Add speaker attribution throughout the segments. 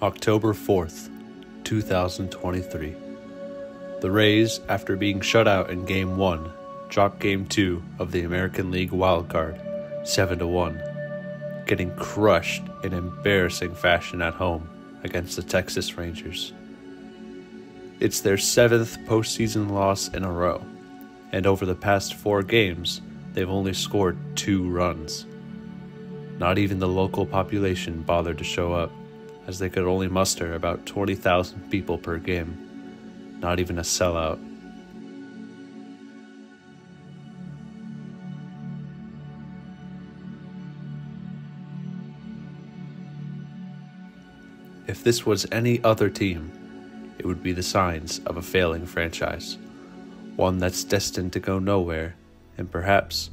Speaker 1: October 4th, 2023. The Rays, after being shut out in Game 1, dropped Game 2 of the American League wildcard 7-1, getting crushed in embarrassing fashion at home against the Texas Rangers. It's their 7th postseason loss in a row, and over the past 4 games, they've only scored 2 runs. Not even the local population bothered to show up, as they could only muster about 20,000 people per game. Not even a sellout. If this was any other team, it would be the signs of a failing franchise. One that's destined to go nowhere, and perhaps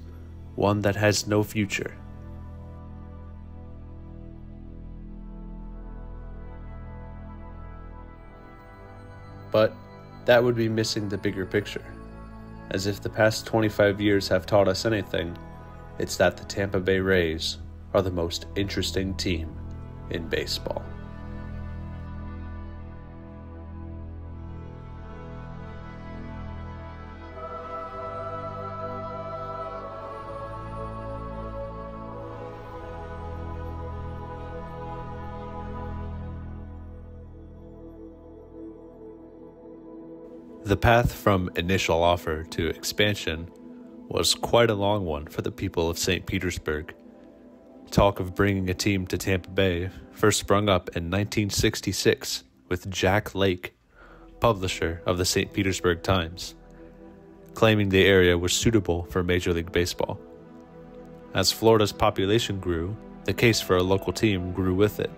Speaker 1: one that has no future. But that would be missing the bigger picture. As if the past 25 years have taught us anything, it's that the Tampa Bay Rays are the most interesting team in baseball. The path from initial offer to expansion was quite a long one for the people of St. Petersburg. Talk of bringing a team to Tampa Bay first sprung up in 1966 with Jack Lake, publisher of the St. Petersburg Times, claiming the area was suitable for Major League Baseball. As Florida's population grew, the case for a local team grew with it.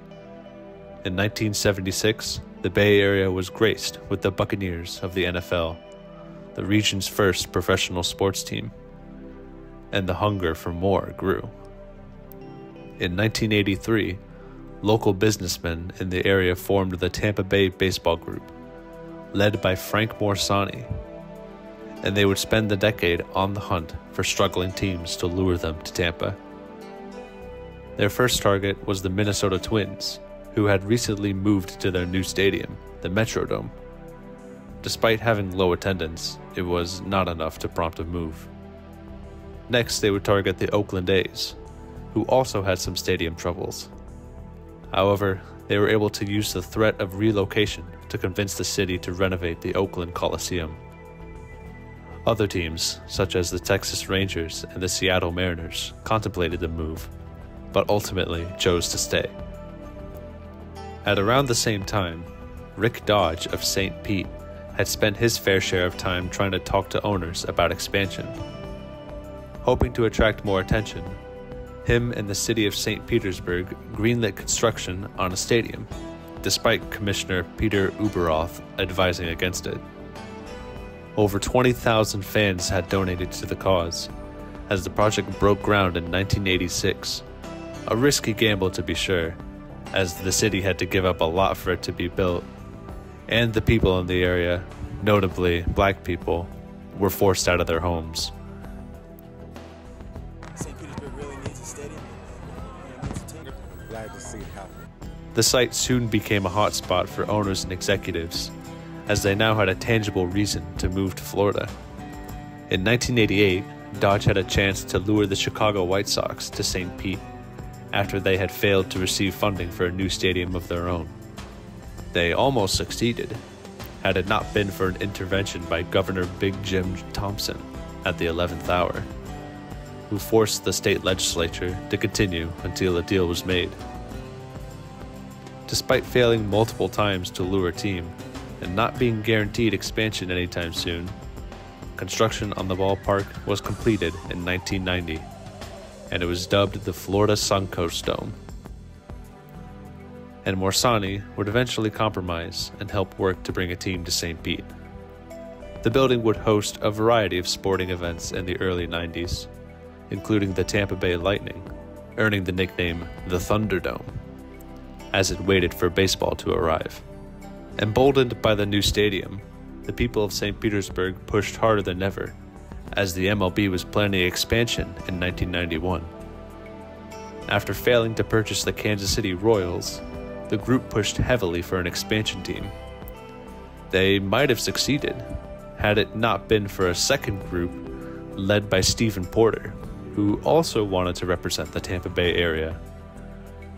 Speaker 1: In 1976, the Bay Area was graced with the Buccaneers of the NFL, the region's first professional sports team, and the hunger for more grew. In 1983, local businessmen in the area formed the Tampa Bay Baseball Group, led by Frank Morsani, and they would spend the decade on the hunt for struggling teams to lure them to Tampa. Their first target was the Minnesota Twins, who had recently moved to their new stadium, the Metrodome. Despite having low attendance, it was not enough to prompt a move. Next, they would target the Oakland A's, who also had some stadium troubles. However, they were able to use the threat of relocation to convince the city to renovate the Oakland Coliseum. Other teams, such as the Texas Rangers and the Seattle Mariners, contemplated the move, but ultimately chose to stay. At around the same time, Rick Dodge of St. Pete had spent his fair share of time trying to talk to owners about expansion. Hoping to attract more attention, him and the city of St. Petersburg greenlit construction on a stadium, despite Commissioner Peter Uberoth advising against it. Over 20,000 fans had donated to the cause, as the project broke ground in 1986, a risky gamble to be sure, as the city had to give up a lot for it to be built, and the people in the area, notably black people, were forced out of their homes.
Speaker 2: St. Petersburg really needs a stadium. Glad to see it happen.
Speaker 1: The site soon became a hotspot for owners and executives, as they now had a tangible reason to move to Florida. In 1988, Dodge had a chance to lure the Chicago White Sox to St. Pete, after they had failed to receive funding for a new stadium of their own. They almost succeeded, had it not been for an intervention by Governor Big Jim Thompson at the 11th hour, who forced the state legislature to continue until a deal was made. Despite failing multiple times to lure a team, and not being guaranteed expansion anytime soon, construction on the ballpark was completed in 1990. And it was dubbed the Florida Suncoast Dome. And Morsani would eventually compromise and help work to bring a team to St. Pete. The building would host a variety of sporting events in the early 90s, including the Tampa Bay Lightning, earning the nickname the Thunderdome, as it waited for baseball to arrive. Emboldened by the new stadium, the people of St. Petersburg pushed harder than ever, as the MLB was planning expansion in 1991. After failing to purchase the Kansas City Royals, the group pushed heavily for an expansion team. They might have succeeded had it not been for a second group led by Stephen Porter, who also wanted to represent the Tampa Bay area.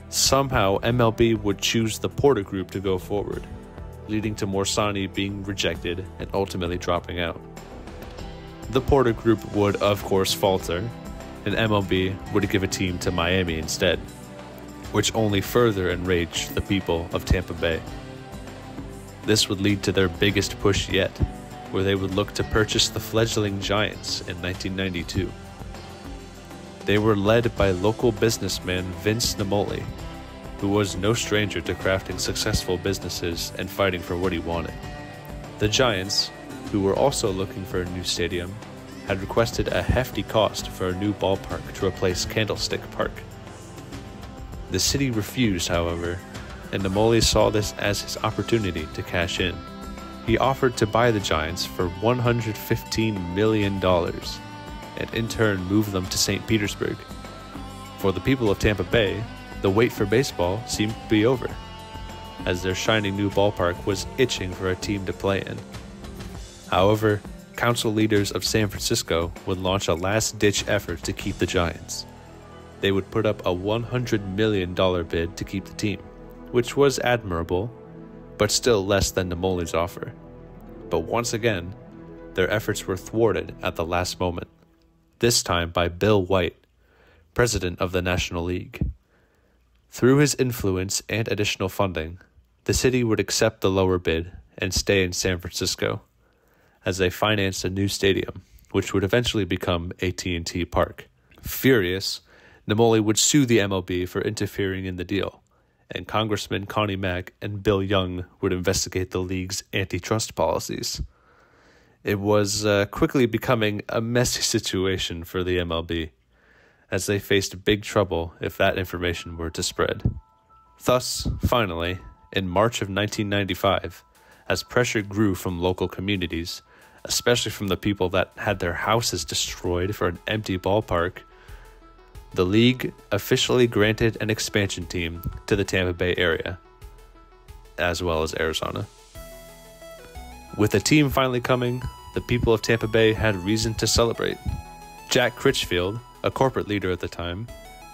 Speaker 1: Somehow, MLB would choose the Porter group to go forward, leading to Morsani being rejected and ultimately dropping out. The Porter group would, of course, falter, and MLB would give a team to Miami instead, which only further enraged the people of Tampa Bay. This would lead to their biggest push yet, where they would look to purchase the fledgling Giants in 1992. They were led by local businessman Vince Naimoli, who was no stranger to crafting successful businesses and fighting for what he wanted. The Giants, who were also looking for a new stadium, had requested a hefty cost for a new ballpark to replace Candlestick Park. The city refused, however, and Naimoli saw this as his opportunity to cash in. He offered to buy the Giants for $115 million, and in turn move them to St. Petersburg. For the people of Tampa Bay, the wait for baseball seemed to be over, as their shiny new ballpark was itching for a team to play in. However, council leaders of San Francisco would launch a last-ditch effort to keep the Giants. They would put up a $100 million bid to keep the team, which was admirable, but still less than Naimoli's offer. But once again, their efforts were thwarted at the last moment, this time by Bill White, president of the National League. Through his influence and additional funding, the city would accept the lower bid and stay in San Francisco, as they financed a new stadium, which would eventually become AT&T Park. Furious, Naimoli would sue the MLB for interfering in the deal, and Congressman Connie Mack and Bill Young would investigate the league's antitrust policies. It was quickly becoming a messy situation for the MLB, as they faced big trouble if that information were to spread. Thus, finally, in March of 1995, as pressure grew from local communities, especially from the people that had their houses destroyed for an empty ballpark, the league officially granted an expansion team to the Tampa Bay area, as well as Arizona. With the team finally coming, the people of Tampa Bay had reason to celebrate. Jack Critchfield, a corporate leader at the time,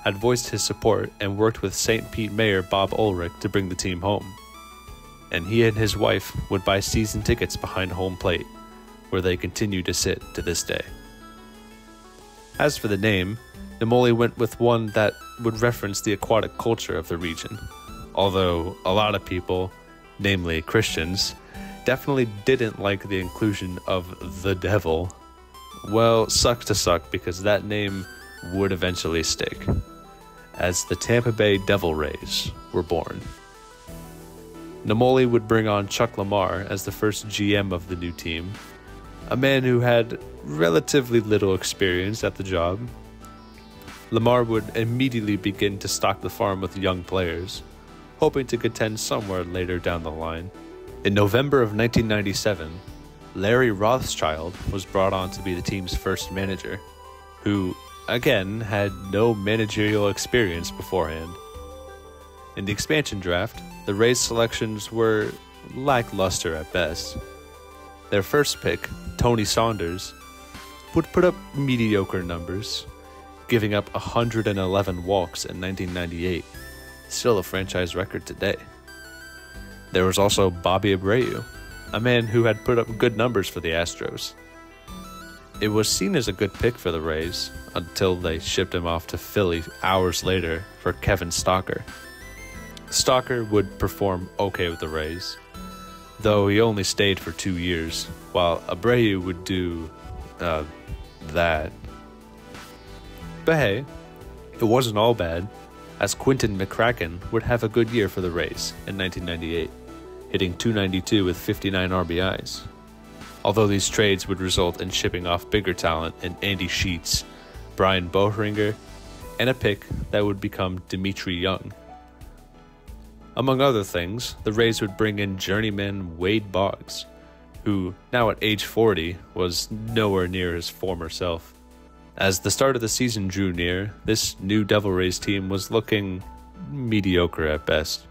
Speaker 1: had voiced his support and worked with St. Pete Mayor Bob Ulrich to bring the team home. And he and his wife would buy season tickets behind home plate, where they continue to sit to this day. As for the name, Naimoli went with one that would reference the aquatic culture of the region, although a lot of people, namely Christians, definitely didn't like the inclusion of the devil. Well, sucks to suck, because that name would eventually stick, as the Tampa Bay Devil Rays were born. Naimoli would bring on Chuck Lamar as the first GM of the new team, a man who had relatively little experience at the job. Lamar would immediately begin to stock the farm with young players, hoping to contend somewhere later down the line. In November of 1997, Larry Rothschild was brought on to be the team's first manager, who, again, had no managerial experience beforehand. In the expansion draft, the Rays' selections were lackluster at best. Their first pick, Tony Saunders, would put up mediocre numbers, giving up 111 walks in 1998, still a franchise record today. There was also Bobby Abreu, a man who had put up good numbers for the Astros. It was seen as a good pick for the Rays until they shipped him off to Philly hours later for Kevin Stalker. Stalker would perform okay with the Rays, though he only stayed for 2 years, while Abreu would do that. But hey, it wasn't all bad, as Quinton McCracken would have a good year for the Rays in 1998, hitting .292 with 59 RBIs. Although these trades would result in shipping off bigger talent in Andy Sheets, Brian Boehringer, and a pick that would become Dimitri Young. Among other things, the Rays would bring in journeyman Wade Boggs, who, now at age 40, was nowhere near his former self. As the start of the season drew near, this new Devil Rays team was looking mediocre at best.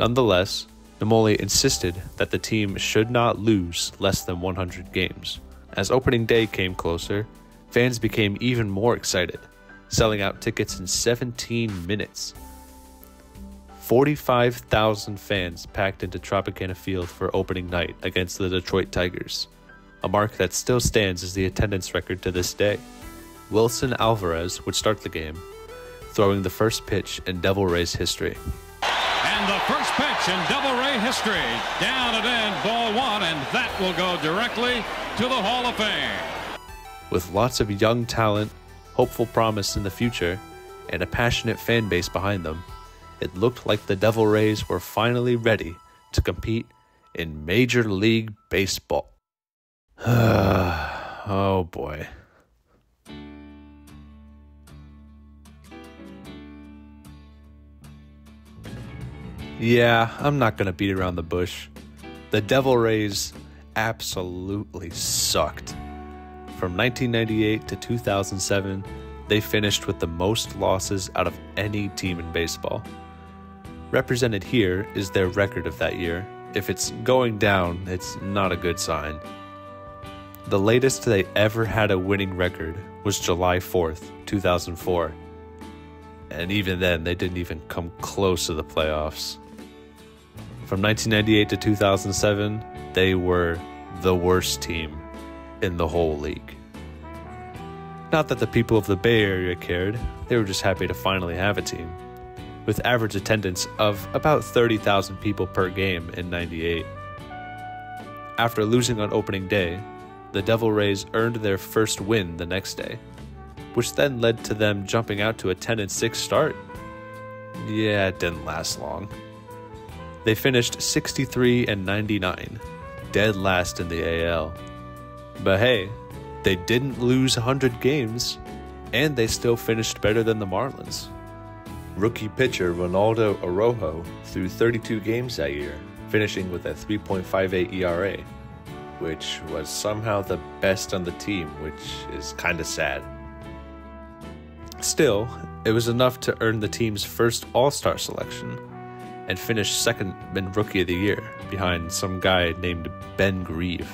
Speaker 1: Nonetheless, Namoli insisted that the team should not lose less than 100 games. As opening day came closer, fans became even more excited, selling out tickets in 17 minutes. 45,000 fans packed into Tropicana Field for opening night against the Detroit Tigers, a mark that still stands as the attendance record to this day. Wilson Alvarez would start the game, throwing the first pitch in Devil Rays history.
Speaker 3: And the first pitch in Devil Ray history, down and in, ball one, and that will go directly to the Hall of Fame.
Speaker 1: With lots of young talent, hopeful promise in the future, and a passionate fan base behind them, it looked like the Devil Rays were finally ready to compete in Major League Baseball. Oh boy. Yeah, I'm not going to beat around the bush. The Devil Rays absolutely sucked. From 1998 to 2007, they finished with the most losses out of any team in baseball. Represented here is their record of that year. If it's going down, it's not a good sign. The latest they ever had a winning record was July 4th, 2004. And even then, they didn't even come close to the playoffs. From 1998 to 2007, they were the worst team in the whole league. Not that the people of the Bay Area cared, they were just happy to finally have a team. With average attendance of about 30,000 people per game in '98. After losing on opening day, the Devil Rays earned their first win the next day, which then led to them jumping out to a 10-6 start. Yeah, it didn't last long. They finished 63-99, dead last in the AL. But hey, they didn't lose 100 games, and they still finished better than the Marlins. Rookie pitcher Ronaldo Araujo threw 32 games that year, finishing with a 3.58 ERA, which was somehow the best on the team, which is kinda sad. Still, it was enough to earn the team's first All-Star selection, and finished second in Rookie of the Year, behind some guy named Ben Grieve.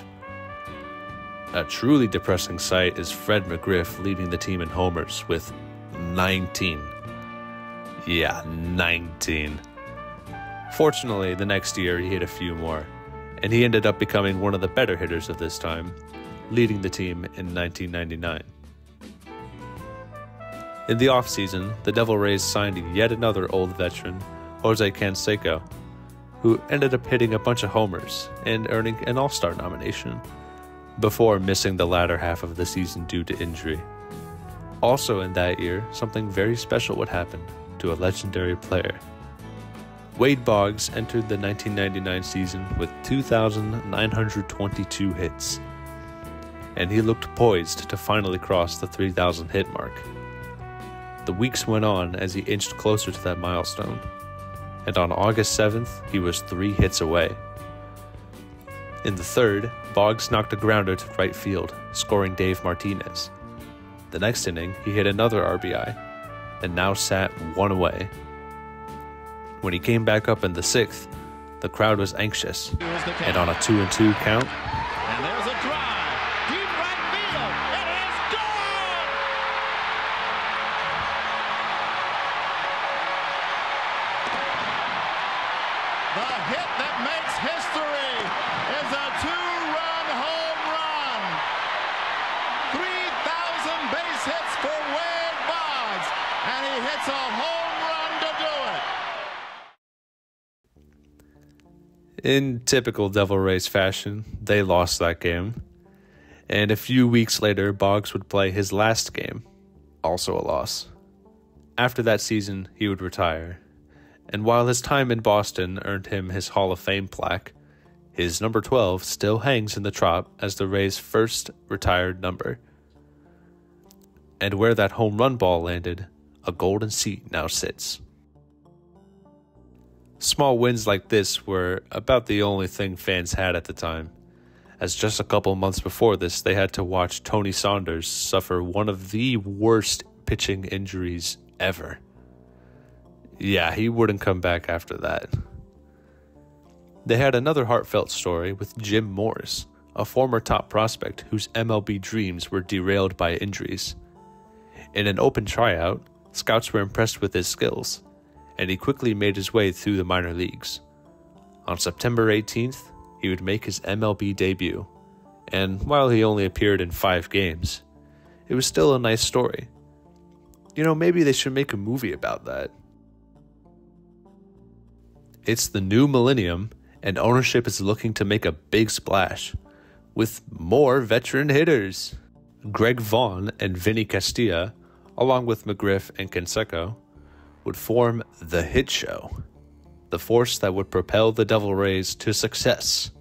Speaker 1: A truly depressing sight is Fred McGriff leading the team in homers with 19. Yeah, 19. Fortunately, the next year he hit a few more, and he ended up becoming one of the better hitters of this time, leading the team in 1999. In the offseason, the Devil Rays signed yet another old veteran, Jose Canseco, who ended up hitting a bunch of homers and earning an All-Star nomination, before missing the latter half of the season due to injury. Also in that year, something very special would happen to a legendary player. Wade Boggs entered the 1999 season with 2,922 hits, and he looked poised to finally cross the 3,000 hit mark. The weeks went on as he inched closer to that milestone, and on August 7th, he was 3 hits away. In the third, Boggs knocked a grounder to right field, scoring Dave Martinez. The next inning, he hit another RBI, and now sat 1 away. When he came back up in the 6th, the crowd was anxious, and on a 2-2 count,
Speaker 3: And there's a drive, deep right field, it is gone! The hit that makes history is a 2-run home run. 3,000 base hits for Wade Boggs, and he hits a home run to do it.
Speaker 1: in typical Devil Rays fashion, they lost that game. And a few weeks later, Boggs would play his last game, also a loss. After that season, he would retire. And while his time in Boston earned him his Hall of Fame plaque, his number 12 still hangs in the Trop as the Rays' first retired number. And where that home run ball landed, a golden seat now sits. Small wins like this were about the only thing fans had at the time, as just a couple months before this, they had to watch Tony Saunders suffer one of the worst pitching injuries ever. Yeah, he wouldn't come back after that. They had another heartfelt story with Jim Morse, a former top prospect whose MLB dreams were derailed by injuries. In an open tryout, scouts were impressed with his skills, and he quickly made his way through the minor leagues. On September 18th, he would make his MLB debut, and while he only appeared in 5 games, it was still a nice story. You know, maybe they should make a movie about that. It's the new millennium, and ownership is looking to make a big splash, with more veteran hitters. Greg Vaughn and Vinny Castilla, along with McGriff and Canseco, would form the Hit Show, the force that would propel the Devil Rays to success.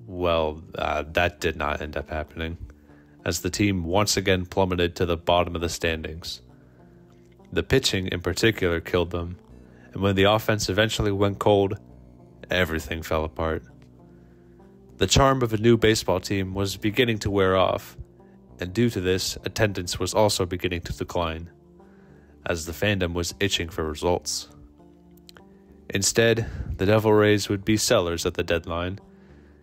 Speaker 1: Well, that did not end up happening, as the team once again plummeted to the bottom of the standings. The pitching in particular killed them, and when the offense eventually went cold, everything fell apart. The charm of a new baseball team was beginning to wear off, and due to this, attendance was also beginning to decline, as the fandom was itching for results. Instead, the Devil Rays would be sellers at the deadline,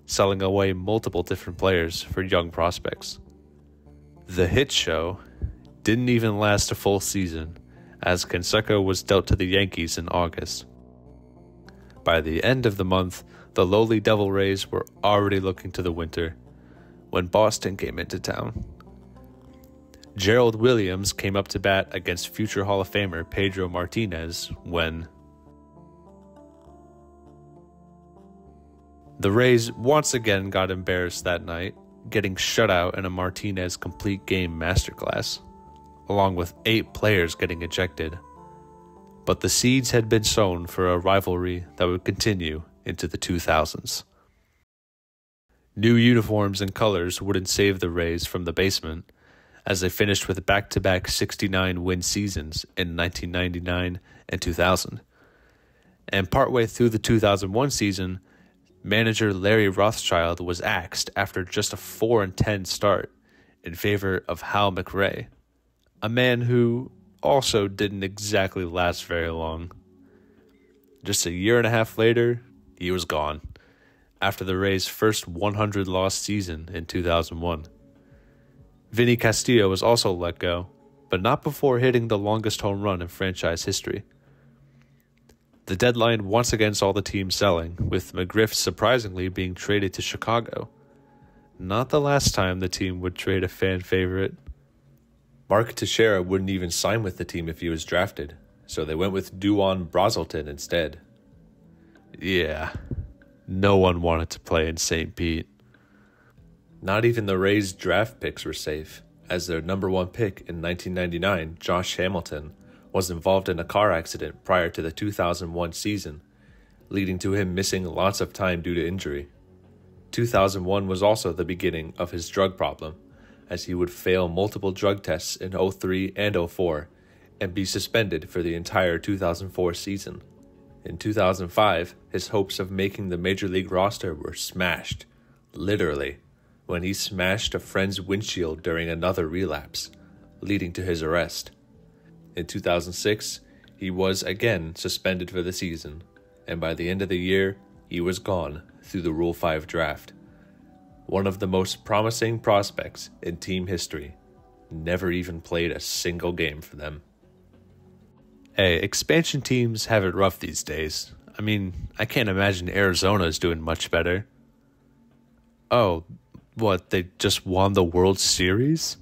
Speaker 1: selling away multiple different players for young prospects. The Hit Show didn't even last a full season, as Canseco was dealt to the Yankees in August. By the end of the month, the lowly Devil Rays were already looking to the winter, when Boston came into town. Gerald Williams came up to bat against future Hall of Famer Pedro Martinez when the Rays once again got embarrassed that night, getting shut out in a Martinez complete game masterclass, along with 8 players getting ejected. But the seeds had been sown for a rivalry that would continue into the 2000s. New uniforms and colors wouldn't save the Rays from the basement, as they finished with back-to-back 69-win seasons in 1999 and 2000. And partway through the 2001 season, manager Larry Rothschild was axed after just a 4-10 start in favor of Hal McRae, a man who also didn't exactly last very long. Just a year and a half later, he was gone, after the Rays' first 100-loss season in 2001. Vinny Castilla was also let go, but not before hitting the longest home run in franchise history. The deadline once again saw the team selling, with McGriff surprisingly being traded to Chicago. Not the last time the team would trade a fan favorite. Mark Teixeira wouldn't even sign with the team if he was drafted, so they went with Duan Brazelton instead. Yeah, no one wanted to play in St. Pete. Not even the Rays' draft picks were safe, as their number 1 pick in 1999, Josh Hamilton, was involved in a car accident prior to the 2001 season, leading to him missing lots of time due to injury. 2001 was also the beginning of his drug problem, as he would fail multiple drug tests in 03 and 04 and be suspended for the entire 2004 season. In 2005, his hopes of making the major league roster were smashed, literally, when he smashed a friend's windshield during another relapse, leading to his arrest. In 2006, he was again suspended for the season, and by the end of the year, he was gone through the Rule 5 draft. One of the most promising prospects in team history, never even played a single game for them. Hey, expansion teams have it rough these days. I mean, I can't imagine Arizona is doing much better. Oh, what, they just won the World Series?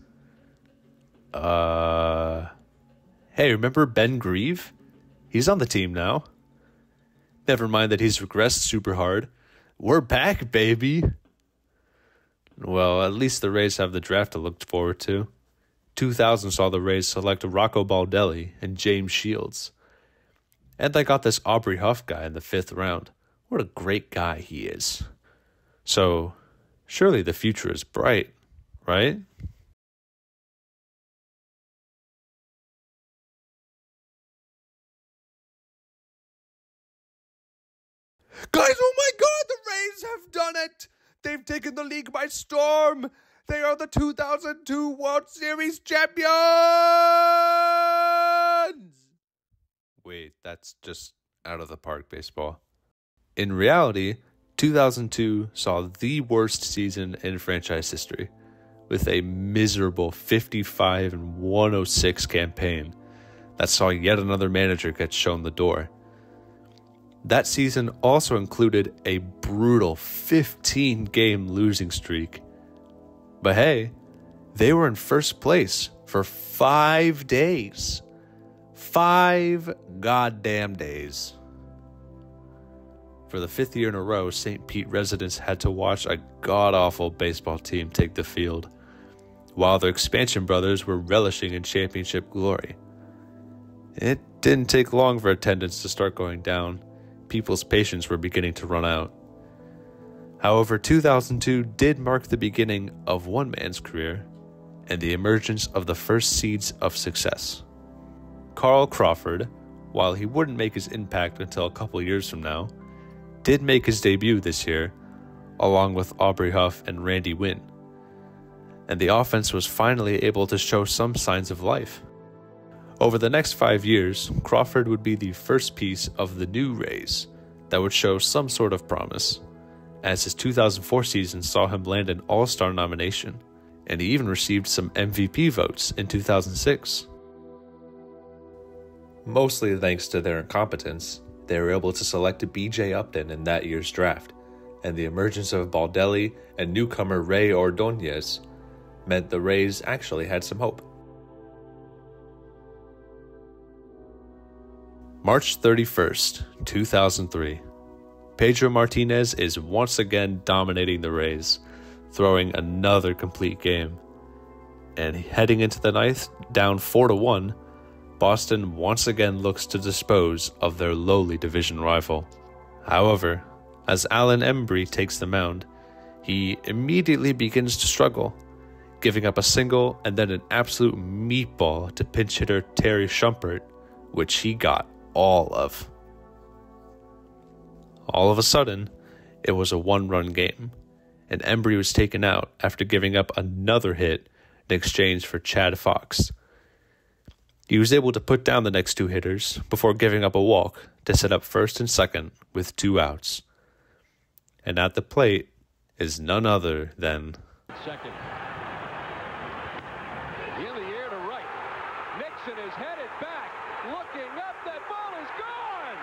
Speaker 1: Hey, remember Ben Grieve? He's on the team now. Never mind that he's regressed super hard. We're back, baby! Well, at least the Rays have the draft to look forward to. 2000 saw the Rays select Rocco Baldelli and James Shields. And they got this Aubrey Huff guy in the 5th round. What a great guy he is. So, surely the future is bright, right? Guys, oh my God, the Rays have done it! They've taken the league by storm! They are the 2002 World Series champions! Wait, that's just out of the park baseball. In reality, 2002 saw the worst season in franchise history, with a miserable 55-106 campaign that saw yet another manager get shown the door. That season also included a brutal 15-game losing streak. But hey, they were in first place for 5 days. 5 goddamn days. For the 5th year in a row, St. Pete residents had to watch a god-awful baseball team take the field, while their expansion brothers were relishing in championship glory. It didn't take long for attendance to start going down. People's patience were beginning to run out. However, 2002 did mark the beginning of one man's career and the emergence of the first seeds of success. Carl Crawford, while he wouldn't make his impact until a couple years from now, did make his debut this year, along with Aubrey Huff and Randy Wynn. And the offense was finally able to show some signs of life. Over the next 5 years, Crawford would be the first piece of the new Rays that would show some sort of promise, as his 2004 season saw him land an All-Star nomination, and he even received some MVP votes in 2006. Mostly thanks to their incompetence, they were able to select B.J. Upton in that year's draft, and the emergence of Baldelli and newcomer Ray Ordonez meant the Rays actually had some hope. March 31st, 2003. Pedro Martinez is once again dominating the Rays, throwing another complete game. And heading into the ninth, down 4-1, Boston once again looks to dispose of their lowly division rival. However, as Alan Embry takes the mound, he immediately begins to struggle, giving up a single and then an absolute meatball to pinch hitter Terry Shumpert, which he got all of. All of a sudden, it was a one-run game, and Embry was taken out after giving up another hit in exchange for Chad Fox. He was able to put down the next 2 hitters before giving up a walk to set up first and second with 2 outs. And at the plate is none other than...
Speaker 3: Second. In the air to right. Nixon is headed back. Looking up. That ball is gone.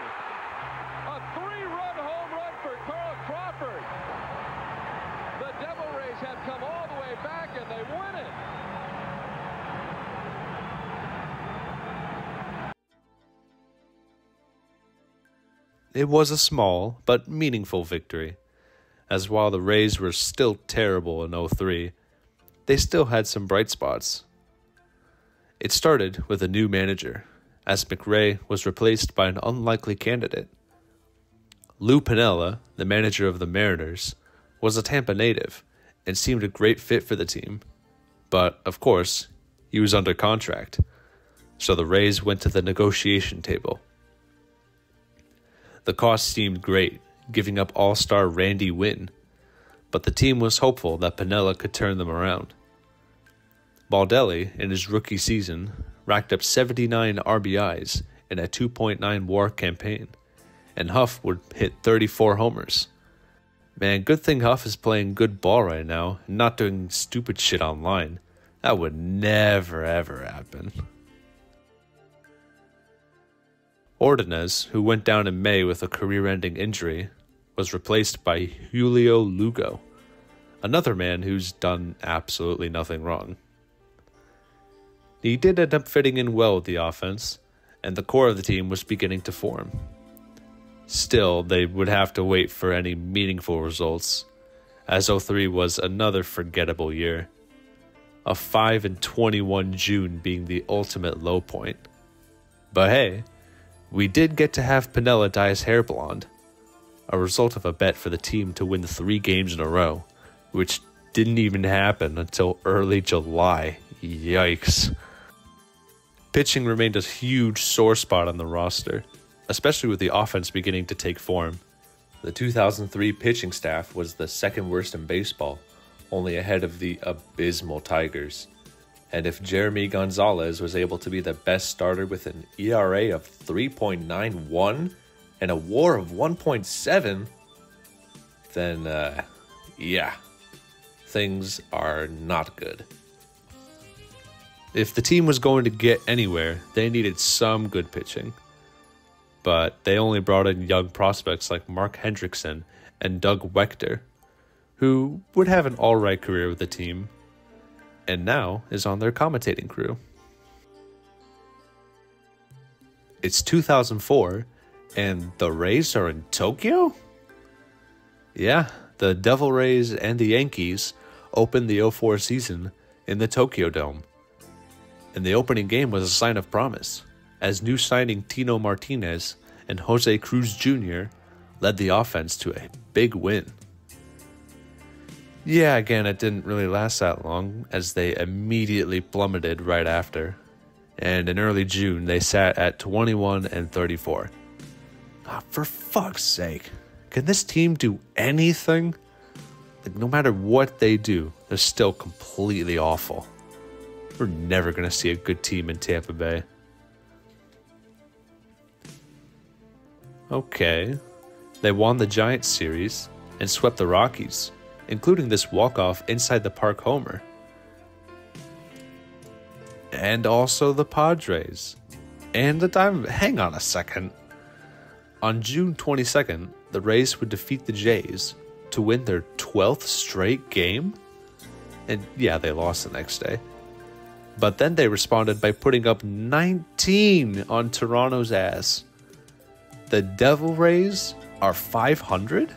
Speaker 3: A 3-run home run for Carl Crawford. The Devil Rays have come all the way back and they win it.
Speaker 1: It was a small but meaningful victory, as while the Rays were still terrible in 03, they still had some bright spots. It started with a new manager, as McRae was replaced by an unlikely candidate. Lou Piniella, the manager of the Mariners, was a Tampa native and seemed a great fit for the team, but, of course, he was under contract, so the Rays went to the negotiation table. The cost seemed great, giving up all-star Randy Wynn, but the team was hopeful that Piniella could turn them around. Baldelli, in his rookie season, racked up 79 RBIs in a 2.9 WAR campaign, and Huff would hit 34 homers. Man, good thing Huff is playing good ball right now and not doing stupid shit online. That would never ever happen. Ordonez, who went down in May with a career-ending injury, was replaced by Julio Lugo, another man who's done absolutely nothing wrong. He did end up fitting in well with the offense, and the core of the team was beginning to form. Still, they would have to wait for any meaningful results, as 03 was another forgettable year, a 5-21 June being the ultimate low point. But hey, we did get to have Piniella dye his hair blonde, a result of a bet for the team to win 3 games in a row, which didn't even happen until early July. Yikes. Pitching remained a huge sore spot on the roster, especially with the offense beginning to take form. The 2003 pitching staff was the second worst in baseball, only ahead of the abysmal Tigers. And if Jeremy Gonzalez was able to be the best starter with an ERA of 3.91 and a WAR of 1.7, then, yeah, things are not good. If the team was going to get anywhere, they needed some good pitching. But they only brought in young prospects like Mark Hendrickson and Doug Wechter, who would have an alright career with the team, and now is on their commentating crew. It's 2004, and the Rays are in Tokyo? Yeah, the Devil Rays and the Yankees opened the 04 season in the Tokyo Dome. And the opening game was a sign of promise, as new signing Tino Martinez and Jose Cruz Jr. led the offense to a big win. Yeah, again, it didn't really last that long, as they immediately plummeted right after. And in early June, they sat at 21-34. For fuck's sake, can this team do anything? Like, no matter what they do, they're still completely awful. We're never going to see a good team in Tampa Bay. Okay, they won the Giants series and swept the Rockies, including this walk-off inside the park homer. And also the Padres. And the Diamondbacks. Hang on a second. On June 22nd, the Rays would defeat the Jays to win their 12th straight game. And yeah, they lost the next day. But then they responded by putting up 19 on Toronto's ass. The Devil Rays are 500?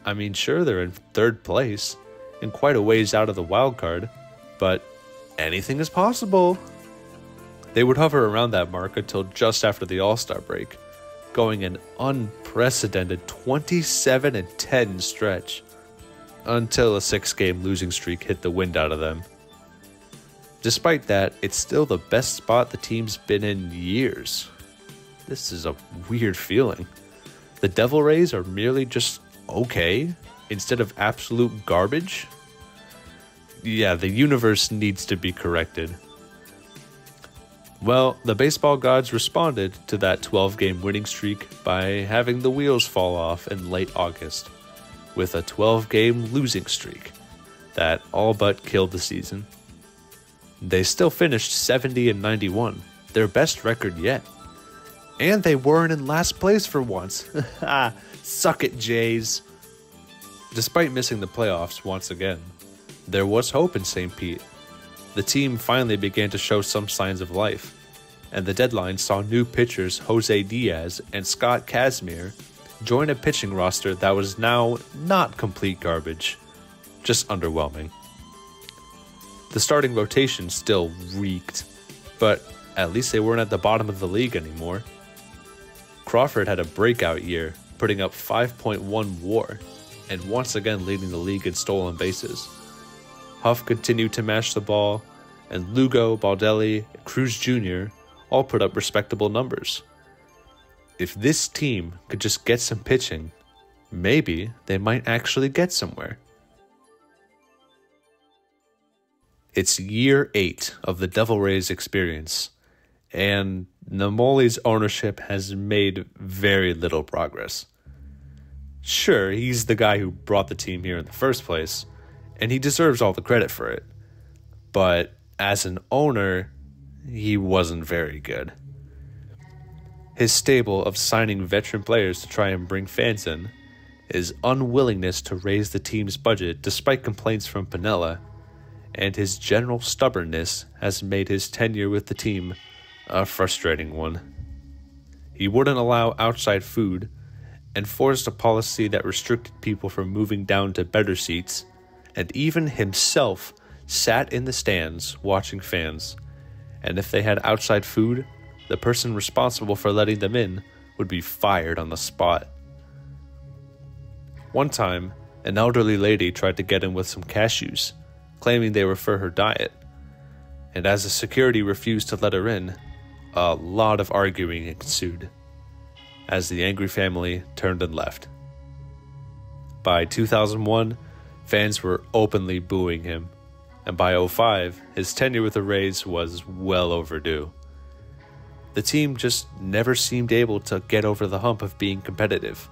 Speaker 1: I mean, sure, they're in third place and quite a ways out of the wild card, but anything is possible. They would hover around that mark until just after the All-Star break, going an unprecedented 27-10 stretch, until a 6-game losing streak hit the wind out of them. Despite that, it's still the best spot the team's been in years. This is a weird feeling. The Devil Rays are merely just okay instead of absolute garbage. Yeah, the universe needs to be corrected. Well, the baseball gods responded to that 12-game winning streak by having the wheels fall off in late August, with a 12-game losing streak that all but killed the season. They still finished 70-91, their best record yet. And they weren't in last place for once. Suck it, Jays. Despite missing the playoffs once again, there was hope in St. Pete. The team finally began to show some signs of life, and the deadline saw new pitchers Jose Diaz and Scott Kazmir join a pitching roster that was now not complete garbage, just underwhelming. The starting rotation still reeked, but at least they weren't at the bottom of the league anymore. Crawford had a breakout year, putting up 5.1 WAR, and once again leading the league in stolen bases. Huff continued to mash the ball, and Lugo, Baldelli, and Cruz Jr. all put up respectable numbers. If this team could just get some pitching, maybe they might actually get somewhere. It's year 8 of the Devil Rays experience, and Namoli's ownership has made very little progress. Sure, he's the guy who brought the team here in the first place, and he deserves all the credit for it. But as an owner, he wasn't very good. His stable of signing veteran players to try and bring fans in, his unwillingness to raise the team's budget despite complaints from Piniella, and his general stubbornness has made his tenure with the team a frustrating one. He wouldn't allow outside food, enforced a policy that restricted people from moving down to better seats, and even himself sat in the stands watching fans, and if they had outside food, the person responsible for letting them in would be fired on the spot. One time, an elderly lady tried to get in with some cashews, claiming they were for her diet, and as the security refused to let her in, a lot of arguing ensued, as the angry family turned and left. By 2001, fans were openly booing him, and by 2005, his tenure with the Rays was well overdue. the team just never seemed able to get over the hump of being competitive.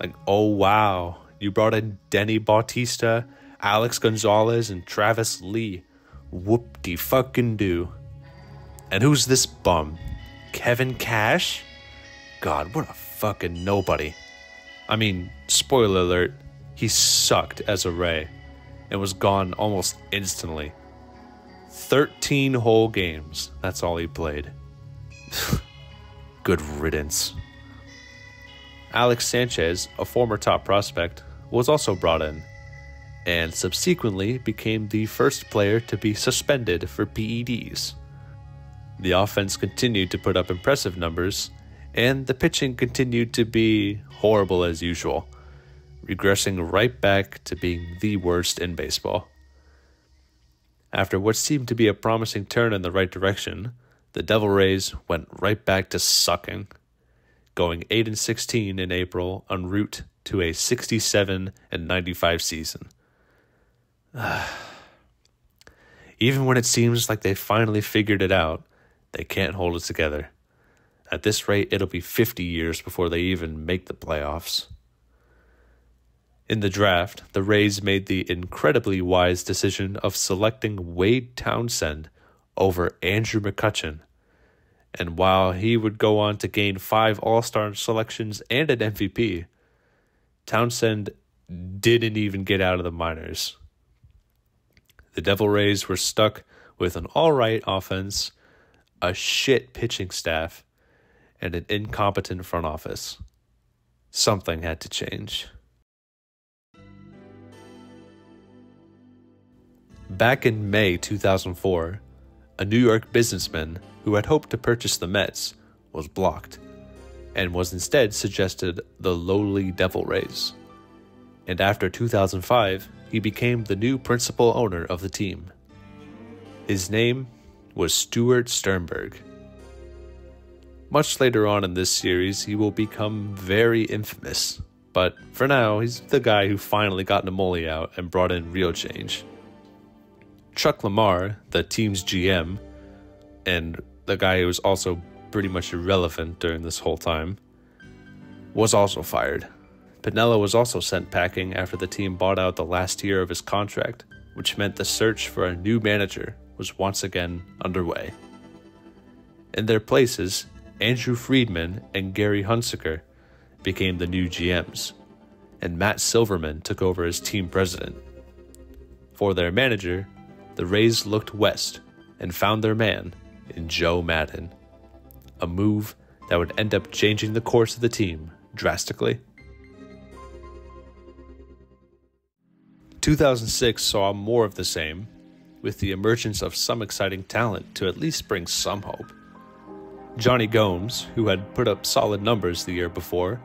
Speaker 1: Like, oh wow, you brought in Denny Bautista, Alex Gonzalez, and Travis Lee. Whoop-de-fucking-do. And who's this bum? Kevin Cash? God, what a fucking nobody. I mean, spoiler alert, he sucked as a Ray and was gone almost instantly. 13 whole games, that's all he played. Good riddance. Alex Sanchez, a former top prospect, was also brought in, and subsequently became the first player to be suspended for PEDs. The offense continued to put up impressive numbers, and the pitching continued to be horrible as usual, regressing right back to being the worst in baseball. After what seemed to be a promising turn in the right direction, the Devil Rays went right back to sucking, going 8-16 in April en route to a 67-95 season. Even when it seems like they finally figured it out, they can't hold it together. At this rate, it'll be 50 years before they even make the playoffs. In the draft, the Rays made the incredibly wise decision of selecting Wade Townsend over Andrew McCutchen. And while he would go on to gain 5 All-Star selections and an MVP, Townsend didn't even get out of the minors. The Devil Rays were stuck with an alright offense, a shit pitching staff, and an incompetent front office. Something had to change. Back in May 2004, a New York businessman who had hoped to purchase the Mets was blocked, and was instead suggested the lowly Devil Rays. And after 2005, he became the new principal owner of the team. His name was Stuart Sternberg. Much later on in this series, he will become very infamous, but for now, he's the guy who finally got Namoli out and brought in real change. Chuck Lamar, the team's GM, and the guy who was also pretty much irrelevant during this whole time, was also fired. Piniella was also sent packing after the team bought out the last year of his contract, which meant the search for a new manager was once again underway. In their places, Andrew Friedman and Gary Hunsaker became the new GMs, and Matt Silverman took over as team president. For their manager, the Rays looked west and found their man in Joe Maddon, a move that would end up changing the course of the team drastically. 2006 saw more of the same, with the emergence of some exciting talent to at least bring some hope. Johnny Gomes, who had put up solid numbers the year before,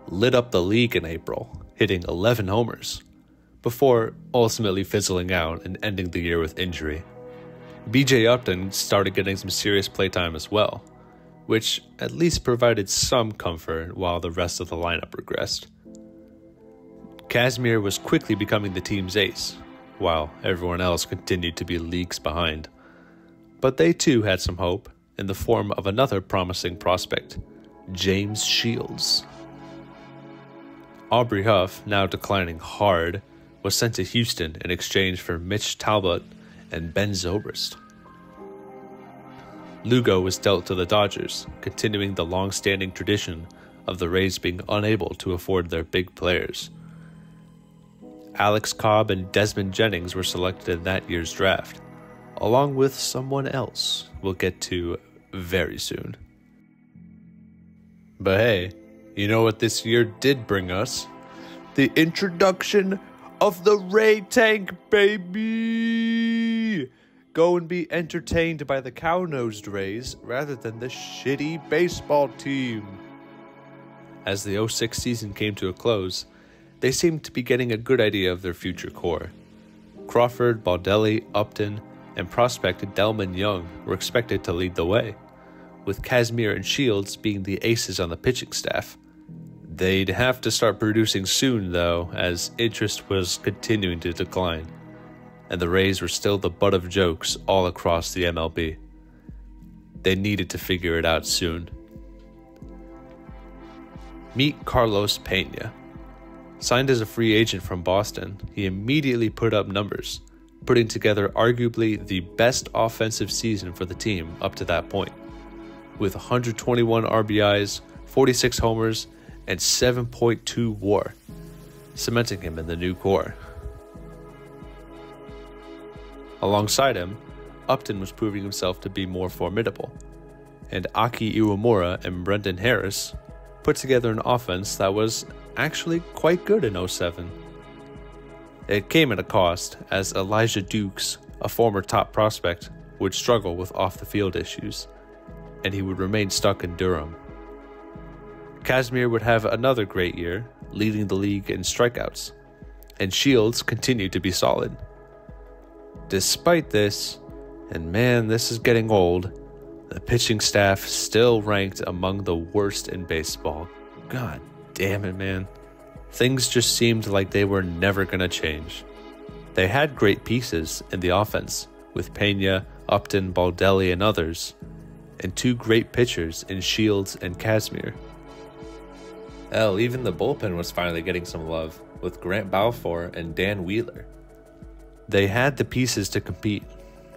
Speaker 1: lit up the league in April, hitting 11 homers, before ultimately fizzling out and ending the year with injury. BJ Upton started getting some serious playtime as well, which at least provided some comfort while the rest of the lineup regressed. Kazmir was quickly becoming the team's ace, while everyone else continued to be leagues behind. But they too had some hope in the form of another promising prospect, James Shields. Aubrey Huff, now declining hard, was sent to Houston in exchange for Mitch Talbot and Ben Zobrist. Lugo was dealt to the Dodgers, continuing the long-standing tradition of the Rays being unable to afford their big players. Alex Cobb and Desmond Jennings were selected in that year's draft, along with someone else we'll get to very soon. But hey, you know what this year did bring us? The introduction of the Ray Tank, baby! Go and be entertained by the cow-nosed Rays rather than the shitty baseball team. As the 2006 season came to a close, they seemed to be getting a good idea of their future core. Crawford, Baldelli, Upton, and prospect Delman Young were expected to lead the way, with Kazmir and Shields being the aces on the pitching staff. They'd have to start producing soon, though, as interest was continuing to decline, and the Rays were still the butt of jokes all across the MLB. They needed to figure it out soon. Meet Carlos Pena. Signed as a free agent from Boston, he immediately put up numbers, putting together arguably the best offensive season for the team up to that point, with 121 RBIs, 46 homers, and 7.2 WAR, cementing him in the new core. Alongside him, Upton was proving himself to be more formidable, and Aki Iwamura and Brendan Harris put together an offense that was actually quite good in 07. It came at a cost, as Elijah Dukes, a former top prospect, would struggle with off-the-field issues, and he would remain stuck in Durham. Kazmir would have another great year, leading the league in strikeouts, and Shields continued to be solid. Despite this, and man, this is getting old, the pitching staff still ranked among the worst in baseball. God damn it, man. Things just seemed like they were never going to change. They had great pieces in the offense, with Pena, Upton, Baldelli, and others, and two great pitchers in Shields and Kazmir. Hell, even the bullpen was finally getting some love, with Grant Balfour and Dan Wheeler. They had the pieces to compete,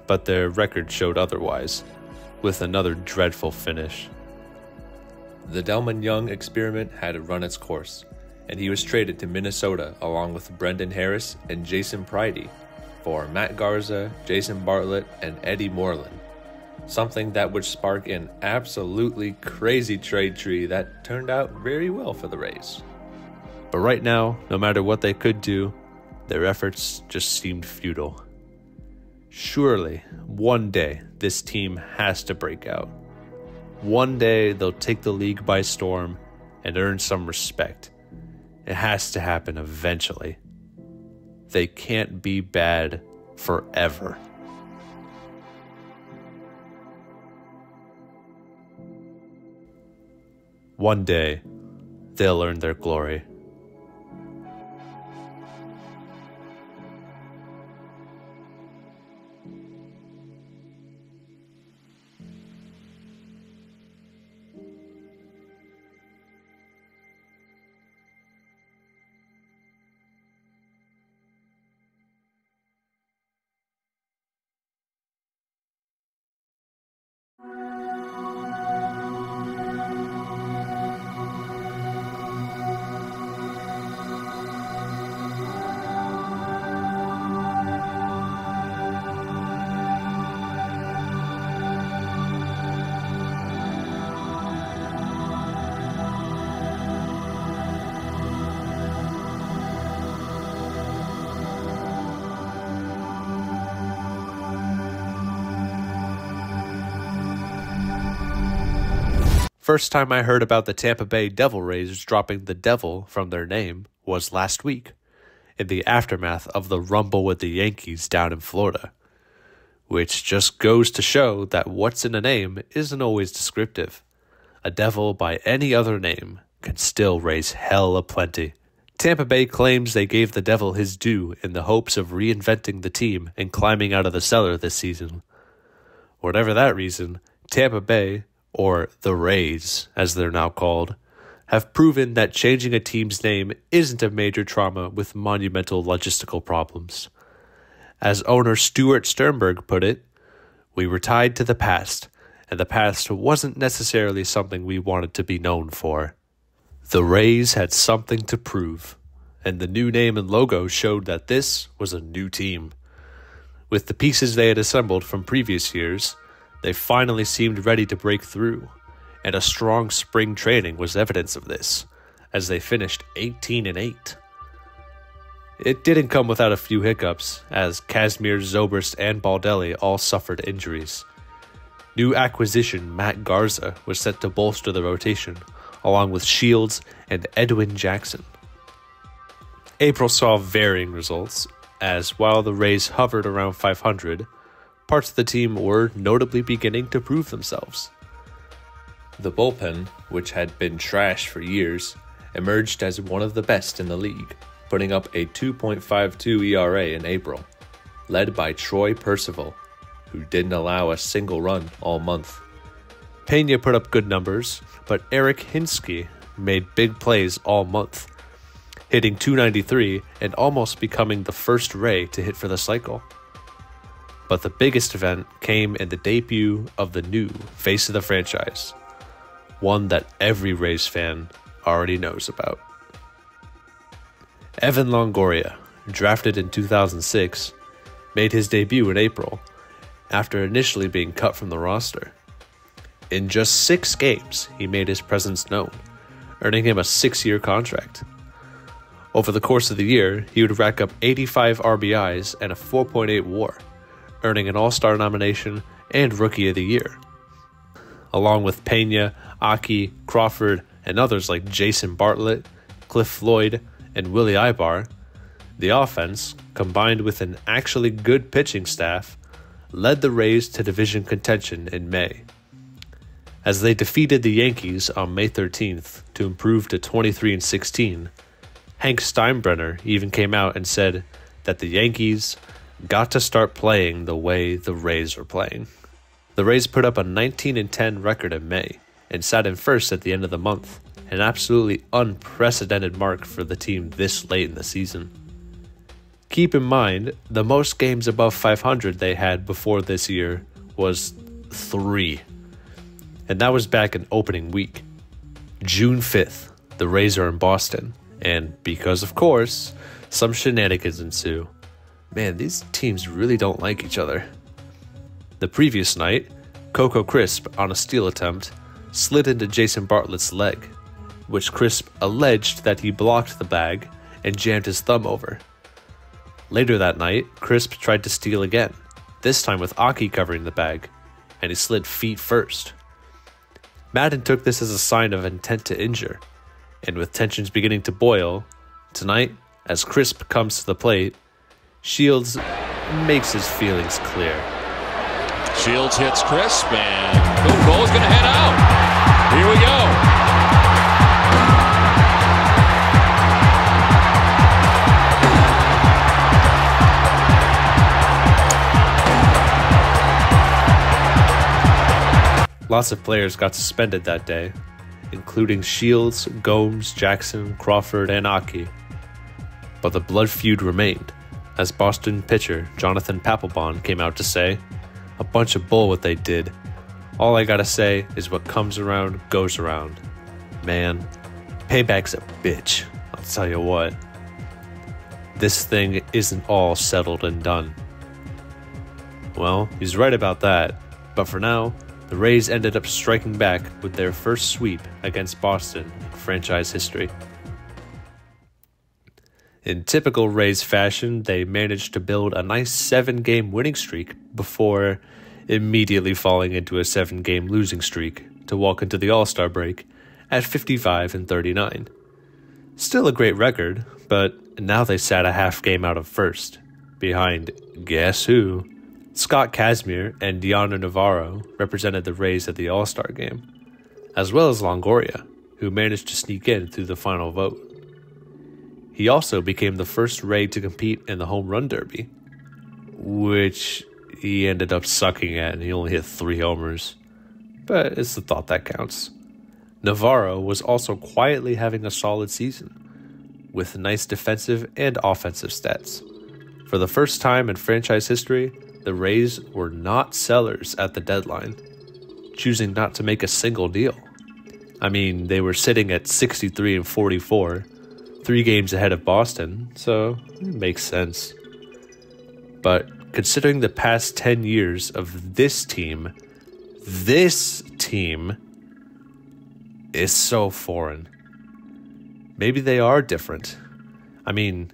Speaker 1: but their record showed otherwise, with another dreadful finish. The Delman Young experiment had run its course, and he was traded to Minnesota along with Brendan Harris and Jason Pridey for Matt Garza, Jason Bartlett, and Eddie Moreland, something that would spark an absolutely crazy trade tree that turned out very well for the Rays. But right now, no matter what they could do, their efforts just seemed futile. Surely, one day, this team has to break out. One day, they'll take the league by storm and earn some respect. It has to happen eventually. They can't be bad forever. One day, they'll earn their glory. First time I heard about the Tampa Bay Devil Rays dropping the devil from their name was last week, in the aftermath of the rumble with the Yankees down in Florida, which just goes to show that what's in a name isn't always descriptive. A devil by any other name can still raise hell aplenty. Tampa Bay claims they gave the devil his due in the hopes of reinventing the team and climbing out of the cellar this season. Whatever that reason, Tampa Bay, or the Rays, as they're now called, have proven that changing a team's name isn't a major trauma with monumental logistical problems. As owner Stuart Sternberg put it, we were tied to the past, and the past wasn't necessarily something we wanted to be known for. The Rays had something to prove, and the new name and logo showed that this was a new team. With the pieces they had assembled from previous years, they finally seemed ready to break through, and a strong spring training was evidence of this, as they finished 18-8. It didn't come without a few hiccups, as Kazmir, Zobrist, and Baldelli all suffered injuries. New acquisition Matt Garza was set to bolster the rotation, along with Shields and Edwin Jackson. April saw varying results, as while the Rays hovered around 500, parts of the team were notably beginning to prove themselves. The bullpen, which had been trash for years, emerged as one of the best in the league, putting up a 2.52 ERA in April, led by Troy Percival, who didn't allow a single run all month. Pena put up good numbers, but Eric Hinsky made big plays all month, hitting .293 and almost becoming the first Ray to hit for the cycle. But the biggest event came in the debut of the new face of the franchise, one that every Rays fan already knows about. Evan Longoria, drafted in 2006, made his debut in April after initially being cut from the roster. In just 6 games, he made his presence known, earning him a 6-year contract. Over the course of the year, he would rack up 85 RBIs and a 4.8 WAR, earning an All-Star nomination and Rookie of the Year. Along with Pena, Aki, Crawford, and others like Jason Bartlett, Cliff Floyd, and Willie Ibar, the offense, combined with an actually good pitching staff, led the Rays to division contention in May, as they defeated the Yankees on May 13th to improve to 23-16. Hank Steinbrenner even came out and said that the Yankees got to start playing the way the Rays were playing. The Rays put up a 19-10 record in May and sat in first at the end of the month, an absolutely unprecedented mark for the team this late in the season. Keep in mind, the most games above 500 they had before this year was 3, and that was back in opening week. June 5th, the Rays are in Boston, and because of course, some shenanigans ensue. Man, these teams really don't like each other. The previous night, Coco Crisp, on a steal attempt, slid into Jason Bartlett's leg, which Crisp alleged that he blocked the bag and jammed his thumb over. Later that night, Crisp tried to steal again, this time with Aki covering the bag, and he slid feet first. Madden took this as a sign of intent to injure, and with tensions beginning to boil, tonight, as Crisp comes to the plate, Shields makes his feelings clear.
Speaker 4: Shields hits Crisp, and boom, ball's going to head out. Here we go.
Speaker 1: Lots of players got suspended that day, including Shields, Gomes, Jackson, Crawford, and Aki. But the blood feud remained, as Boston pitcher Jonathan Papelbon came out to say, "A bunch of bull what they did. All I gotta say is what comes around goes around. Man, payback's a bitch, I'll tell you what. This thing isn't all settled and done." Well, he's right about that, but for now, the Rays ended up striking back with their first sweep against Boston in franchise history. In typical Rays fashion, they managed to build a nice 7-game winning streak before immediately falling into a 7-game losing streak to walk into the All-Star break at 55-39. Still a great record, but now they sat a half game out of first, behind guess who? Scott Kazmir and Deanna Navarro represented the Rays at the All-Star game, as well as Longoria, who managed to sneak in through the final vote. He also became the first Ray to compete in the Home Run Derby, which he ended up sucking at, and he only hit 3 homers. But it's the thought that counts. Navarro was also quietly having a solid season, with nice defensive and offensive stats. For the first time in franchise history, the Rays were not sellers at the deadline, choosing not to make a single deal. I mean, they were sitting at 63-44, 3 games ahead of Boston, so it makes sense. But considering the past 10 years of this team is so foreign. Maybe they are different. I mean,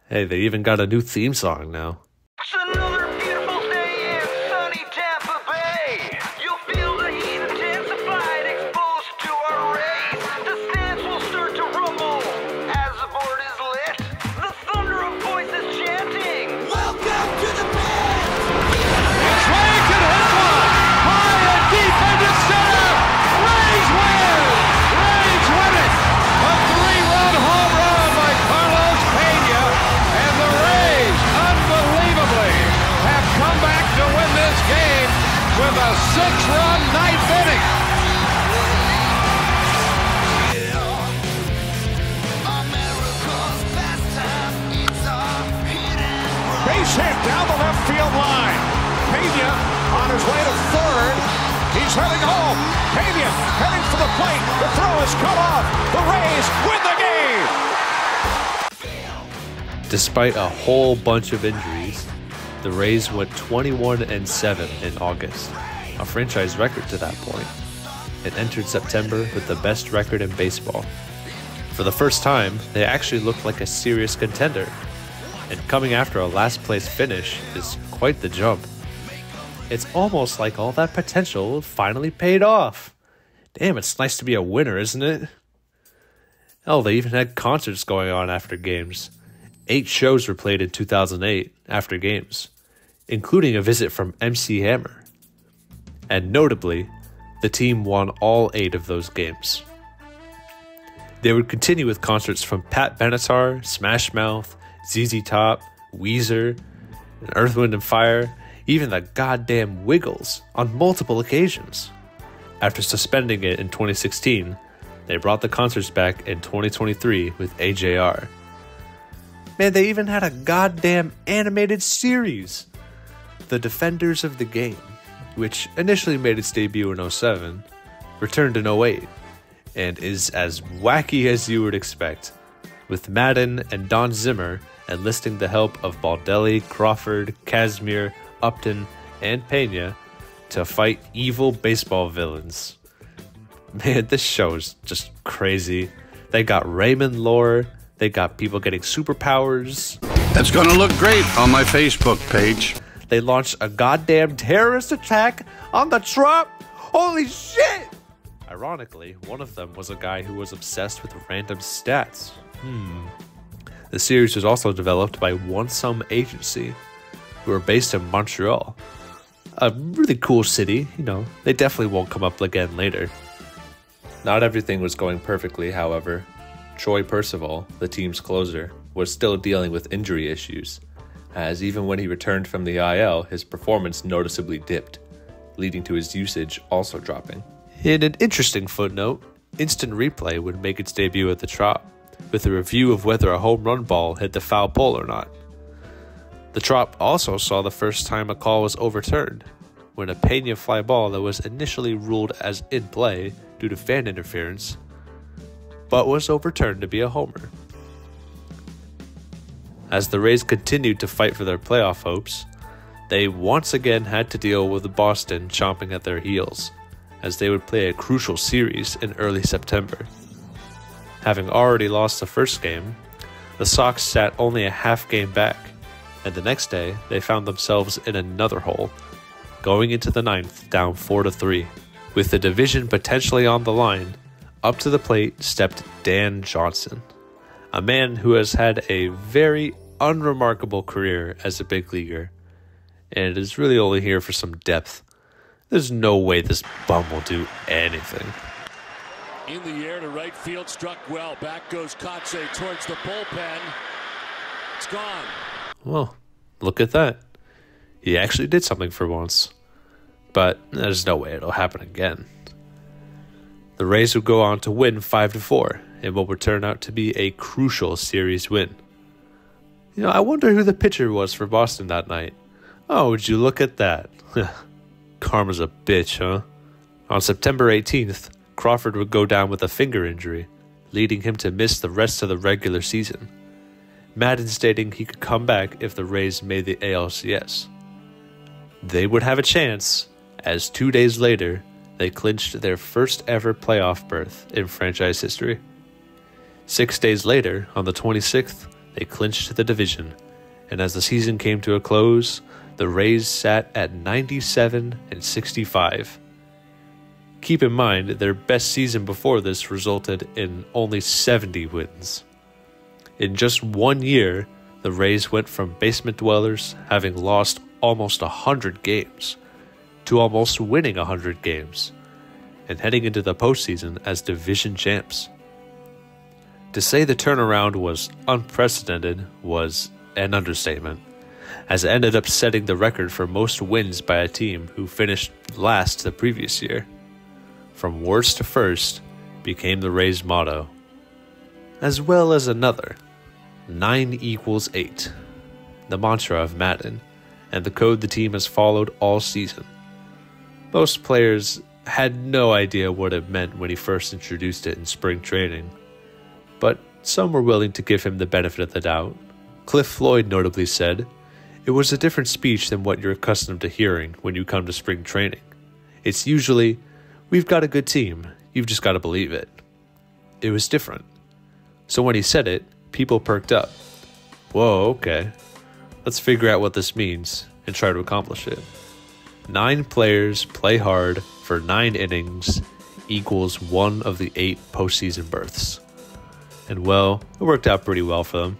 Speaker 1: hey, they even got a new theme song now.
Speaker 5: It's another beautiful day in sunny Tampa Bay. You'll feel the heat intensified, exposed to our rays. The stands will start to rumble as the board is lit. The thunder of voices chanting, "Welcome to the pit!"
Speaker 3: Swing can hit one! High and deep into center! Rays win! Rays win it! A 3-run home run by Carlos Pena, and the Rays, unbelievable!
Speaker 6: Pena on his way to third. He's heading home. Pena heading for the plate. The throw is cut off. The Rays win the game.
Speaker 1: Despite a whole bunch of injuries, the Rays went 21-7 in August, a franchise record to that point, and entered September with the best record in baseball. For the first time, they actually looked like a serious contender, and coming after a last-place finish is quite the jump. It's almost like all that potential finally paid off. Damn, it's nice to be a winner, isn't it? Hell, they even had concerts going on after games. 8 shows were played in 2008 after games, including a visit from MC Hammer. And notably, the team won all 8 of those games. They would continue with concerts from Pat Benatar, Smash Mouth, ZZ Top, Weezer, and Earth, Wind & Fire, even the goddamn Wiggles on multiple occasions. After suspending it in 2016, they brought the concerts back in 2023 with AJR. Man, they even had a goddamn animated series, The Defenders of the Game, which initially made its debut in 07, returned in 08, and is as wacky as you would expect, with Madden and Don Zimmer enlisting the help of Baldelli, Crawford, Casimir, Upton, and Pena to fight evil baseball villains. Man, this show is just crazy. They got Raymond lore, they got people getting superpowers.
Speaker 7: That's gonna look great on my Facebook page.
Speaker 1: They launched a goddamn terrorist attack on the Trop. Holy shit! Ironically, one of them was a guy who was obsessed with random stats. The series was also developed by One Sum Agency, who are based in Montreal. A really cool city, you know, they definitely won't come up again later. Not everything was going perfectly, however. Troy Percival, the team's closer, was still dealing with injury issues, as even when he returned from the IL, his performance noticeably dipped, leading to his usage also dropping. In an interesting footnote, Instant Replay would make its debut at the Trop, with a review of whether a home run ball hit the foul pole or not. The Trop also saw the first time a call was overturned, when a Pena fly ball that was initially ruled as in play due to fan interference, but was overturned to be a homer. As the Rays continued to fight for their playoff hopes, they once again had to deal with Boston chomping at their heels, as they would play a crucial series in early September. Having already lost the first game, the Sox sat only a half game back, and the next day they found themselves in another hole, going into the 9th down 4-3. With the division potentially on the line, up to the plate stepped Dan Johnson, a man who has had a very unremarkable career as a big leaguer, and is really only here for some depth. There's no way this bum will do anything.
Speaker 4: In the air to right field, struck well. Back goes Kotze towards the bullpen. It's gone.
Speaker 1: Well, look at that. He actually did something for once. But there's no way it'll happen again. The Rays would go on to win 5-4 in what would turn out to be a crucial series win. You know, I wonder who the pitcher was for Boston that night. Oh, would you look at that? Karma's a bitch, huh? On September 18th, Crawford would go down with a finger injury, leading him to miss the rest of the regular season. Madden stating he could come back if the Rays made the ALCS. They would have a chance, as 2 days later, they clinched their first ever playoff berth in franchise history. 6 days later, on the 26th, they clinched the division, and as the season came to a close, the Rays sat at 97-65. Keep in mind, their best season before this resulted in only 70 wins. In just 1 year, the Rays went from basement dwellers having lost almost 100 games to almost winning 100 games and heading into the postseason as division champs. To say the turnaround was unprecedented was an understatement, as it ended up setting the record for most wins by a team who finished last the previous year. From worst to first became the Rays' motto, as well as another, 9 = 8, the mantra of Madden, and the code the team has followed all season. Most players had no idea what it meant when he first introduced it in spring training, but some were willing to give him the benefit of the doubt. Cliff Floyd notably said, "It was a different speech than what you're accustomed to hearing when you come to spring training. It's usually, 'We've got a good team, you've just got to believe it.' It was different. So when he said it, people perked up. Whoa, okay. Let's figure out what this means and try to accomplish it. 9 players play hard for 9 innings equals 1 of the 8 postseason berths. And well, it worked out pretty well for them.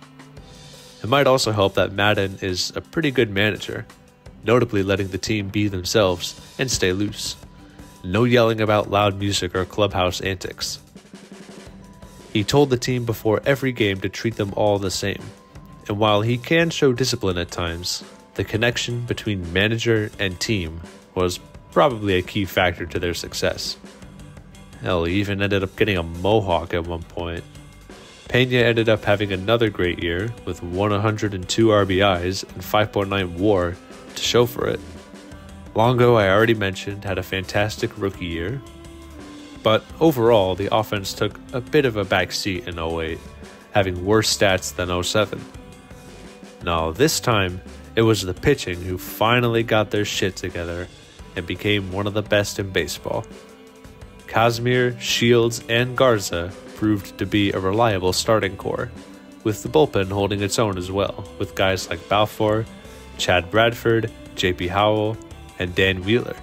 Speaker 1: It might also help that Madden is a pretty good manager, notably letting the team be themselves and stay loose. No yelling about loud music or clubhouse antics. He told the team before every game to treat them all the same. And while he can show discipline at times, the connection between manager and team was probably a key factor to their success. Hell, he even ended up getting a mohawk at one point. Pena ended up having another great year with 102 RBIs and 5.9 WAR to show for it. Longo, I already mentioned, had a fantastic rookie year. But overall, the offense took a bit of a backseat in 08, having worse stats than 07. Now, this time, it was the pitching who finally got their shit together and became one of the best in baseball. Kazmir, Shields, and Garza proved to be a reliable starting core, with the bullpen holding its own as well, with guys like Balfour, Chad Bradford, JP Howell, and Dan Wheeler.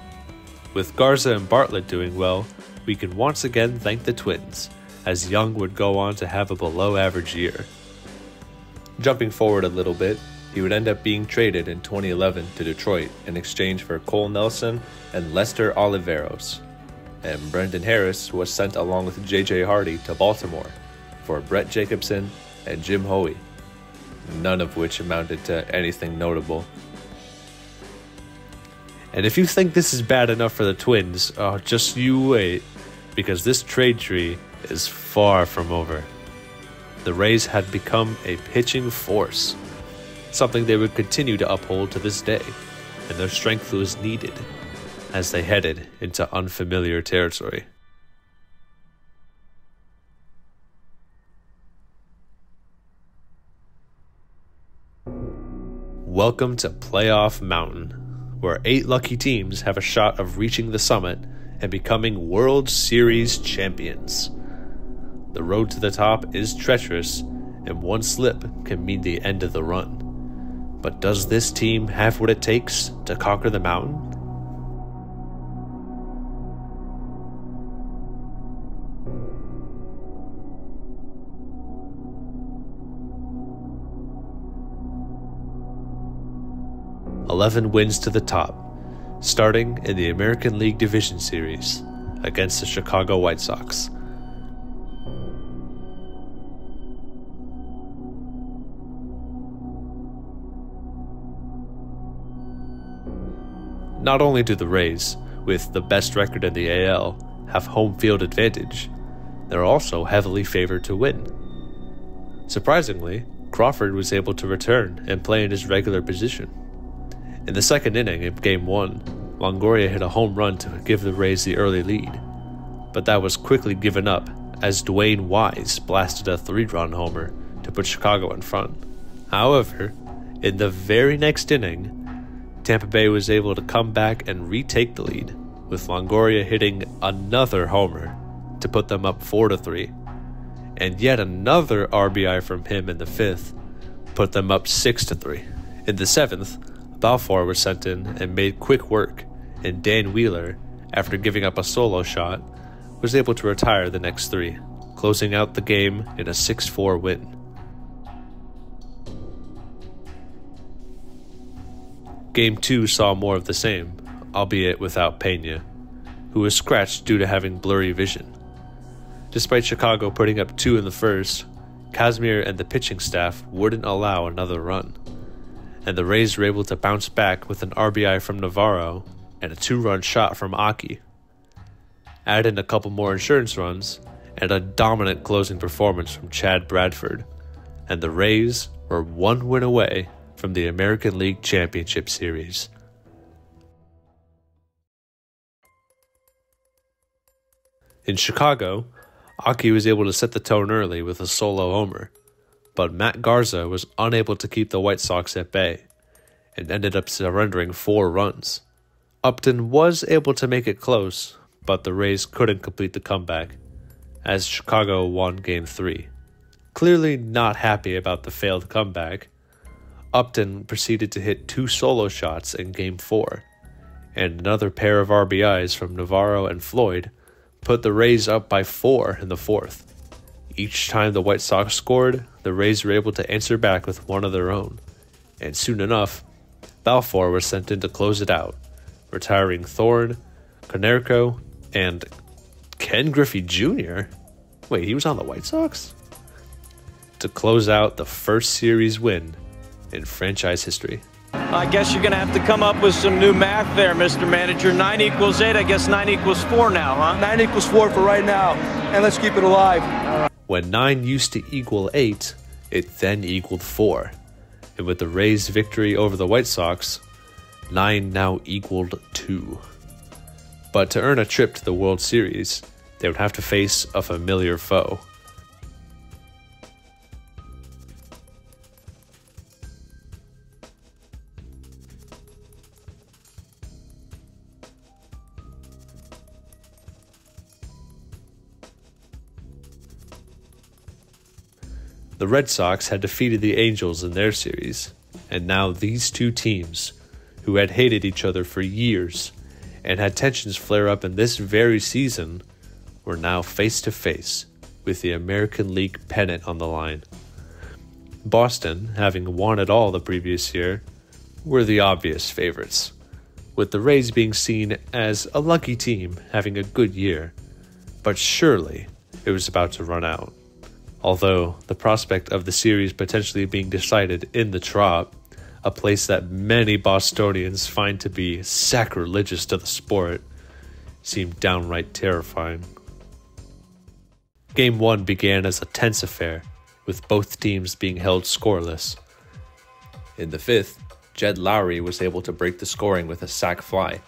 Speaker 1: With Garza and Bartlett doing well, we can once again thank the Twins, as Young would go on to have a below-average year. Jumping forward a little bit, he would end up being traded in 2011 to Detroit in exchange for Cole Nelson and Lester Oliveros. And Brendan Harris was sent along with J.J. Hardy to Baltimore for Brett Jacobson and Jim Hoey, none of which amounted to anything notable. And if you think this is bad enough for the Twins, just you wait, because this trade tree is far from over. The Rays had become a pitching force, something they would continue to uphold to this day, and their strength was needed as they headed into unfamiliar territory. Welcome to Playoff Mountain, where 8 lucky teams have a shot of reaching the summit and becoming World Series champions. The road to the top is treacherous, and one slip can mean the end of the run. But does this team have what it takes to conquer the mountain? "11 wins to the top, starting in the American League Division Series against the Chicago White Sox. Not only do the Rays, with the best record in the AL, have home field advantage, they're also heavily favored to win. Surprisingly, Crawford was able to return and play in his regular position. In the second inning of Game 1, Longoria hit a home run to give the Rays the early lead, but that was quickly given up as Dwayne Wise blasted a 3-run homer to put Chicago in front. However, in the very next inning, Tampa Bay was able to come back and retake the lead, with Longoria hitting another homer to put them up 4-3, and yet another RBI from him in the 5th put them up 6-3. In the 7th, Balfour was sent in and made quick work, and Dan Wheeler, after giving up a solo shot, was able to retire the next 3, closing out the game in a 6-4 win. Game 2 saw more of the same, albeit without Pena, who was scratched due to having blurry vision. Despite Chicago putting up 2 in the first, Kazmir and the pitching staff wouldn't allow another run, and the Rays were able to bounce back with an RBI from Navarro and a 2-run shot from Aki. Add in a couple more insurance runs and a dominant closing performance from Chad Bradford, and the Rays were 1 win away from the American League Championship Series. In Chicago, Aki was able to set the tone early with a solo homer, but Matt Garza was unable to keep the White Sox at bay and ended up surrendering 4 runs. Upton was able to make it close, but the Rays couldn't complete the comeback, as Chicago won Game 3. Clearly not happy about the failed comeback, Upton proceeded to hit 2 solo shots in Game 4, and another pair of RBIs from Navarro and Floyd put the Rays up by 4 in the 4th. Each time the White Sox scored, the Rays were able to answer back with one of their own, and soon enough, Balfour was sent in to close it out, retiring Thorne, Konerko, and Ken Griffey Jr.? Wait, he was on the White Sox? To close out the first series win in franchise history.
Speaker 8: I guess you're going to have to come up with some new math there, Mr. Manager. 9 equals 8. I guess 9 equals 4 now, huh?
Speaker 2: 9 equals 4 for right now, and let's keep it alive.
Speaker 1: When 9 used to equal 8, it then equaled 4. And with the Rays' victory over the White Sox, 9 now equaled 2. But to earn a trip to the World Series, they would have to face a familiar foe. The Red Sox had defeated the Angels in their series, and now these two teams, who had hated each other for years and had tensions flare up in this very season, were now face to face with the American League pennant on the line. Boston, having won it all the previous year, were the obvious favorites, with the Rays being seen as a lucky team having a good year, but surely it was about to run out. Although the prospect of the series potentially being decided in the Trop, a place that many Bostonians find to be sacrilegious to the sport, seemed downright terrifying. Game 1 began as a tense affair, with both teams being held scoreless. In the 5th, Jed Lowry was able to break the scoring with a sac fly,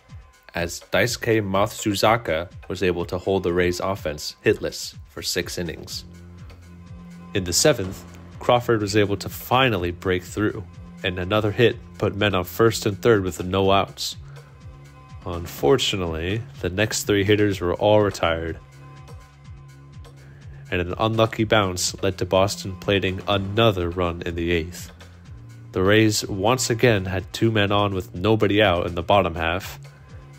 Speaker 1: as Daisuke Matsuzaka was able to hold the Rays' offense hitless for 6 innings. In the 7th, Crawford was able to finally break through, and another hit put men on first and third with no outs. Unfortunately, the next 3 hitters were all retired, and an unlucky bounce led to Boston plating another run in the 8th. The Rays once again had 2 men on with nobody out in the bottom half,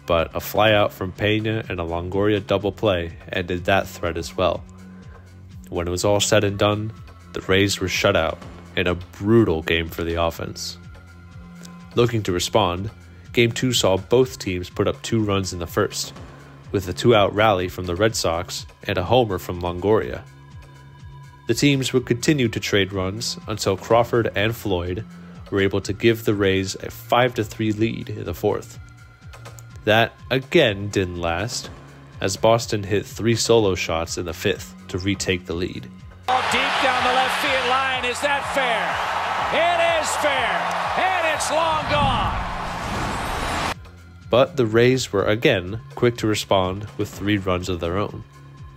Speaker 1: but a flyout from Pena and a Longoria double play ended that threat as well. When it was all said and done, the Rays were shut out in a brutal game for the offense. Looking to respond, Game 2 saw both teams put up 2 runs in the first, with a 2-out rally from the Red Sox and a homer from Longoria. The teams would continue to trade runs until Crawford and Floyd were able to give the Rays a 5-3 lead in the 4th. That again didn't last, as Boston hit 3 solo shots in the 5th to retake the lead.
Speaker 8: Deep down the left field line, is that fair? It is fair, and it's long gone.
Speaker 1: But the Rays were again quick to respond with 3 runs of their own.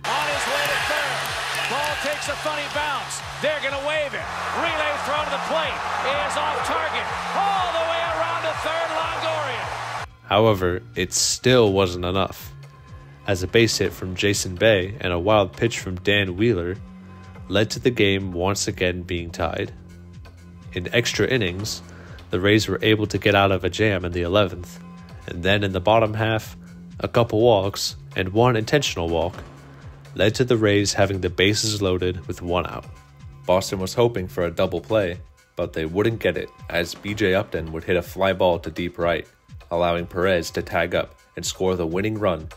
Speaker 8: On his way to third, ball takes a funny bounce. They're going to wave it. Relay throw to the plate is off target, all the way around to third. Longoria.
Speaker 1: However, it still wasn't enough, as a base hit from Jason Bay and a wild pitch from Dan Wheeler led to the game once again being tied. In extra innings, the Rays were able to get out of a jam in the 11th, and then in the bottom half, a couple walks and 1 intentional walk led to the Rays having the bases loaded with 1 out. Boston was hoping for a double play, but they wouldn't get it, as BJ Upton would hit a fly ball to deep right, allowing Perez to tag up and score the winning run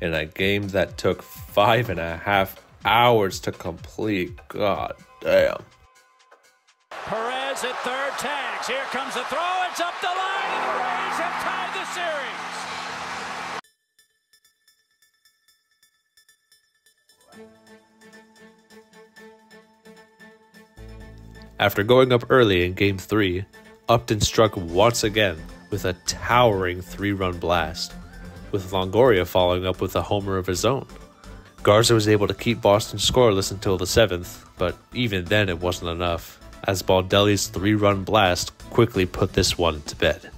Speaker 1: in a game that took 5.5 hours to complete. God damn.
Speaker 8: Perez at third, tags. Here comes the throw. It's up the line, and the Rays have tied the series.
Speaker 1: After going up early in Game 3, Upton struck once again with a towering 3-run blast, with Longoria following up with a homer of his own. Garza was able to keep Boston scoreless until the 7th, but even then it wasn't enough, as Baldelli's 3-run blast quickly put this one to bed.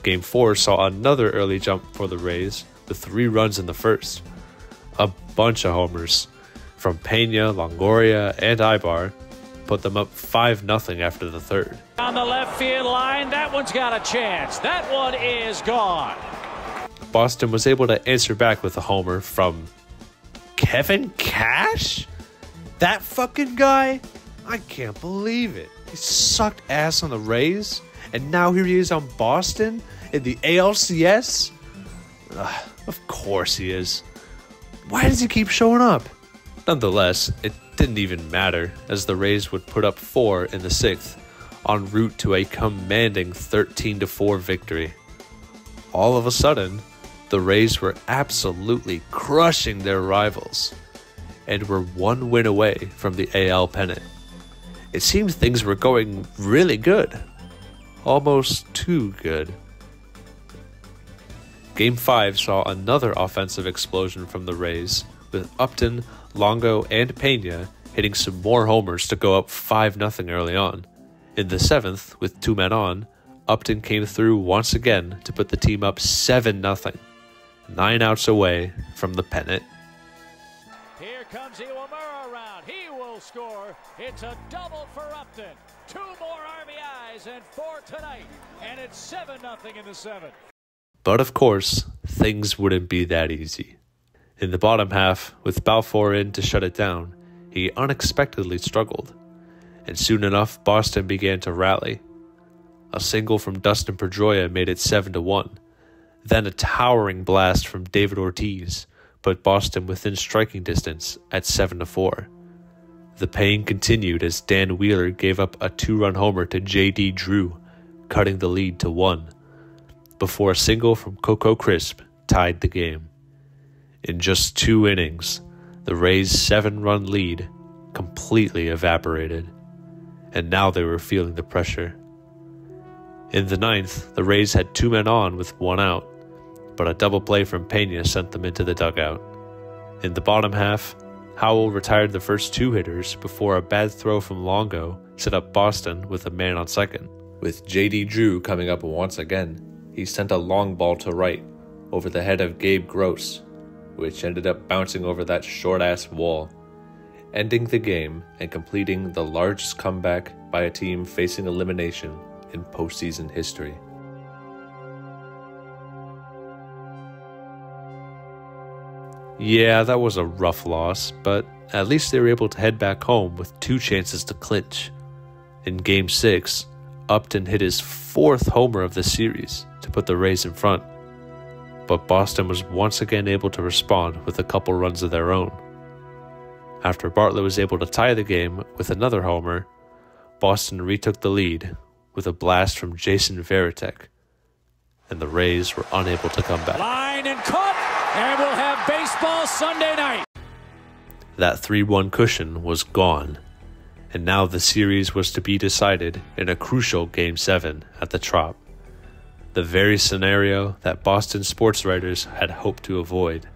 Speaker 1: Game 4 saw another early jump for the Rays with 3 runs in the first. A bunch of homers from Pena, Longoria, and Ibar put them up 5-0 after the 3rd.
Speaker 8: On the left field line, that one's got a chance. That one is gone.
Speaker 1: Boston was able to answer back with a homer from Kevin Cash? That fucking guy? I can't believe it. He sucked ass on the Rays, and now here he is on Boston in the ALCS? Of course he is. Why does he keep showing up? Nonetheless, it didn't even matter, as the Rays would put up 4 in the 6th, en route to a commanding 13-4 victory. All of a sudden, the Rays were absolutely crushing their rivals, and were 1 win away from the AL pennant. It seemed things were going really good. Almost too good. Game 5 saw another offensive explosion from the Rays, with Upton, Longo, and Pena hitting some more homers to go up 5-0 early on. In the 7th, with 2 men on, Upton came through once again to put the team up 7-0, 9 outs away from the pennant.
Speaker 8: Here comes Iwamura around. He will score. It's a double for Upton. 2 more RBIs and 4 tonight, and it's 7-0 in the 7th.
Speaker 1: But of course, things wouldn't be that easy. In the bottom half, with Balfour in to shut it down, he unexpectedly struggled, and soon enough Boston began to rally. A single from Dustin Pedroia made it 7-1, then a towering blast from David Ortiz put Boston within striking distance at 7-4. The pain continued as Dan Wheeler gave up a 2-run homer to J.D. Drew, cutting the lead to 1, before a single from Coco Crisp tied the game. In just 2 innings, the Rays' 7-run lead completely evaporated, and now they were feeling the pressure. In the 9th, the Rays had 2 men on with 1 out, but a double play from Pena sent them into the dugout. In the bottom half, Howell retired the first 2 hitters before a bad throw from Longo set up Boston with a man on second. With J.D. Drew coming up once again, he sent a long ball to right over the head of Gabe Gross, which ended up bouncing over that short-ass wall, ending the game and completing the largest comeback by a team facing elimination in postseason history. Yeah, that was a rough loss, but at least they were able to head back home with 2 chances to clinch. In Game 6, Upton hit his 4th homer of the series to put the Rays in front, but Boston was once again able to respond with a couple runs of their own. After Bartlett was able to tie the game with another homer, Boston retook the lead with a blast from Jason Varitek, and the Rays were unable to come back.
Speaker 8: Line and cut, and we'll have baseball Sunday night.
Speaker 1: That 3-1 cushion was gone, and now the series was to be decided in a crucial Game 7 at the Trop. The very scenario that Boston sports writers had hoped to avoid.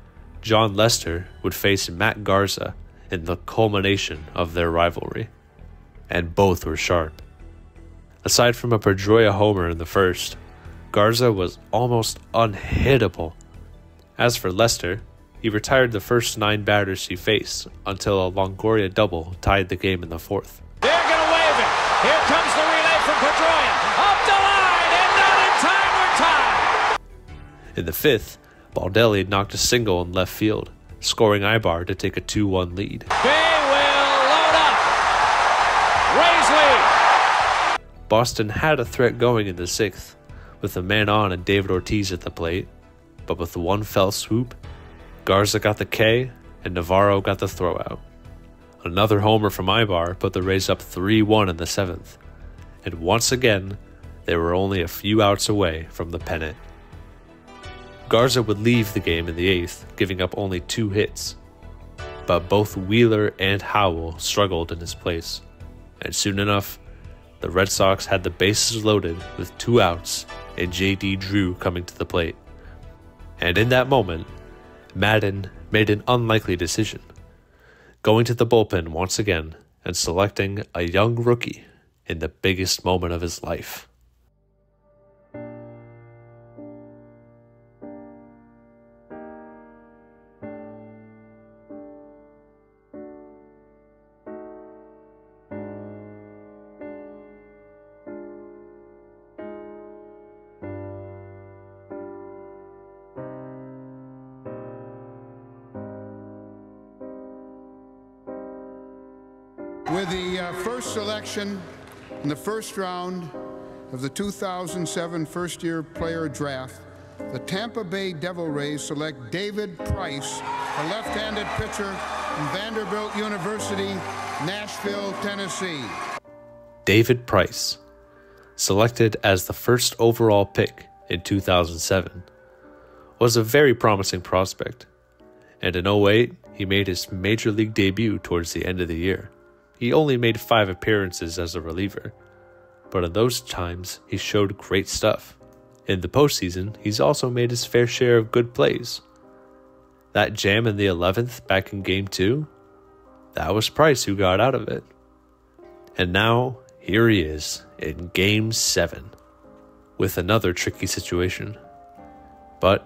Speaker 1: John Lester would face Matt Garza in the culmination of their rivalry, and both were sharp. Aside from a Pedroia homer in the first, Garza was almost unhittable. As for Lester, he retired the first 9 batters he faced until a Longoria double tied the game in the 4th.
Speaker 8: They're going to wave it. Here comes the relay from Pedroia. Up the line, and not in time, we're tied.
Speaker 1: In the 5th, Baldelli knocked a single in left field, scoring Ibar to take a 2-1 lead.
Speaker 8: They will load up. Rays lead.
Speaker 1: Boston had a threat going in the 6th, with a man on and David Ortiz at the plate, but with one fell swoop, Garza got the K and Navarro got the throwout. Another homer from Ibar put the Rays up 3-1 in the 7th, and once again, they were only a few outs away from the pennant. Garza would leave the game in the 8th, giving up only 2 hits, but both Wheeler and Howell struggled in his place. and soon enough, the Red Sox had the bases loaded with 2 outs and J.D. Drew coming to the plate. And in that moment, Madden made an unlikely decision, going to the bullpen once again and selecting a young rookie in the biggest moment of his life.
Speaker 9: With the first selection in the first round of the 2007 first-year player draft, the Tampa Bay Rays select David Price, a left-handed pitcher from Vanderbilt University, Nashville, Tennessee.
Speaker 1: David Price, selected as the first overall pick in 2007, was a very promising prospect, and in 2008, he made his major league debut towards the end of the year. He only made 5 appearances as a reliever, but in those times, he showed great stuff. In the postseason, he's also made his fair share of good plays. That jam in the 11th back in Game 2, that was Price who got out of it. And now, here he is in Game 7, with another tricky situation. But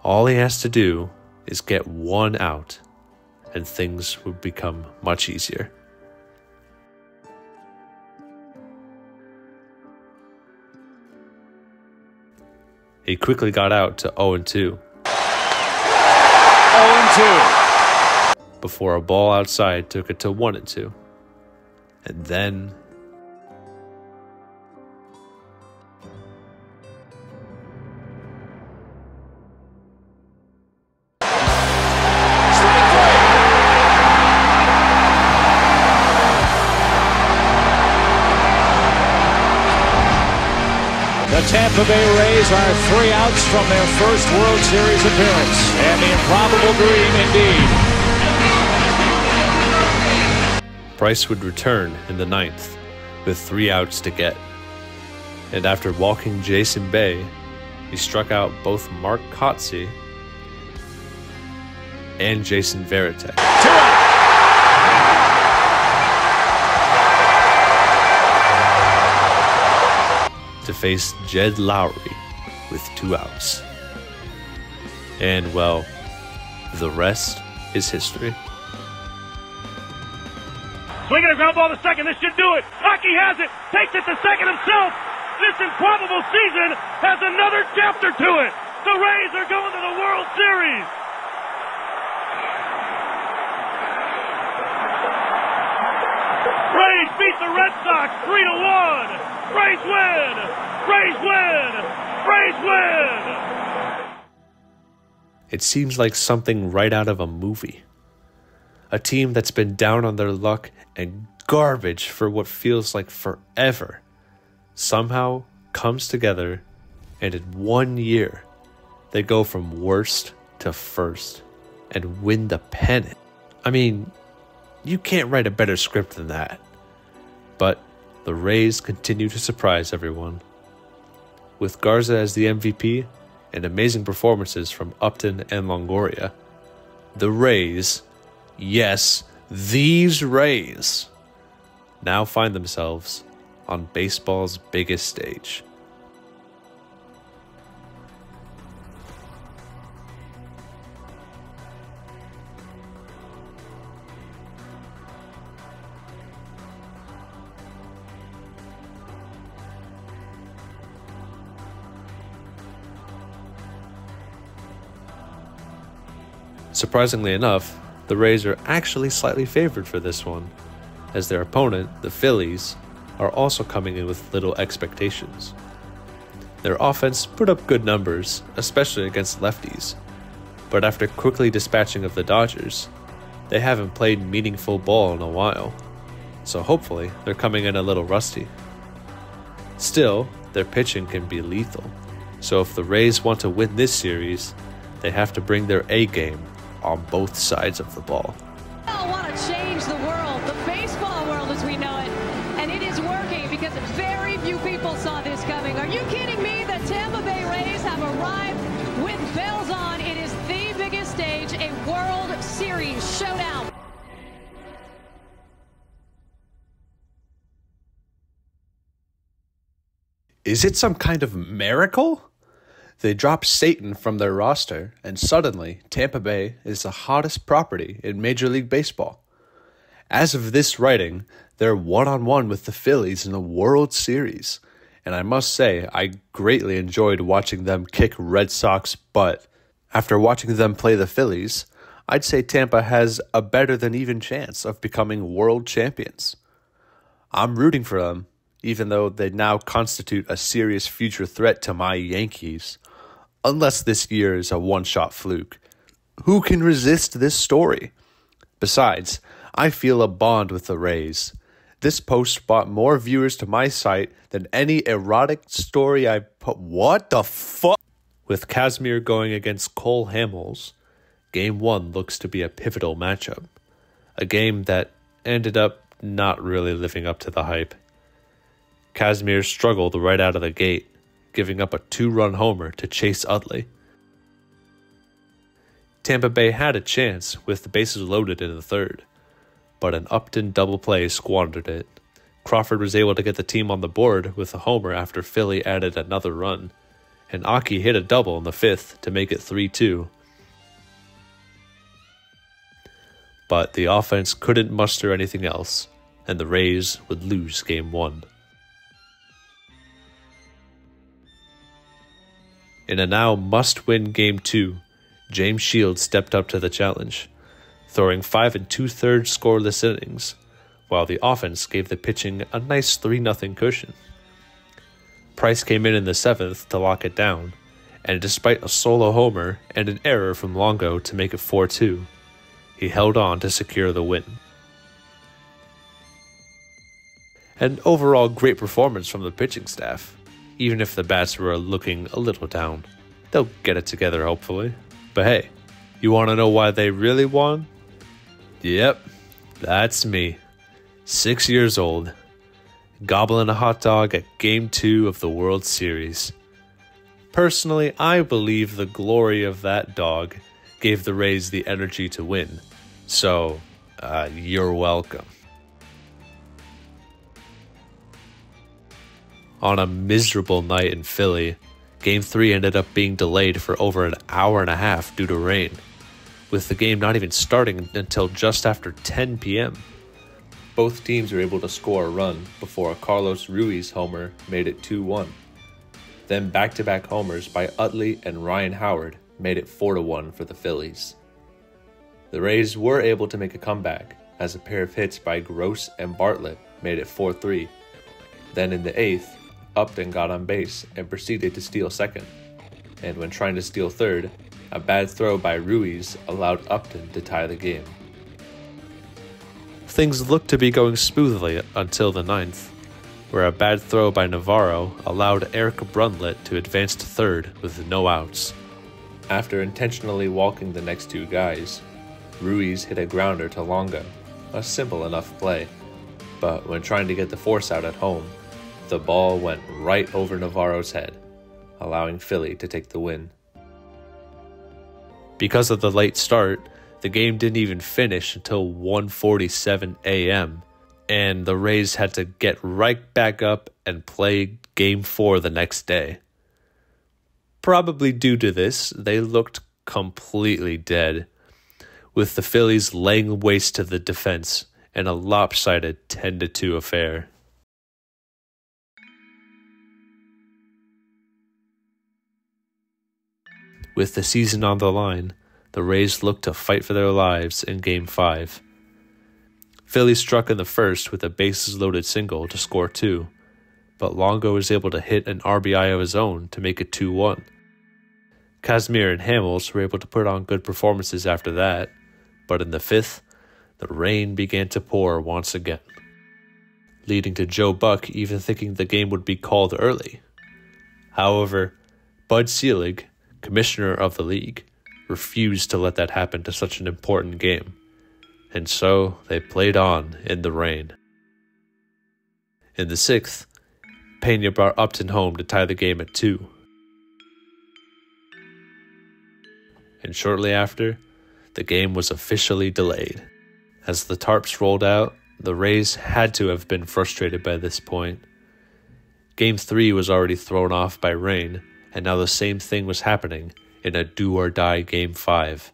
Speaker 1: all he has to do is get 1 out, and things would become much easier. He quickly got out to 0-2.
Speaker 8: 0-2.
Speaker 1: Before a ball outside took it to 1-2. And then
Speaker 8: The Tampa Bay Rays are 3 outs from their first World Series appearance, and the improbable dream indeed.
Speaker 1: Price would return in the 9th with 3 outs to get. And after walking Jason Bay, he struck out both Mark Kotze and Jason Varitek.
Speaker 8: 2 outs.
Speaker 1: To face Jed Lowry with 2 outs. And, well, the rest is history.
Speaker 10: Swinging a ground ball to second, this should do it. Wacky has it, takes it to second himself. This improbable season has another chapter to it. The Rays are going to the World Series. Rays beat the Red Sox 3-1. Rays win! Rays win! Rays win!
Speaker 1: It seems like something right out of a movie. A team that's been down on their luck and garbage for what feels like forever somehow comes together, and in 1 year, they go from worst to first and win the pennant. I mean, you can't write a better script than that. But the Rays continue to surprise everyone. With Garza as the MVP and amazing performances from Upton and Longoria, the Rays, yes, these Rays, now find themselves on baseball's biggest stage. Surprisingly enough, the Rays are actually slightly favored for this one, as their opponent, the Phillies, are also coming in with little expectations. Their offense put up good numbers, especially against lefties, but after quickly dispatching of the Dodgers, they haven't played meaningful ball in a while, so hopefully they're coming in a little rusty. Still, their pitching can be lethal, so if the Rays want to win this series, they have to bring their A game on both sides of the ball.
Speaker 11: all want to change the world, the baseball world as we know it. And it is working because very few people saw this coming. Are you kidding me? The Tampa Bay Rays have arrived with bells on. It is the biggest stage, a World Series showdown.
Speaker 1: Is it some kind of miracle? They dropped Satan from their roster, and suddenly Tampa Bay is the hottest property in Major League Baseball. As of this writing, they're one-on-one with the Phillies in the World Series, and I must say I greatly enjoyed watching them kick Red Sox butt. After watching them play the Phillies, I'd say Tampa has a better than even chance of becoming world champions. I'm rooting for them, even though they now constitute a serious future threat to my Yankees. Unless this year is a one-shot fluke. Who can resist this story? Besides, I feel a bond with the Rays. This post brought more viewers to my site than any erotic story I put. What the fuck? With Casimir going against Cole Hamels, Game 1 looks to be a pivotal matchup. A game that ended up not really living up to the hype. Casimir struggled right out of the gate, giving up a 2-run homer to Chase Utley. Tampa Bay had a chance with the bases loaded in the third, but an Upton double play squandered it. Crawford was able to get the team on the board with a homer after Philly added another run, and Aki hit a double in the fifth to make it 3-2. But the offense couldn't muster anything else, and the Rays would lose Game 1. In a now must-win Game 2, James Shields stepped up to the challenge, throwing 5 2/3 scoreless innings, while the offense gave the pitching a nice 3-0 cushion. Price came in the 7th to lock it down, and despite a solo homer and an error from Longo to make it 4-2, he held on to secure the win. An overall great performance from the pitching staff, even if the bats were looking a little down. They'll get it together, hopefully. But hey, you want to know why they really won? Yep, that's me. 6 years old, gobbling a hot dog at Game 2 of the World Series. Personally, I believe the glory of that dog gave the Rays the energy to win. So, you're welcome. On a miserable night in Philly, Game 3 ended up being delayed for over an hour and a half due to rain, with the game not even starting until just after 10 p.m. Both teams were able to score a run before a Carlos Ruiz homer made it 2-1. Then back-to-back homers by Utley and Ryan Howard made it 4-1 for the Phillies. The Rays were able to make a comeback as a pair of hits by Gross and Bartlett made it 4-3. Then in the 8th, Upton got on base and proceeded to steal second, and when trying to steal third, a bad throw by Ruiz allowed Upton to tie the game. Things looked to be going smoothly until the 9th, where a bad throw by Navarro allowed Eric Brunlett to advance to third with no outs. After intentionally walking the next two guys, Ruiz hit a grounder to Longo, a simple enough play, but when trying to get the force out at home, the ball went right over Navarro's head, allowing Philly to take the win. Because of the late start, the game didn't even finish until 1:47 a.m., and the Rays had to get right back up and play Game 4 the next day. Probably due to this, they looked completely dead, with the Phillies laying waste to the defense in a lopsided 10-2 affair. With the season on the line, the Rays looked to fight for their lives in Game 5. Philly struck in the first with a bases-loaded single to score 2, but Longo was able to hit an RBI of his own to make it 2-1. Casimir and Hamels were able to put on good performances after that, but in the 5th, the rain began to pour once again, leading to Joe Buck even thinking the game would be called early. However, Bud Selig, commissioner of the league, refused to let that happen to such an important game, And so they played on in the rain. In the 6th, Pena brought Upton home to tie the game at 2. And shortly after, the game was officially delayed. As the tarps rolled out, the Rays had to have been frustrated by this point. Game 3 was already thrown off by rain, and now the same thing was happening in a do-or-die Game 5.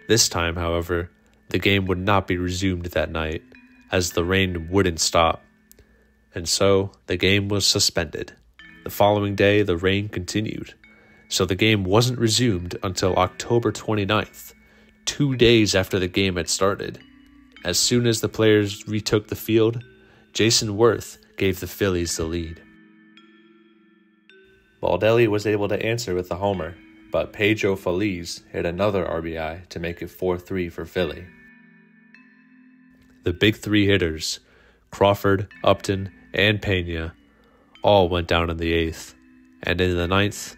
Speaker 1: This time, however, the game would not be resumed that night, as the rain wouldn't stop. And so, the game was suspended. The following day, the rain continued, so the game wasn't resumed until October 29th, 2 days after the game had started. As soon as the players retook the field, Jason Worth gave the Phillies the lead. Baldelli was able to answer with a homer, but Pedro Feliz hit another RBI to make it 4-3 for Philly. The big three hitters, Crawford, Upton, and Pena, all went down in the 8th, and in the 9th,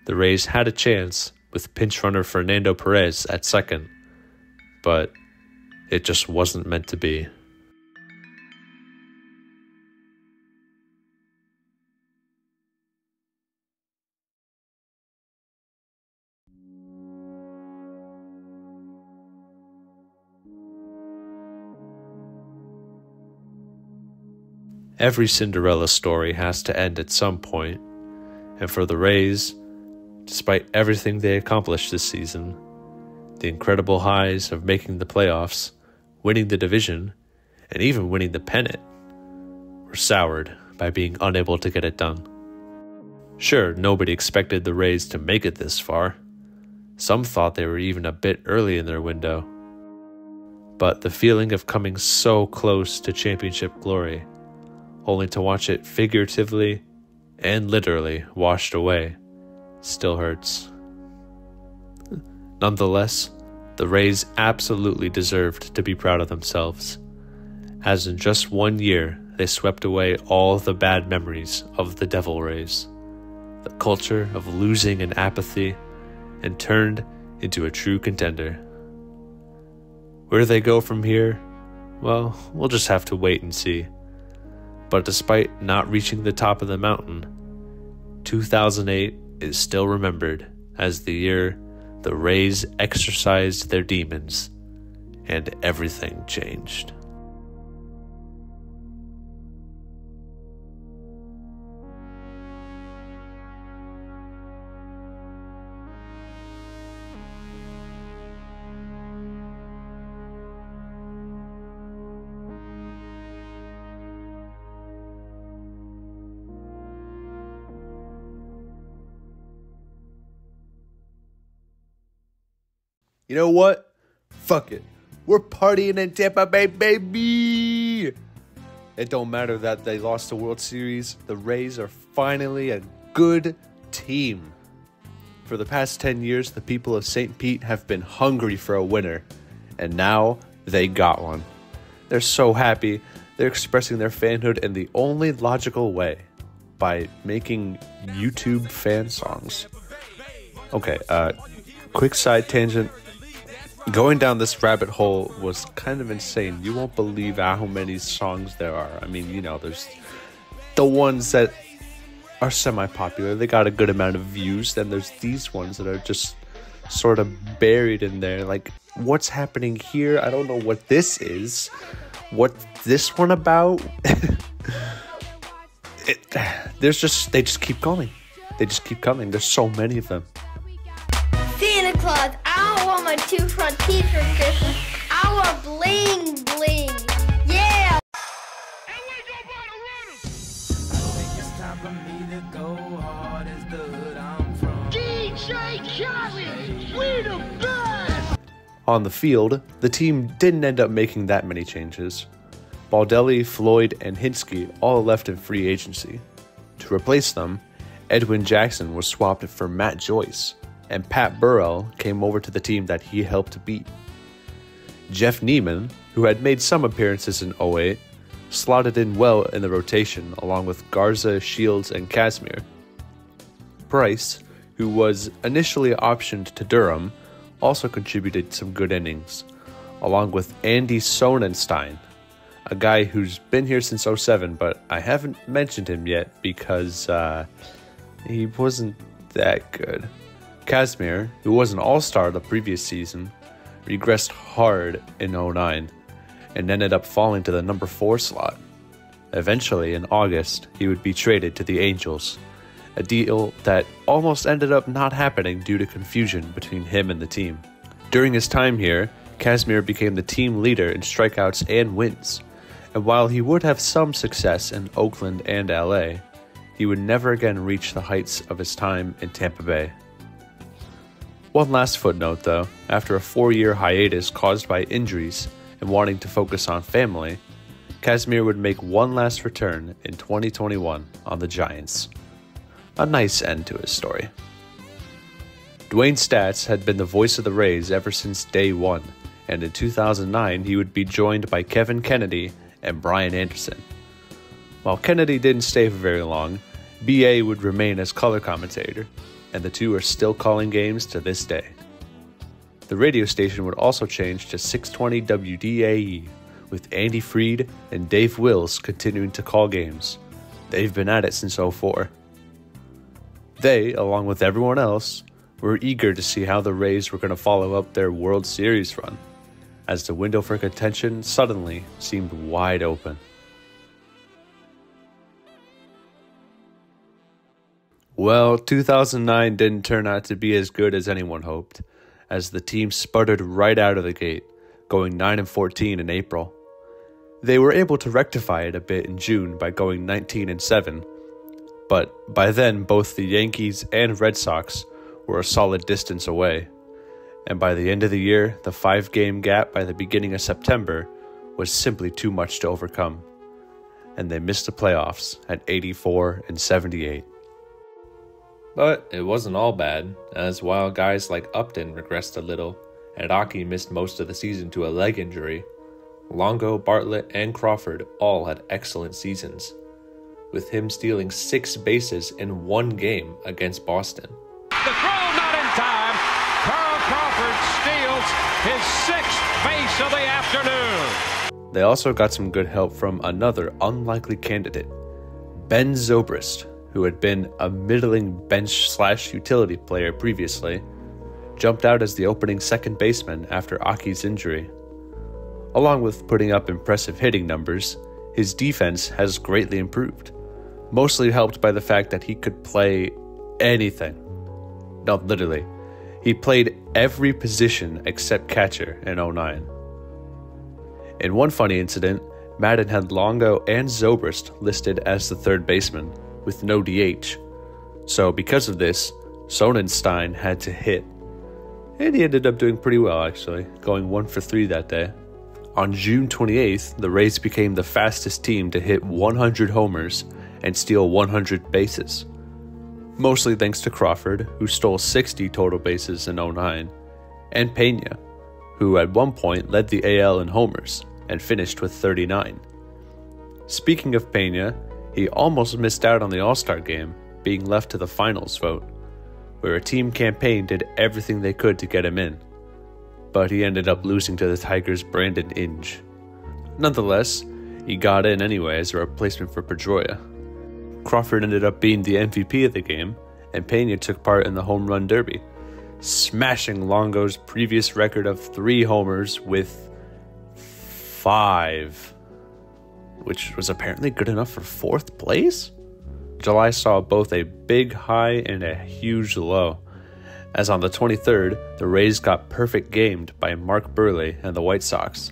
Speaker 1: the Rays had a chance with pinch runner Fernando Perez at second, but it just wasn't meant to be. Every Cinderella story has to end at some point, and for the Rays, despite everything they accomplished this season, the incredible highs of making the playoffs, winning the division, and even winning the pennant, were soured by being unable to get it done. Sure, nobody expected the Rays to make it this far. Some thought they were even a bit early in their window. But the feeling of coming so close to championship glory, only to watch it figuratively and literally washed away, still hurts. Nonetheless, the Rays absolutely deserved to be proud of themselves, as in just 1 year they swept away all the bad memories of the Devil Rays, the culture of losing and apathy, and turned into a true contender. Where they go from here? Well, we'll just have to wait and see. But despite not reaching the top of the mountain, 2008 is still remembered as the year the Rays exorcised their demons and everything changed.
Speaker 12: You know what? Fuck it. We're partying in Tampa Bay, baby! It don't matter that they lost the World Series. The Rays are finally a good team. For the past 10 years, the people of St. Pete have been hungry for a winner. And now, they got one. They're so happy. They're expressing their fanhood in the only logical way. By making YouTube fan songs. Okay, quick side tangent. Going down this rabbit hole was kind of insane. You won't believe how many songs there are. I mean, you know, there's the ones that are semi-popular. They got a good amount of views. Then there's these ones that are just sort of buried in there. Like, what's happening here? I don't know what this is. What's this one about? They just keep going. They just keep coming. There's so many of them.
Speaker 13: Santa Claus, I don't want my 2 front teeth for Christmas. I want bling bling. Yeah.
Speaker 10: And we go by the runners.
Speaker 14: I think it's time for me to go hard as the hood I'm from.
Speaker 10: DJ Charlie, we the best.
Speaker 1: On the field, the team didn't end up making that many changes. Baldelli, Floyd, and Hinske all left in free agency. To replace them, Edwin Jackson was swapped for Matt Joyce, and Pat Burrell came over to the team that he helped beat. Jeff Neiman, who had made some appearances in 08, slotted in well in the rotation along with Garza, Shields, and Casimir. Price, who was initially optioned to Durham, also contributed some good innings, along with Andy Sonnenstein, a guy who's been here since 07, but I haven't mentioned him yet because he wasn't that good. Kazmir, who was an all-star the previous season, regressed hard in 09 and ended up falling to the number 4 slot. Eventually, in August, he would be traded to the Angels, a deal that almost ended up not happening due to confusion between him and the team. During his time here, Kazmir became the team leader in strikeouts and wins, and while he would have some success in Oakland and LA, he would never again reach the heights of his time in Tampa Bay. One last footnote though, after a 4-year hiatus caused by injuries and wanting to focus on family, Kazmir would make one last return in 2021 on the Giants. A nice end to his story. Dwayne Staats had been the voice of the Rays ever since day one, and in 2009 he would be joined by Kevin Kennedy and Brian Anderson. While Kennedy didn't stay for very long, BA would remain as color commentator, and the two are still calling games to this day. The radio station would also change to 620 WDAE, with Andy Freed and Dave Wills continuing to call games. They've been at it since 04. They, along with everyone else, were eager to see how the Rays were going to follow up their World Series run, as the window for contention suddenly seemed wide open. Well, 2009 didn't turn out to be as good as anyone hoped, as the team sputtered right out of the gate, going 9-14 in April. They were able to rectify it a bit in June by going 19-7, but by then both the Yankees and Red Sox were a solid distance away, and by the end of the year, the 5-game gap by the beginning of September was simply too much to overcome, and they missed the playoffs at 84-78. But it wasn't all bad, as while guys like Upton regressed a little, and Aki missed most of the season to a leg injury, Longo, Bartlett, and Crawford all had excellent seasons, with him stealing 6 bases in one game against Boston.
Speaker 10: The throw not in time. Carl Crawford steals his 6th base of the afternoon.
Speaker 1: They also got some good help from another unlikely candidate, Ben Zobrist, who had been a middling bench/utility player previously, jumped out as the opening second baseman after Aki's injury. Along with putting up impressive hitting numbers, his defense has greatly improved, mostly helped by the fact that he could play anything. No, literally. He played every position except catcher in 09. In one funny incident, Madden had Longo and Zobrist listed as the third baseman, with no DH. So because of this, Sonnenstein had to hit. And he ended up doing pretty well actually, going 1 for 3 that day. On June 28th, the Rays became the fastest team to hit 100 homers and steal 100 bases. Mostly thanks to Crawford, who stole 60 total bases in 09, and Pena, who at one point led the AL in homers and finished with 39. Speaking of Pena, he almost missed out on the All-Star game, being left to the finals vote, where a team campaign did everything they could to get him in, but he ended up losing to the Tigers' Brandon Inge. Nonetheless, he got in anyway as a replacement for Pedroia. Crawford ended up being the MVP of the game, and Pena took part in the home run derby, smashing Longo's previous record of 3 homers with 5, which was apparently good enough for 4th place? July saw both a big high and a huge low, as on the 23rd, the Rays got perfect gamed by Mark Burley and the White Sox,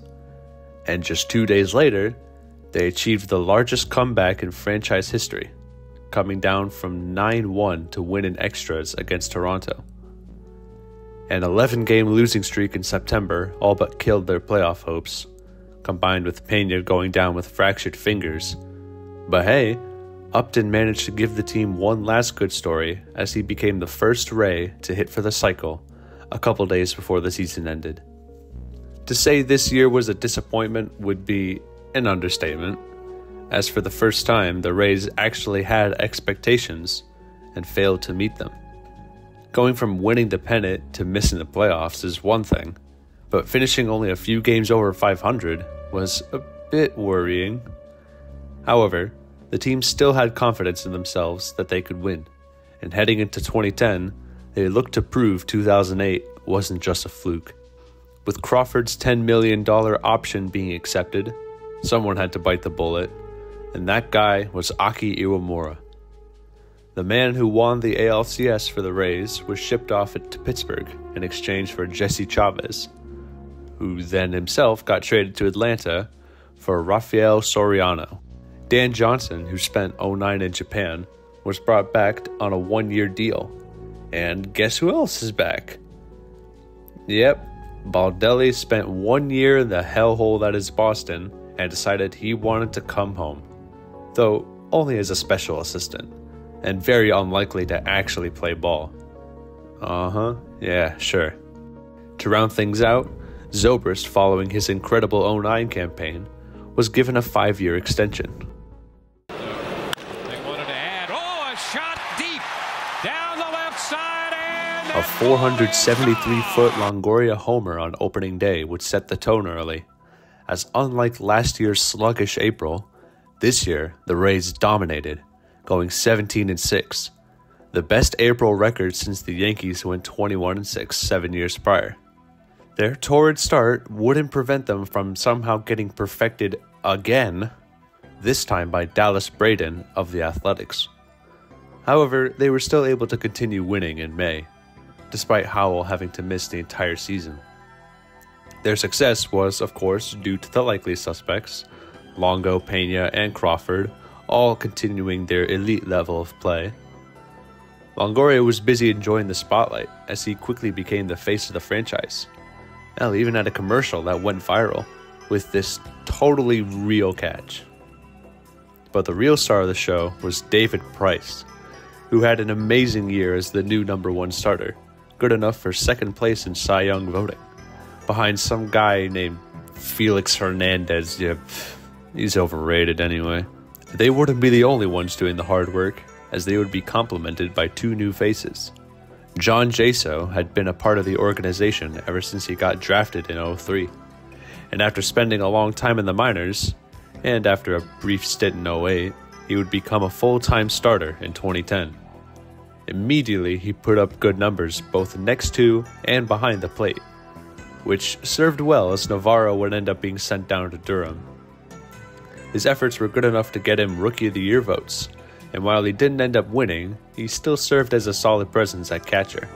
Speaker 1: and just 2 days later, they achieved the largest comeback in franchise history, coming down from 9-1 to win in extras against Toronto. An 11-game losing streak in September all but killed their playoff hopes, combined with Pena going down with fractured fingers. But hey, Upton managed to give the team one last good story as he became the first Ray to hit for the cycle a couple days before the season ended. To say this year was a disappointment would be an understatement, as for the first time the Rays actually had expectations and failed to meet them. Going from winning the pennant to missing the playoffs is one thing, but finishing only a few games over 500 was a bit worrying. However, the team still had confidence in themselves that they could win, and heading into 2010, they looked to prove 2008 wasn't just a fluke. With Crawford's $10 million option being accepted, someone had to bite the bullet, and that guy was Aki Iwamura. The man who won the ALCS for the Rays was shipped off to Pittsburgh in exchange for Jesse Chavez, who then himself got traded to Atlanta for Rafael Soriano. Dan Johnson, who spent 2009 in Japan, was brought back on a one-year deal. And guess who else is back? Yep, Baldelli spent 1 year in the hellhole that is Boston and decided he wanted to come home, though only as a special assistant, and very unlikely to actually play ball. Yeah, sure. To round things out, Zobrist, following his incredible 2009 campaign, was given a 5-year extension.
Speaker 8: They wanted to add, a shot deep, down the left side, and
Speaker 1: A 473-foot Longoria homer on opening day would set the tone early, as unlike last year's sluggish April, this year the Rays dominated, going 17-6, the best April record since the Yankees went 21-6 7 years prior. Their torrid start wouldn't prevent them from somehow getting perfected again, this time by Dallas Braden of the Athletics. However, they were still able to continue winning in May, despite Howell having to miss the entire season. Their success was, of course, due to the likely suspects, Longo, Pena, and Crawford, all continuing their elite level of play. Longoria was busy enjoying the spotlight as he quickly became the face of the franchise. Hell, even had a commercial that went viral with this totally real catch. But the real star of the show was David Price, who had an amazing year as the new #1 starter, good enough for second place in Cy Young voting, behind some guy named Felix Hernandez. Yeah, he's overrated anyway. They wouldn't be the only ones doing the hard work, as they would be complemented by two new faces. John Jaso had been a part of the organization ever since he got drafted in 2003, and after spending a long time in the minors, and after a brief stint in 2008, he would become a full-time starter in 2010. Immediately, he put up good numbers both next to and behind the plate, which served well as Navarro would end up being sent down to Durham. His efforts were good enough to get him Rookie of the Year votes, and while he didn't end up winning, he still served as a solid presence at catcher.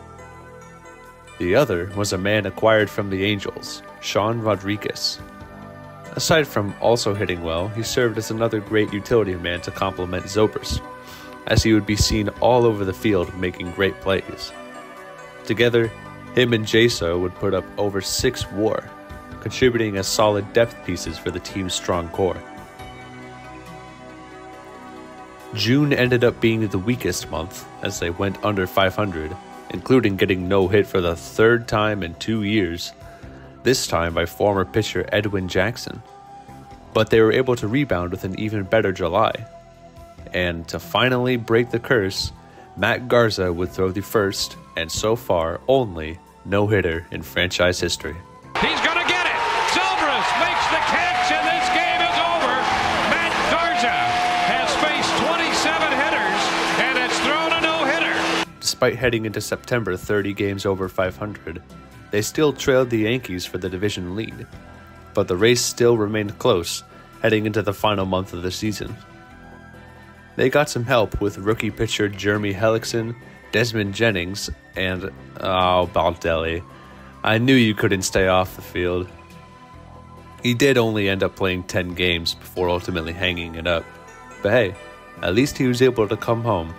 Speaker 1: The other was a man acquired from the Angels, Sean Rodriguez. Aside from also hitting well, he served as another great utility man to complement Zobrist, as he would be seen all over the field making great plays. Together, him and Jaso would put up over 6 WAR, contributing as solid depth pieces for the team's strong core. June ended up being the weakest month as they went under 500, including getting no hit for the 3rd time in 2 years, this time by former pitcher Edwin Jackson. But they were able to rebound with an even better July. And to finally break the curse, Matt Garza would throw the first, and so far only, no-hitter in franchise history.
Speaker 8: he's going to get it. Zobrist makes the catch, and this game is over. Matt Garza has faced 27 hitters, and it's thrown a no-hitter.
Speaker 1: Despite heading into September 30 games over 500, they still trailed the Yankees for the division lead, but the Rays still remained close heading into the final month of the season. They got some help with rookie pitcher Jeremy Hellickson, Desmond Jennings, and Baldelli. I knew you couldn't stay off the field. He did only end up playing 10 games before ultimately hanging it up, but hey, at least he was able to come home,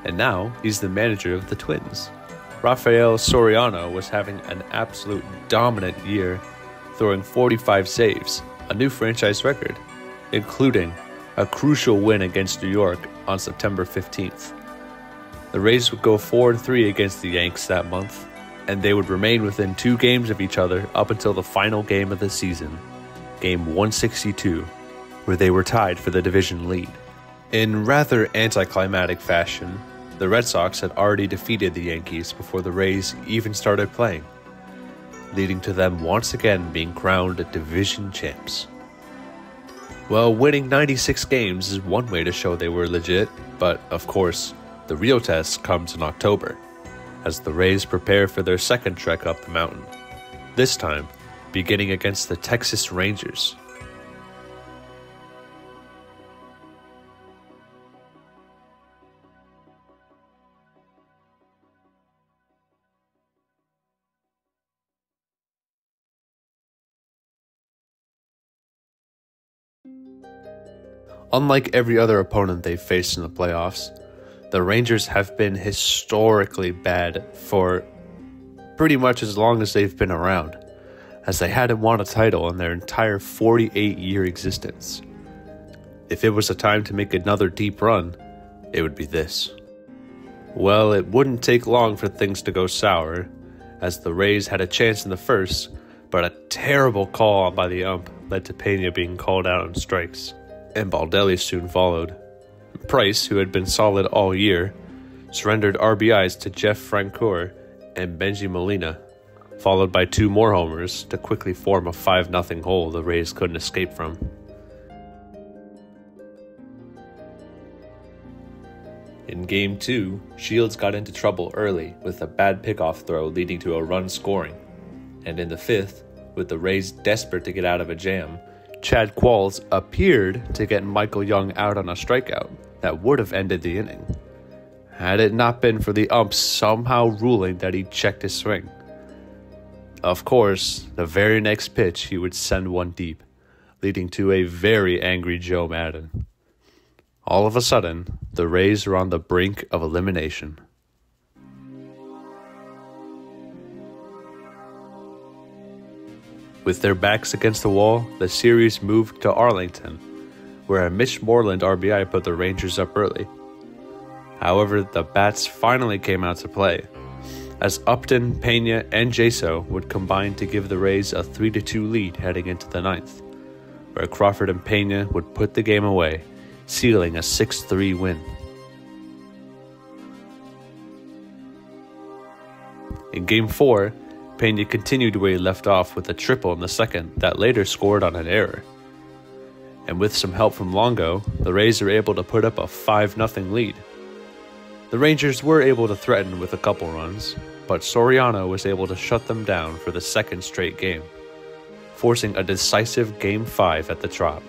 Speaker 1: and now he's the manager of the Twins. Rafael Soriano was having an absolute dominant year, throwing 45 saves, a new franchise record, including a crucial win against New York on September 15th. The Rays would go 4-3 against the Yanks that month, and they would remain within 2 games of each other up until the final game of the season, Game 162, where they were tied for the division lead. In rather anticlimactic fashion, the Red Sox had already defeated the Yankees before the Rays even started playing. leading to them once again being crowned division champs. Well, winning 96 games is one way to show they were legit, but of course, the real test comes in October, as the Rays prepare for their second trek up the mountain, this time beginning against the Texas Rangers. Unlike every other opponent they've faced in the playoffs, the Rangers have been historically bad for pretty much as long as they've been around, as they hadn't won a title in their entire 48-year existence. If it was a time to make another deep run, it would be this. Well, it wouldn't take long for things to go sour, as the Rays had a chance in the first, but a terrible call by the ump led to Pena being called out on strikes, and Baldelli soon followed. Price, who had been solid all year, surrendered RBIs to Jeff Francoeur and Benji Molina, followed by 2 more homers to quickly form a 5-0 hole the Rays couldn't escape from. In Game 2, Shields got into trouble early with a bad pickoff throw leading to a run scoring, and in the 5th, with the Rays desperate to get out of a jam, Chad Qualls appeared to get Michael Young out on a strikeout that would have ended the inning, had it not been for the ump somehow ruling that he checked his swing. Of course, the very next pitch he would send one deep, leading to a very angry Joe Madden. All of a sudden, the Rays are on the brink of elimination. With their backs against the wall, the series moved to Arlington, where a Mitch Moreland RBI put the Rangers up early. However, the bats finally came out to play, as Upton, Pena, and Jaso would combine to give the Rays a 3-2 lead heading into the 9th, where Crawford and Pena would put the game away, sealing a 6-3 win. In Game 4, Pena continued where he left off with a triple in the second that later scored on an error. And with some help from Longo, the Rays are able to put up a 5-0 lead. The Rangers were able to threaten with a couple runs, but Soriano was able to shut them down for the second straight game, forcing a decisive Game 5 at the Trop.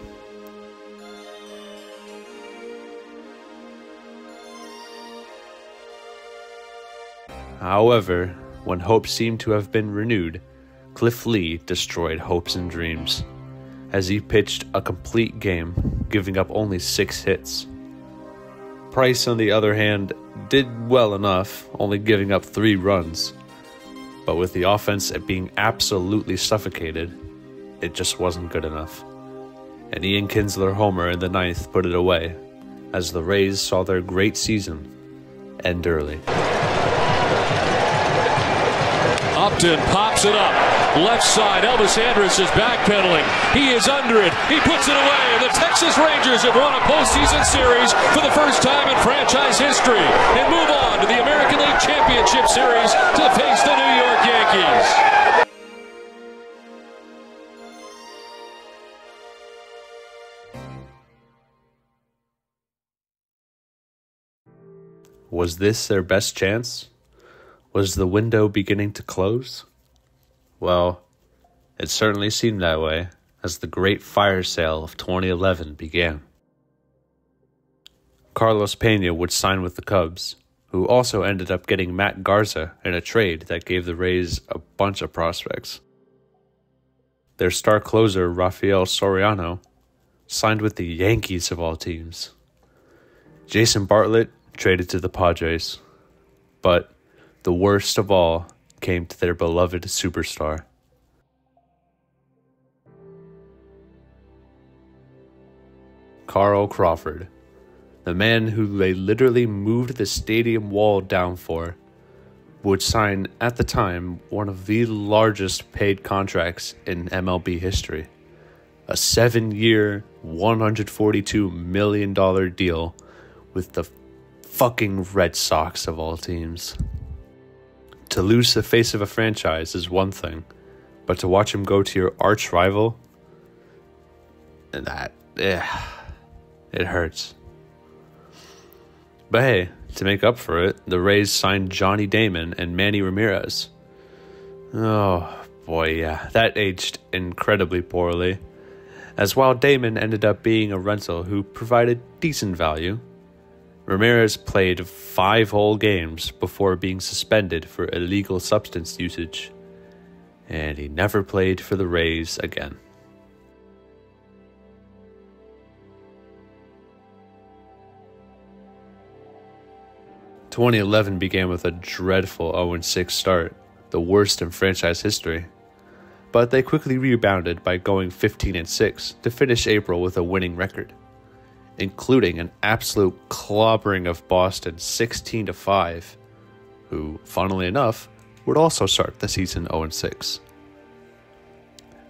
Speaker 1: However, when hope seemed to have been renewed, Cliff Lee destroyed hopes and dreams, as he pitched a complete game, giving up only 6 hits. Price, on the other hand, did well enough, only giving up 3 runs, but with the offense being absolutely suffocated, it just wasn't good enough. An Ian Kinsler homer in the 9th put it away, as the Rays saw their great season end early.
Speaker 4: Upton pops it up. Left side, Elvis Andrus is backpedaling. He is under it. He puts it away. And the Texas Rangers have won a postseason series for the first time in franchise history and move on to the American League Championship Series to face the New York Yankees.
Speaker 1: Was this their best chance? Was the window beginning to close? Well, it certainly seemed that way as the great fire sale of 2011 began. Carlos Pena would sign with the Cubs, who also ended up getting Matt Garza in a trade that gave the Rays a bunch of prospects. Their star closer, Rafael Soriano, signed with the Yankees of all teams. Jason Bartlett traded to the Padres, but the worst of all came to their beloved superstar. Carl Crawford, the man who they literally moved the stadium wall down for, would sign, at the time, one of the largest paid contracts in MLB history. A 7-year, $142 million deal with the fucking Red Sox of all teams. To lose the face of a franchise is one thing, But to watch him go to your arch rival, and it hurts. But hey, to make up for it, the Rays signed Johnny Damon and Manny Ramirez. Oh boy, yeah, that aged incredibly poorly, as while Damon ended up being a rental who provided decent value, Ramirez played 5 whole games before being suspended for illegal substance usage, and he never played for the Rays again. "2011 began with a dreadful 0-6 start, the worst in franchise history. But they quickly rebounded by going 15-6 to finish April with a winning record, including an absolute clobbering of Boston 16-5, who, funnily enough, would also start the season 0-6.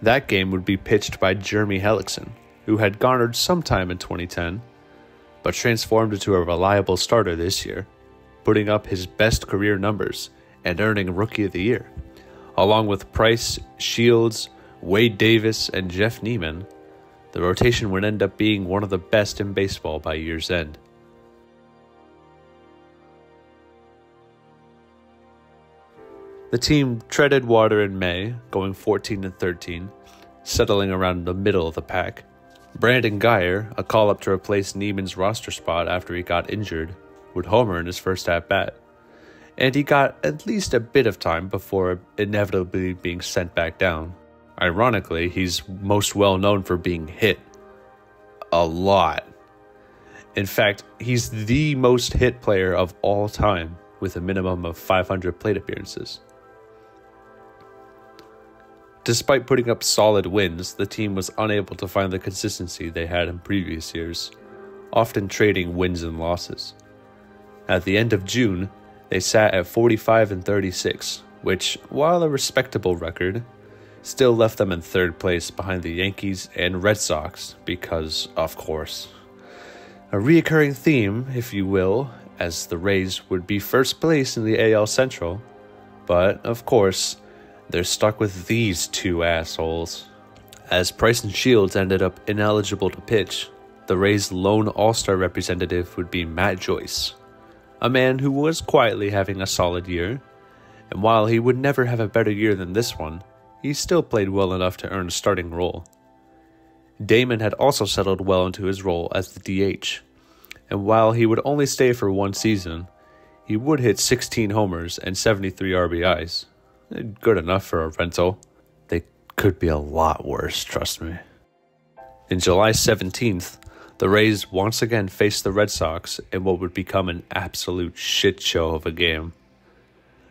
Speaker 1: That game would be pitched by Jeremy Hellickson, who had garnered some time in 2010, but transformed into a reliable starter this year, putting up his best career numbers and earning Rookie of the Year. Along with Price, Shields, Wade Davis, and Jeff Neiman, the rotation would end up being one of the best in baseball by year's end. The team treaded water in May, going 14-13, settling around the middle of the pack. Brandon Geyer, a call-up to replace Neiman's roster spot after he got injured, would homer in his first at-bat, and he got at least a bit of time before inevitably being sent back down. Ironically, he's most well known for being hit a lot. In fact, he's the most hit player of all time, with a minimum of 500 plate appearances. Despite putting up solid wins, the team was unable to find the consistency they had in previous years, often trading wins and losses. At the end of June, they sat at 45-36, which, while a respectable record, still left them in third place behind the Yankees and Red Sox because, of course, a reoccurring theme, if you will, as the Rays would be first place in the AL Central, but, of course, they're stuck with these two assholes. As Price and Shields ended up ineligible to pitch, the Rays' lone all-star representative would be Matt Joyce, a man who was quietly having a solid year, and while he would never have a better year than this one, he still played well enough to earn a starting role. Damon had also settled well into his role as the DH, and while he would only stay for one season, he would hit 16 homers and 73 RBIs. Good enough for a rental. They could be a lot worse, trust me. In July 17th, the Rays once again faced the Red Sox in what would become an absolute shit show of a game.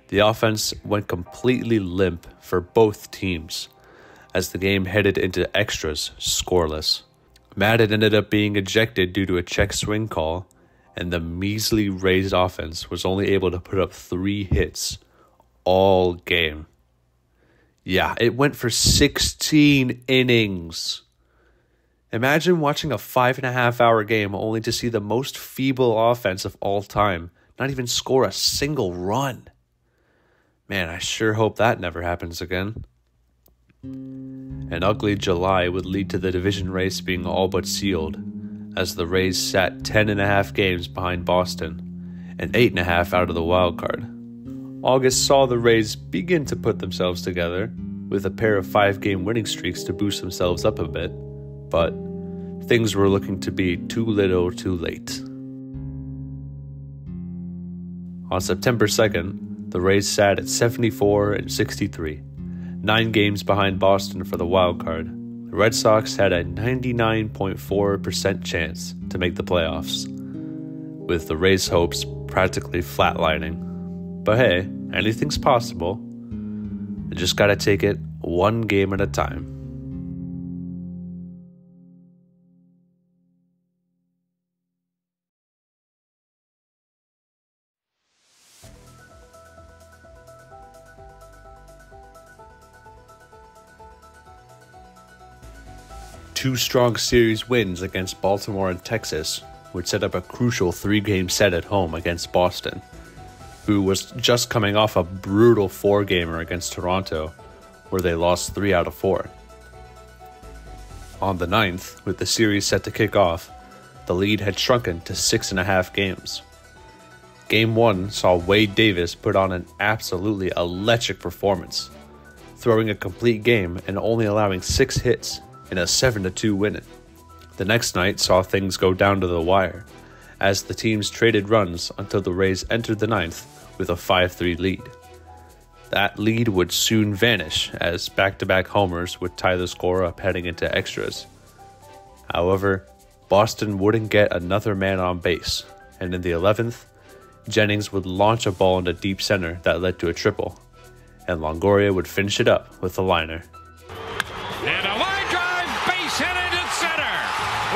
Speaker 1: The offense went completely limp for both teams, as the game headed into extras scoreless. Madden ended up being ejected due to a check swing call, and the measly Rays offense was only able to put up 3 hits all game. Yeah, it went for 16 innings. Imagine watching a 5.5-hour game only to see the most feeble offense of all time not even score a single run. Man, I sure hope that never happens again. An ugly July would lead to the division race being all but sealed, as the Rays sat 10.5 games behind Boston and 8.5 out of the wild card. August saw the Rays begin to put themselves together, with a pair of 5-game winning streaks to boost themselves up a bit, but things were looking to be too little too late. On September 2nd, the Rays sat at 74-63, 9 games behind Boston for the wild card. The Red Sox had a 99.4% chance to make the playoffs, with the Rays' hopes practically flatlining. But hey, anything's possible. You just gotta take it one game at a time. Two strong series wins against Baltimore and Texas would set up a crucial 3-game set at home against Boston, who was just coming off a brutal 4-gamer against Toronto, where they lost 3 out of 4. On the 9th, with the series set to kick off, the lead had shrunken to 6.5 games. Game 1 saw Wade Davis put on an absolutely electric performance, throwing a complete game and only allowing 6 hits in a 7-2 win. The next night saw things go down to the wire, as the teams traded runs until the Rays entered the 9th with a 5-3 lead. That lead would soon vanish, as back-to-back homers would tie the score up heading into extras. However, Boston wouldn't get another man on base, and in the 11th, Jennings would launch a ball into deep center that led to a triple, and Longoria would finish it up with a liner.
Speaker 4: And a line drive, base hit into center.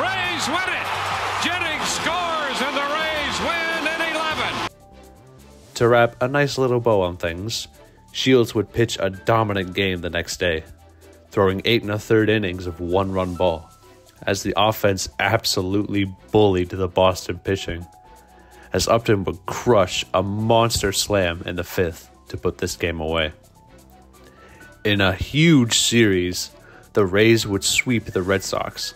Speaker 4: Rays win it. Jennings scores, and the Rays win in 11.
Speaker 1: To wrap a nice little bow on things, Shields would pitch a dominant game the next day, throwing 8 1/3 innings of 1-run ball, as the offense absolutely bullied the Boston pitching, as Upton would crush a monster slam in the 5th to put this game away. In a huge series, the Rays would sweep the Red Sox,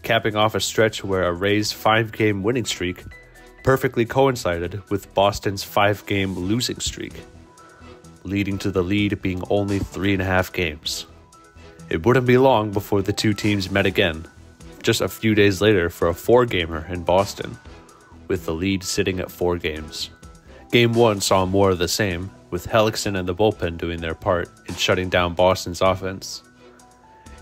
Speaker 1: capping off a stretch where a Rays 5-game winning streak perfectly coincided with Boston's 5-game losing streak, leading to the lead being only 3.5 games. It wouldn't be long before the two teams met again, just a few days later for a 4-gamer in Boston, with the lead sitting at 4 games. Game 1 saw more of the same, with Hellickson and the bullpen doing their part in shutting down Boston's offense.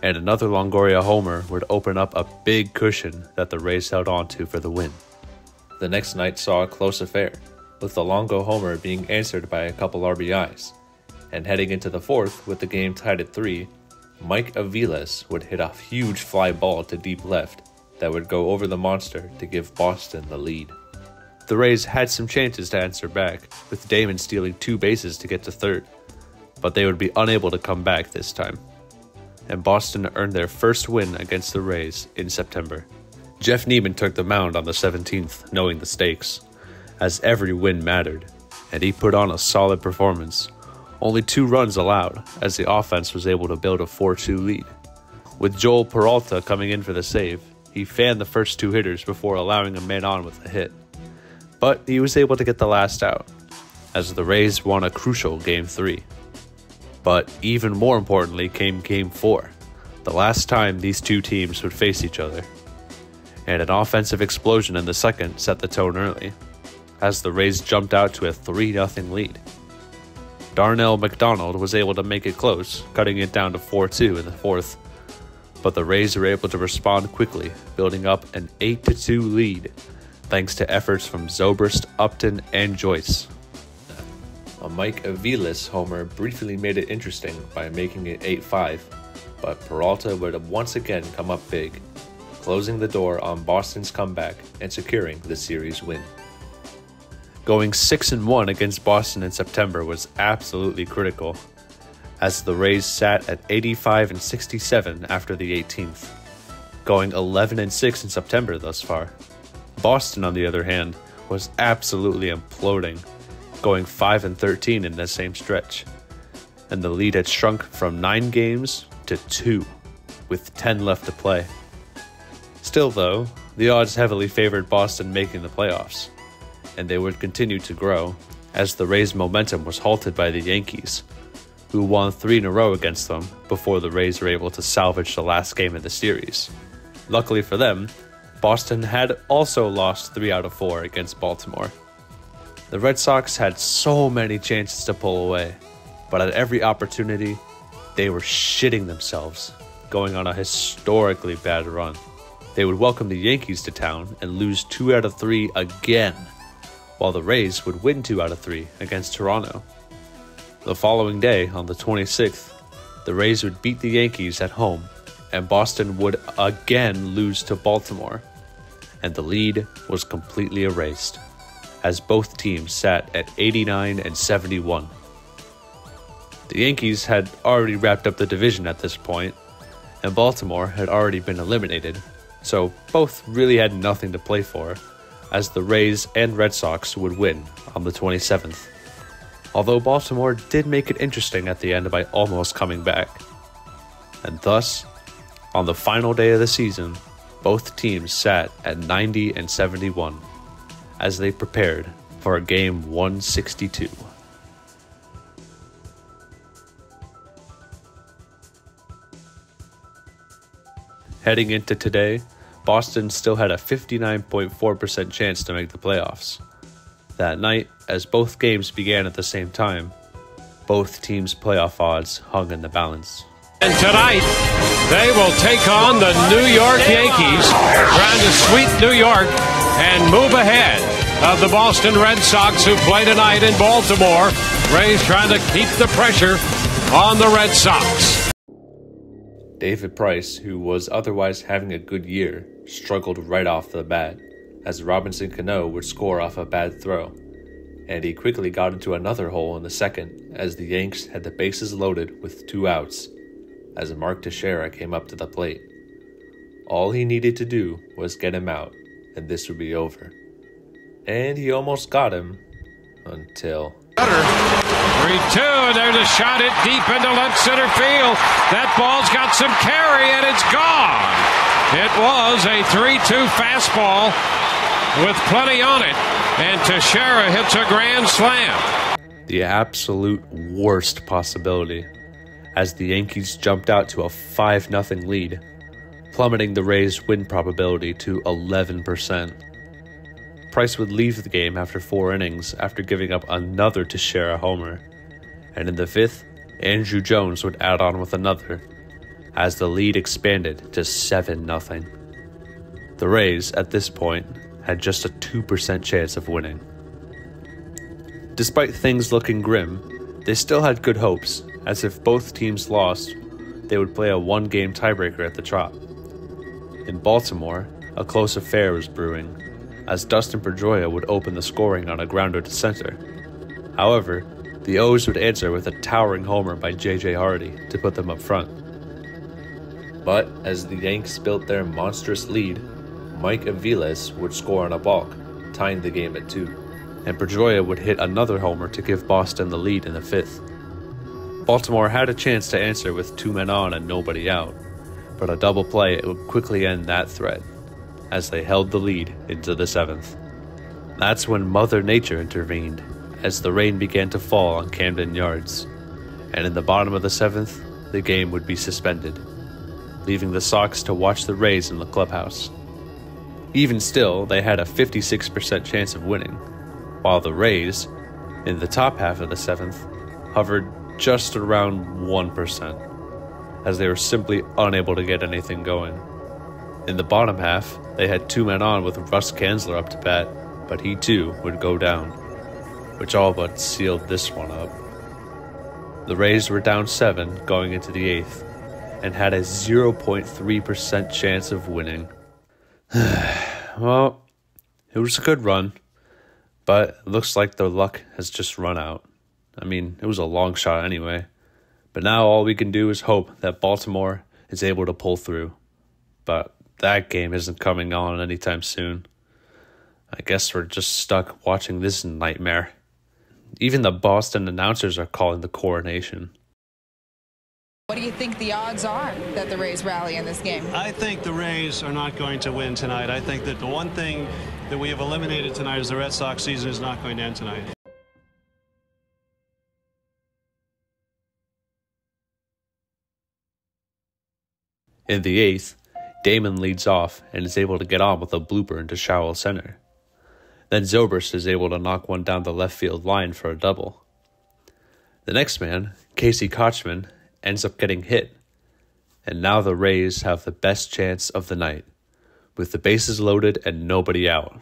Speaker 1: And another Longoria homer would open up a big cushion that the Rays held on to for the win. The next night saw a close affair, with the Longo homer being answered by a couple RBIs, and heading into the 4th with the game tied at 3, Mike Aviles would hit a huge fly ball to deep left that would go over the monster to give Boston the lead. The Rays had some chances to answer back, with Damon stealing 2 bases to get to 3rd, but they would be unable to come back this time, and Boston earned their first win against the Rays in September. Jeff Neiman took the mound on the 17th, knowing the stakes, as every win mattered, and he put on a solid performance. Only 2 runs allowed, as the offense was able to build a 4-2 lead. With Joel Peralta coming in for the save, he fanned the first 2 hitters before allowing a man on with a hit. But he was able to get the last out, as the Rays won a crucial Game 3. But even more importantly came Game 4, the last time these two teams would face each other. And an offensive explosion in the 2nd set the tone early, as the Rays jumped out to a 3-0 lead. Darnell McDonald was able to make it close, cutting it down to 4-2 in the 4th, but the Rays were able to respond quickly, building up an 8-2 lead, thanks to efforts from Zobrist, Upton, and Joyce. A Mike Aviles homer briefly made it interesting by making it 8-5, but Peralta would once again come up big, closing the door on Boston's comeback and securing the series win. Going 6-1 against Boston in September was absolutely critical, as the Rays sat at 85-67 after the 18th, going 11-6 in September thus far. Boston, on the other hand, was absolutely imploding, going 5-13 in the same stretch, and the lead had shrunk from 9 games to 2, with 10 left to play. Still though, the odds heavily favored Boston making the playoffs, and they would continue to grow, as the Rays' momentum was halted by the Yankees, who won 3 in a row against them before the Rays were able to salvage the last game of the series. Luckily for them, Boston had also lost 3 out of 4 against Baltimore. The Red Sox had so many chances to pull away, but at every opportunity, they were shitting themselves, going on a historically bad run. They would welcome the Yankees to town and lose 2 out of 3 again, while the Rays would win 2 out of 3 against Toronto. The following day, on the 26th, the Rays would beat the Yankees at home, and Boston would again lose to Baltimore, and the lead was completely erased, as both teams sat at 89-71. The Yankees had already wrapped up the division at this point, and Baltimore had already been eliminated, so both really had nothing to play for, as the Rays and Red Sox would win on the 27th. although Baltimore did make it interesting at the end by almost coming back. And thus, on the final day of the season, both teams sat at 90 and 71 as they prepared for a game 162. Heading into today, Boston still had a 59.4% chance to make the playoffs. That night, as both games began at the same time, both teams' playoff odds hung in the balance.
Speaker 15: And tonight, they will take on the New York Yankees, trying to sweep New York and move ahead of the Boston Red Sox, who play tonight in Baltimore. Rays trying to keep the pressure on the Red Sox.
Speaker 1: David Price, who was otherwise having a good year, struggled right off the bat, as Robinson Cano would score off a bad throw, and he quickly got into another hole in the second as the Yanks had the bases loaded with 2 outs, as Mark Teixeira came up to the plate. All he needed to do was get him out, and this would be over. And he almost got him, until...
Speaker 15: 3-2, and there's a shot hit deep into left center field. That ball's got some carry, and it's gone. It was a 3-2 fastball with plenty on it, and Teixeira hits a grand slam.
Speaker 1: The absolute worst possibility, as the Yankees jumped out to a 5-0 lead, plummeting the Rays' win probability to 11%. Price would leave the game after 4 innings after giving up another Teixeira homer, and in the 5th, Andrew Jones would add on with another, as the lead expanded to 7-0. The Rays, at this point, had just a 2% chance of winning. Despite things looking grim, they still had good hopes, as if both teams lost, they would play a 1-game tiebreaker at the Trop. In Baltimore, a close affair was brewing, as Dustin Pedroia would open the scoring on a grounder to center. However, the O's would answer with a towering homer by J.J. Hardy to put them up front. But as the Yanks built their monstrous lead, Mike Aviles would score on a balk, tying the game at 2, and Pedroia would hit another homer to give Boston the lead in the 5th. Baltimore had a chance to answer with 2 men on and nobody out, but a double play would quickly end that threat, as they held the lead into the 7th. That's when Mother Nature intervened, as the rain began to fall on Camden Yards, and in the bottom of the 7th, the game would be suspended, leaving the Sox to watch the Rays in the clubhouse. Even still, they had a 56% chance of winning, while the Rays, in the top half of the 7th, hovered just around 1%, as they were simply unable to get anything going. In the bottom half, they had 2 men on with Russ Kanzler up to bat, but he too would go down, which all but sealed this one up. The Rays were down 7 going into the 8th, and had a 0.3% chance of winning. Well, it was a good run, but it looks like their luck has just run out. I mean, it was a long shot anyway, but now all we can do is hope that Baltimore is able to pull through. But that game isn't coming on anytime soon. I guess we're just stuck watching this nightmare. Even the Boston announcers are calling the coronation.
Speaker 16: What do you think the odds are that the Rays rally in this game?
Speaker 17: I think the Rays are not going to win tonight. I think that the one thing that we have eliminated tonight is the Red Sox season is not going to end tonight.
Speaker 1: In the 8th, Damon leads off and is able to get on with a blooper into shallow center. Then Zobrist is able to knock one down the left field line for a double. The next man, Casey Kochman, ends up getting hit, and now the Rays have the best chance of the night, with the bases loaded and nobody out.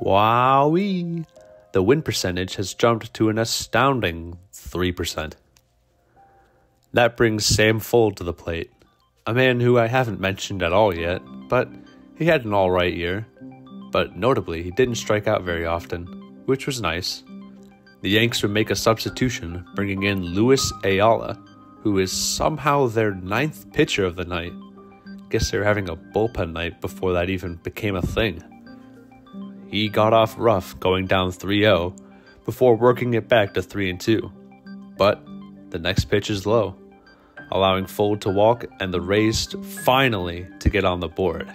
Speaker 1: Wowee! The win percentage has jumped to an astounding 3%. That brings Sam Fuld to the plate, a man who I haven't mentioned at all yet, but he had an alright year. But notably, he didn't strike out very often, which was nice. The Yanks would make a substitution, bringing in Luis Ayala, who is somehow their 9th pitcher of the night. Guess they were having a bullpen night before that even became a thing. He got off rough, going down 3-0, before working it back to 3-2. But the next pitch is low, allowing Fold to walk and the Rays finally to get on the board.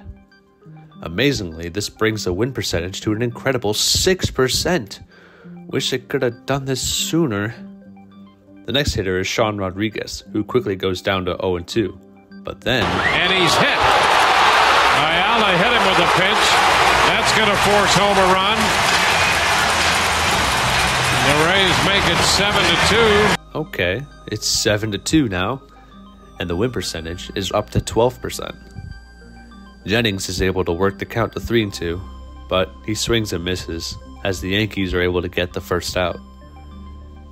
Speaker 1: Amazingly, this brings the win percentage to an incredible 6%. Wish it could have done this sooner. The next hitter is Sean Rodriguez, who quickly goes down to 0-2. But then...
Speaker 15: And he's hit. Ayala hit him with a pitch. That's going to force home a run. The Rays make it 7-2.
Speaker 1: Okay, it's 7-2 now. And the win percentage is up to 12%. Jennings is able to work the count to 3-2, but he swings and misses as the Yankees are able to get the first out.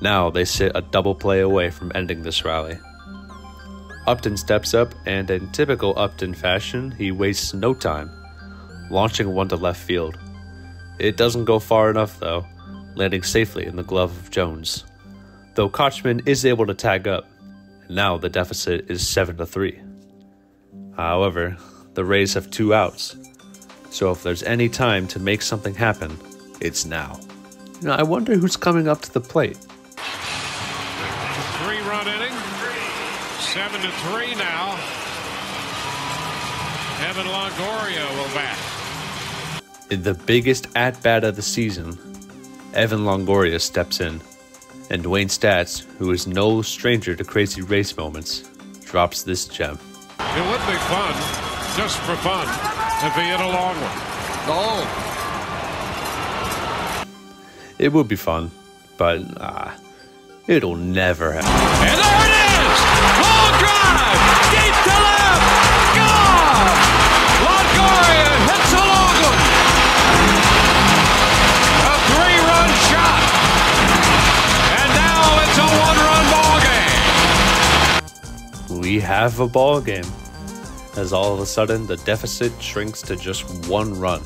Speaker 1: Now they sit a double play away from ending this rally. Upton steps up, and in typical Upton fashion, he wastes no time, launching one to left field. It doesn't go far enough though, landing safely in the glove of Jones, though Kochman is able to tag up, and now the deficit is 7-3. However, the Rays have 2 outs, so if there's any time to make something happen, it's now. I wonder who's coming up to the plate.
Speaker 15: 3-run inning, 7-3 now. Evan Longoria will bat.
Speaker 1: In the biggest at-bat of the season, Evan Longoria steps in, and Dwayne Stats, who is no stranger to crazy race moments, drops this gem.
Speaker 15: It would be fun, just for fun, if he hit a long one.
Speaker 12: Oh.
Speaker 1: It would be fun, but it'll never happen.
Speaker 8: And there it is! Long drive! Deep to left! Gone! Longoria hits a long one! A 3-run shot! And now it's a 1-run ball game!
Speaker 1: We have a ball game, as all of a sudden the deficit shrinks to just 1 run.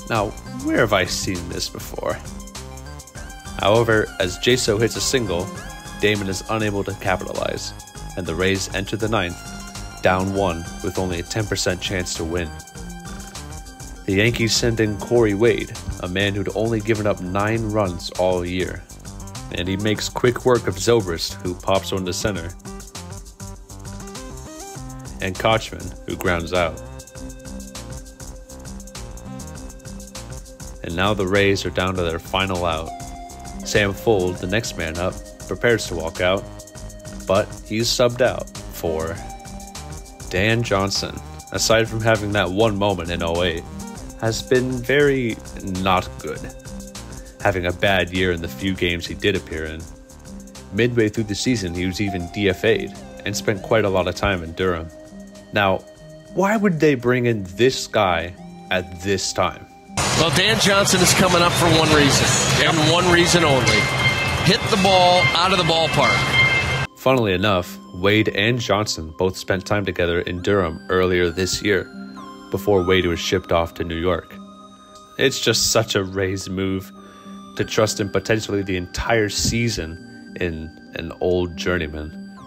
Speaker 1: Now, where have I seen this before? However, as Jaso hits a single, Damon is unable to capitalize, and the Rays enter the 9th, down 1 with only a 10% chance to win. The Yankees send in Corey Wade, a man who'd only given up 9 runs all year, and he makes quick work of Zobrist, who pops one to center, and Kochman, who grounds out. And now the Rays are down to their final out. Sam Fold, the next man up, prepares to walk out, but he's subbed out for Dan Johnson. Aside from having that one moment in 08, has been very not good, having a bad year in the few games he did appear in. Midway through the season, he was even DFA'd and spent quite a lot of time in Durham. Now, why would they bring in this guy at this time?
Speaker 18: Well, Dan Johnson is coming up for one reason, and one reason only. Hit the ball out of the ballpark.
Speaker 1: Funnily enough, Wade and Johnson both spent time together in Durham earlier this year, before Wade was shipped off to New York. It's just such a Rays move to trust in potentially the entire season in an old journeyman.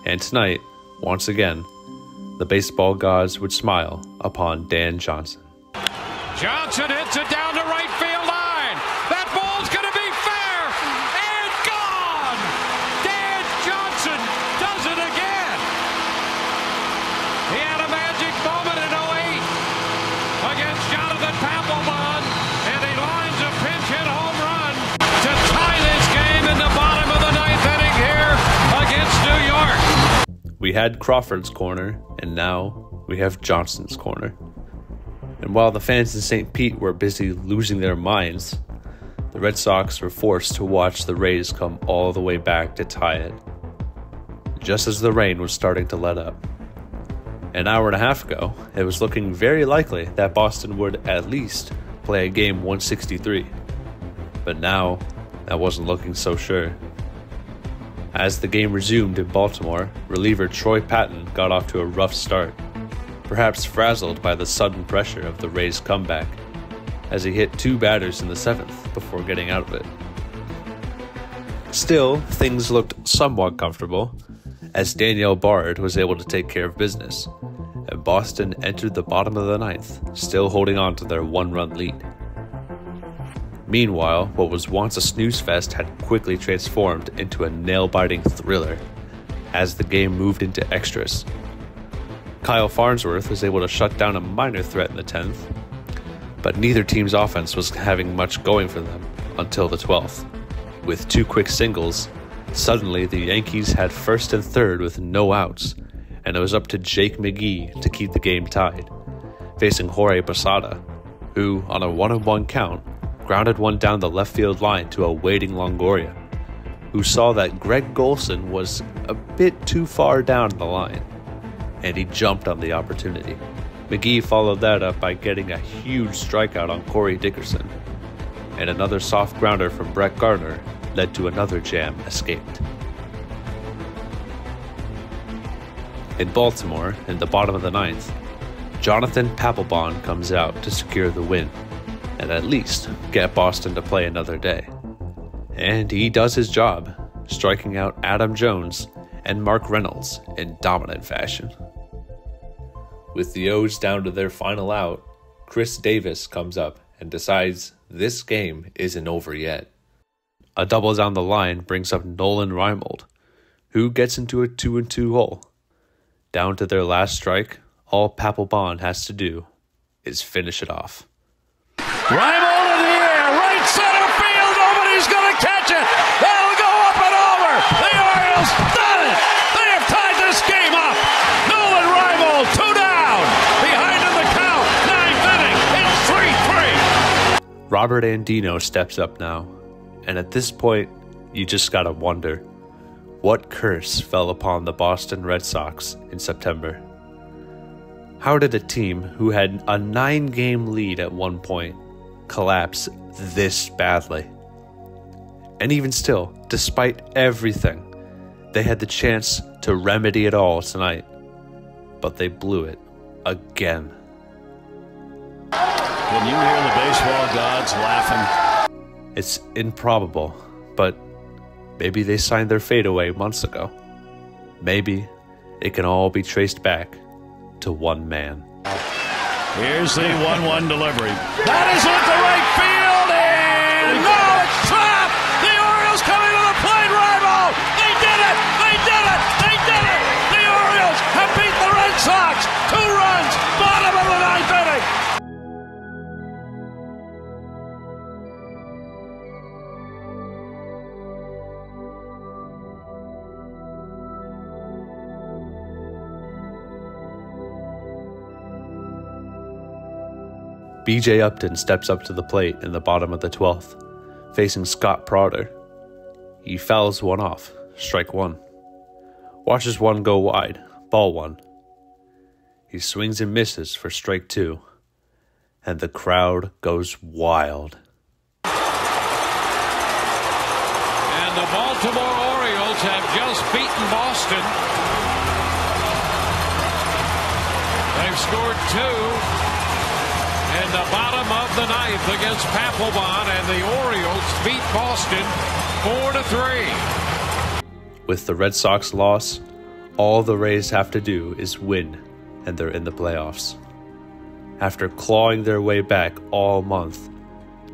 Speaker 1: And tonight, once again, the baseball gods would smile upon Dan Johnson.
Speaker 15: Johnson hits it down the right field line. That ball's going to be fair and gone. Dan Johnson does it again. He had a magic moment in 08 against Jonathan Papelbon, and he lines a pinch hit home run to tie this game in the bottom of the 9th inning here against New York.
Speaker 1: We had Crawford's corner, and now we have Johnson's corner. And while the fans in St. Pete were busy losing their minds, the Red Sox were forced to watch the Rays come all the way back to tie it, just as the rain was starting to let up. An hour and a half ago, it was looking very likely that Boston would at least play a game 163. But now, that wasn't looking so sure. As the game resumed in Baltimore, reliever Troy Patton got off to a rough start, perhaps frazzled by the sudden pressure of the Rays' comeback, as he hit 2 batters in the 7th before getting out of it. Still, things looked somewhat comfortable, as Danielle Bard was able to take care of business, and Boston entered the bottom of the 9th, still holding on to their 1-run lead. Meanwhile, what was once a snooze fest had quickly transformed into a nail-biting thriller as the game moved into extras. Kyle Farnsworth was able to shut down a minor threat in the 10th, but neither team's offense was having much going for them until the 12th. With 2 quick singles, suddenly the Yankees had first and third with no outs, and it was up to Jake McGee to keep the game tied, facing Jorge Posada, who, on a 1-on-1 count, grounded one down the left field line to a waiting Longoria, who saw that Greg Golson was a bit too far down the line, and he jumped on the opportunity. McGee followed that up by getting a huge strikeout on Corey Dickerson, and another soft grounder from Brett Gardner led to another jam escaped. In Baltimore, in the bottom of the 9th, Jonathan Papelbon comes out to secure the win, and at least get Boston to play another day. And he does his job, striking out Adam Jones and Mark Reynolds in dominant fashion. With the O's down to their final out, Chris Davis comes up and decides this game isn't over yet. A double down the line brings up Nolan Reimold, who gets into a 2-2 hole. Down to their last strike, all Papelbon has to do is finish it off.
Speaker 8: Reimold in the air, right center field, nobody's going to catch it. They'll go up and over. The Orioles done it. They have tied this game up. Nolan Reimold, 2 down. Behind in the count, 9th inning. It's 3-3.
Speaker 1: Robert Andino steps up now, and at this point, you just gotta wonder, what curse fell upon the Boston Red Sox in September? How did a team who had a 9-game lead at one point collapse this badly? And even still, despite everything, they had the chance to remedy it all tonight, but they blew it again.
Speaker 8: Can you hear the baseball gods laughing?
Speaker 1: It's improbable, but maybe they signed their fate away months ago. Maybe it can all be traced back to one man.
Speaker 8: Here's the 1-1 delivery. That is into right field, and no, it's trapped! The Orioles coming to the plate, Reimold! They did it! They did it! They did it! The Orioles have beat the Red Sox! 2 runs, bottom of the 9th inning!
Speaker 1: B.J. Upton steps up to the plate in the bottom of the 12th, facing Scott Prodder. He fouls one off, strike 1. Watches one go wide, ball 1. He swings and misses for strike 2, and the crowd goes wild.
Speaker 15: And the Baltimore Orioles have just beaten Boston. They've scored 2. In the bottom of the 9th against Papelbon, and the Orioles beat Boston 4-3.
Speaker 1: With the Red Sox loss, all the Rays have to do is win, and they're in the playoffs. After clawing their way back all month,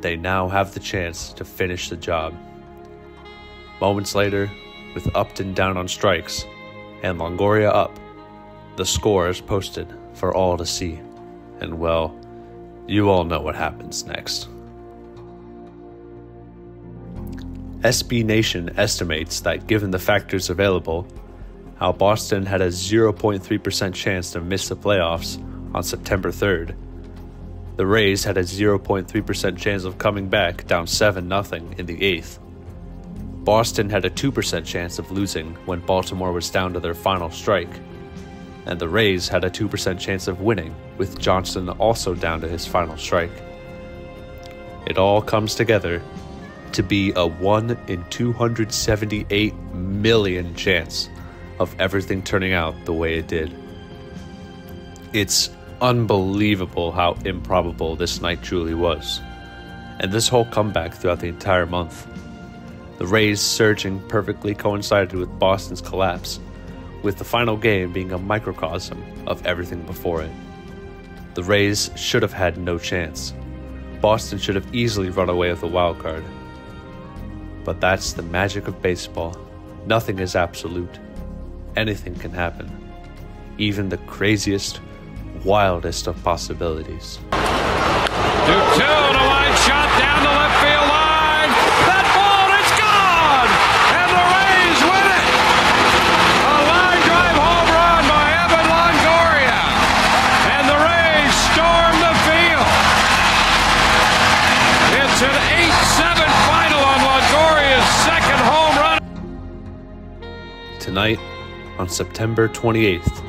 Speaker 1: they now have the chance to finish the job. Moments later, with Upton down on strikes and Longoria up, the score is posted for all to see, and well, you all know what happens next. SB Nation estimates that given the factors available, how Boston had a 0.3% chance to miss the playoffs on September 3rd, the Rays had a 0.3% chance of coming back down 7-0 in the 8th. Boston had a 2% chance of losing when Baltimore was down to their final strike, and the Rays had a 2% chance of winning, with Johnson also down to his final strike. It all comes together to be a 1 in 278 million chance of everything turning out the way it did. It's unbelievable how improbable this night truly was, and this whole comeback throughout the entire month. The Rays' surging perfectly coincided with Boston's collapse, with the final game being a microcosm of everything before it. The Rays should have had no chance, Boston should have easily run away with a wild card. But that's the magic of baseball. Nothing is absolute. Anything can happen. Even the craziest, wildest of possibilities.
Speaker 15: 2-2 and a line shot down the left field line. That ball is gone, and the Rays win it. A line drive home run by Evan Longoria, and the Rays storm the field. It's an 8-7 final on Longoria's second home run.
Speaker 1: Tonight, on September 28th,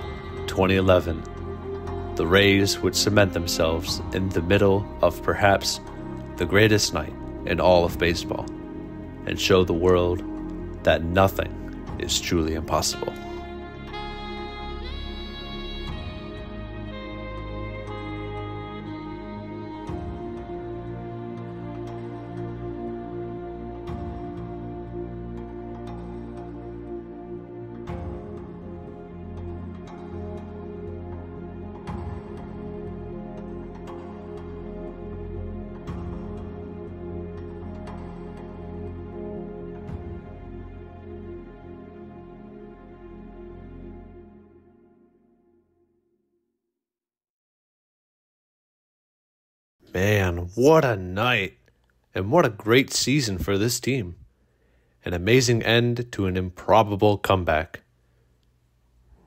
Speaker 1: 2011, the Rays would cement themselves in the middle of perhaps the greatest night in all of baseball and show the world that nothing is truly impossible. Man, what a night, and what a great season for this team. An amazing end to an improbable comeback.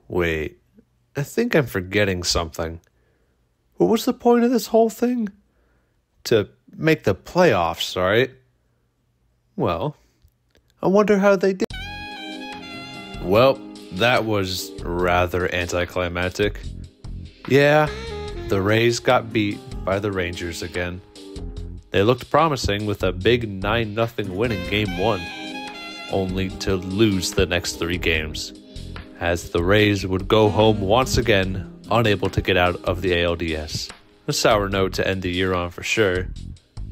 Speaker 1: Wait, I think I'm forgetting something. What was the point of this whole thing? To make the playoffs, right? Well, I wonder how they did. Well, that was rather anticlimactic. Yeah, the Rays got beat by the Rangers again. They looked promising with a big 9-0 win in Game 1, only to lose the next 3 games, as the Rays would go home once again, unable to get out of the ALDS. A sour note to end the year on for sure,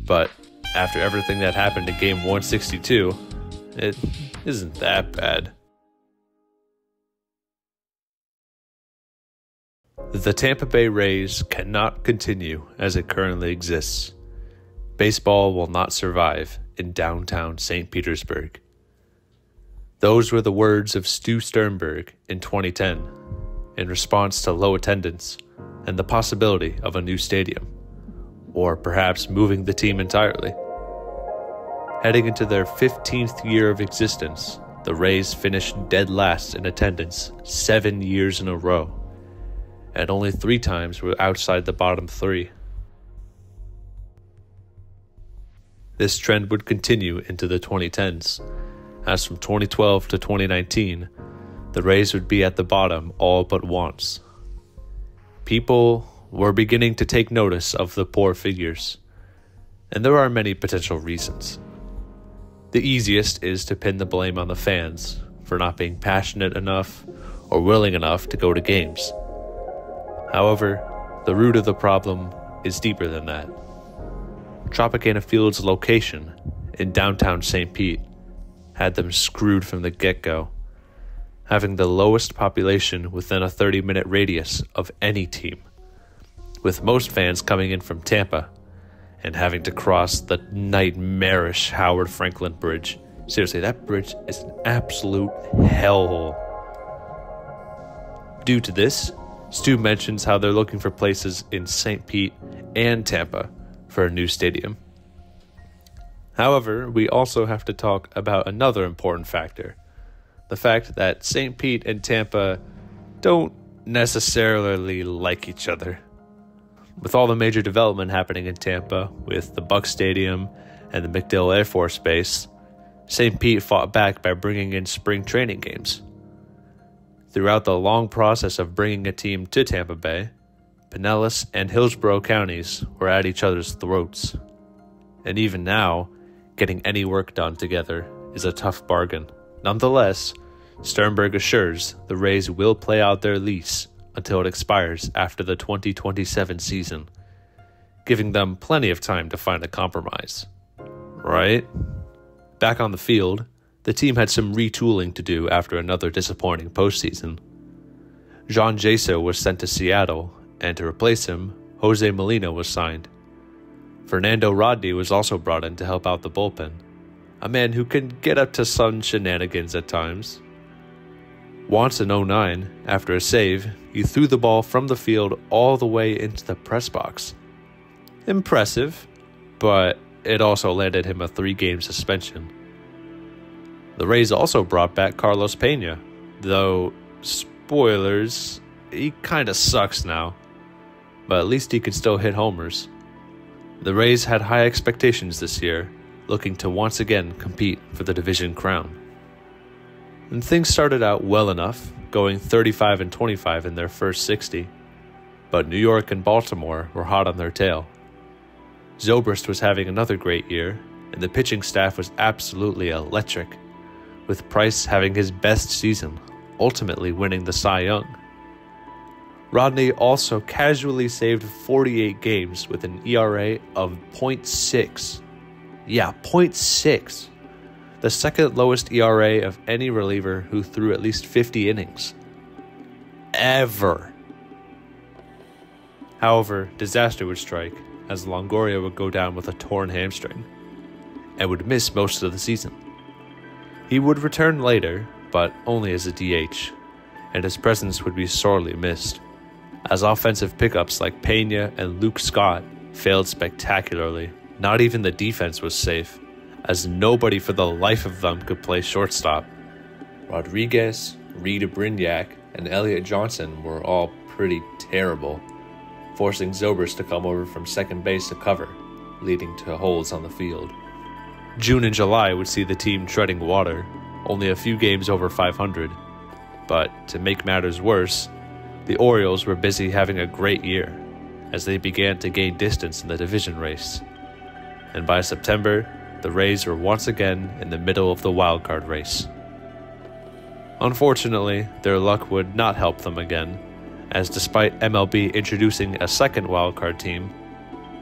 Speaker 1: but after everything that happened in Game 162, it isn't that bad. The Tampa Bay Rays cannot continue as it currently exists. Baseball will not survive in downtown St. Petersburg. Those were the words of Stu Sternberg in 2010 in response to low attendance and the possibility of a new stadium, or perhaps moving the team entirely. Heading into their 15th year of existence, the Rays finished dead last in attendance 7 years in a row, and only 3 times were outside the bottom 3. This trend would continue into the 2010s, as from 2012 to 2019, the Rays would be at the bottom all but once. People were beginning to take notice of the poor figures, and there are many potential reasons. The easiest is to pin the blame on the fans for not being passionate enough or willing enough to go to games. However, the root of the problem is deeper than that. Tropicana Field's location in downtown St. Pete had them screwed from the get-go, having the lowest population within a 30-minute radius of any team, with most fans coming in from Tampa and having to cross the nightmarish Howard Franklin Bridge. Seriously, that bridge is an absolute hellhole. Due to this, Stu mentions how they're looking for places in St. Pete and Tampa for a new stadium. However, we also have to talk about another important factor. The fact that St. Pete and Tampa don't necessarily like each other. With all the major development happening in Tampa, with the Buck Stadium and the MacDill Air Force Base, St. Pete fought back by bringing in spring training games. Throughout the long process of bringing a team to Tampa Bay, Pinellas and Hillsborough counties were at each other's throats. And even now, getting any work done together is a tough bargain. Nonetheless, Sternberg assures the Rays will play out their lease until it expires after the 2027 season, giving them plenty of time to find a compromise. Right? Back on the field, the team had some retooling to do after another disappointing postseason. John Jaso was sent to Seattle, and to replace him, Jose Molina was signed. Fernando Rodney was also brought in to help out the bullpen, a man who can get up to some shenanigans at times. Once in 2009, after a save, he threw the ball from the field all the way into the press box. Impressive, but it also landed him a 3-game suspension. The Rays also brought back Carlos Pena, though, spoilers, he kinda sucks now, but at least he can still hit homers. The Rays had high expectations this year, looking to once again compete for the division crown. And things started out well enough, going 35-25 in their first 60, but New York and Baltimore were hot on their tail. Zobrist was having another great year, and the pitching staff was absolutely electric, with Price having his best season, ultimately winning the Cy Young. Rodney also casually saved 48 games with an ERA of .6. Yeah, .6. The second lowest ERA of any reliever who threw at least 50 innings. Ever. However, disaster would strike, as Longoria would go down with a torn hamstring, and would miss most of the season. He would return later, but only as a DH, and his presence would be sorely missed, as offensive pickups like Pena and Luke Scott failed spectacularly. Not even the defense was safe, as nobody for the life of them could play shortstop. Rodriguez, Reed Brignac, and Elliott Johnson were all pretty terrible, forcing Zobrist to come over from second base to cover, leading to holes on the field. June and July would see the team treading water, only a few games over 500. But to make matters worse, the Orioles were busy having a great year, as they began to gain distance in the division race. And by September, the Rays were once again in the middle of the wildcard race. Unfortunately, their luck would not help them again, as despite MLB introducing a second wildcard team,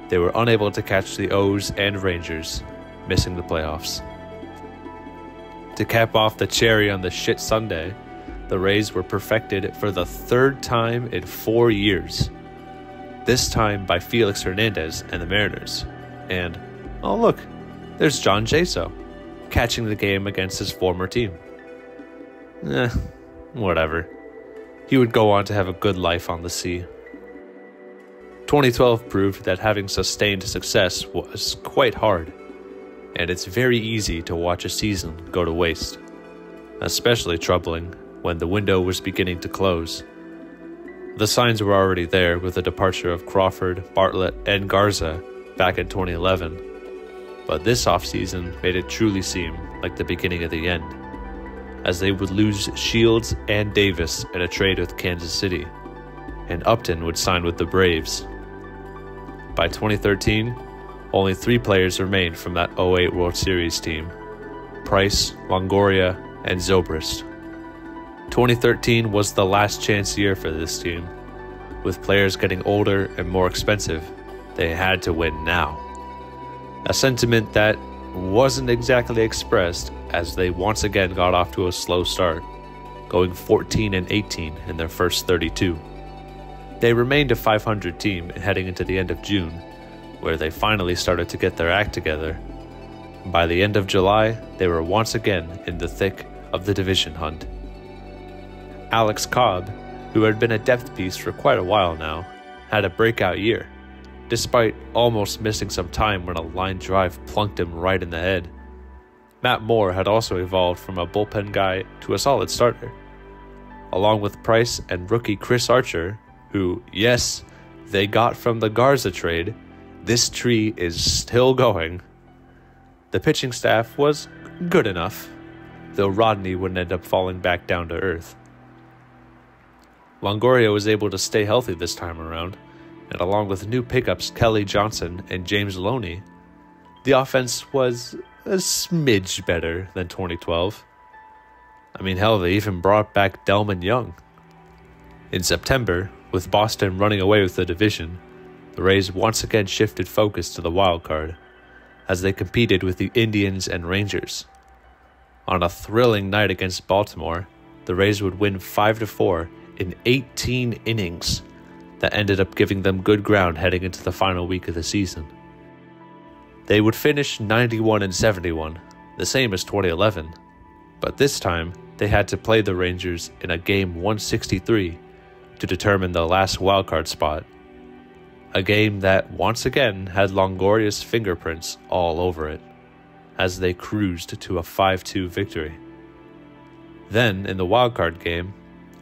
Speaker 1: they were unable to catch the O's and Rangers, missing the playoffs. To cap off the cherry on the shit Sunday, the Rays were perfected for the 3rd time in 4 years, this time by Felix Hernandez and the Mariners. And, oh look, there's John Jaso, catching the game against his former team. Whatever. He would go on to have a good life on the sea. 2012 proved that having sustained success was quite hard, and it's very easy to watch a season go to waste, especially troubling when the window was beginning to close. The signs were already there with the departure of Crawford, Bartlett, and Garza back in 2011, but this offseason made it truly seem like the beginning of the end, as they would lose Shields and Davis in a trade with Kansas City, and Upton would sign with the Braves. By 2013, only 3 players remained from that 2008 World Series team: Price, Longoria, and Zobrist. 2013 was the last chance year for this team. With players getting older and more expensive, they had to win now. A sentiment that wasn't exactly expressed, as they once again got off to a slow start, going 14-18 in their first 32. They remained a 500 team heading into the end of June, where they finally started to get their act together. By the end of July, they were once again in the thick of the division hunt. Alex Cobb, who had been a depth piece for quite a while now, had a breakout year, despite almost missing some time when a line drive plunked him right in the head. Matt Moore had also evolved from a bullpen guy to a solid starter. Along with Price and rookie Chris Archer, who, yes, they got from the Garza trade, this tree is still going. The pitching staff was good enough, though Rodney wouldn't end up falling back down to earth. Longoria was able to stay healthy this time around, and along with new pickups Kelly Johnson and James Loney, the offense was a smidge better than 2012. I mean, hell, they even brought back Delman Young. In September, with Boston running away with the division, the Rays once again shifted focus to the wild card, as they competed with the Indians and Rangers. On a thrilling night against Baltimore, the Rays would win 5-4 in 18 innings that ended up giving them good ground heading into the final week of the season. They would finish 91-71, the same as 2011, but this time they had to play the Rangers in a game 163 to determine the last wildcard spot, a game that once again had Longoria's fingerprints all over it, as they cruised to a 5-2 victory. Then, in the wildcard game,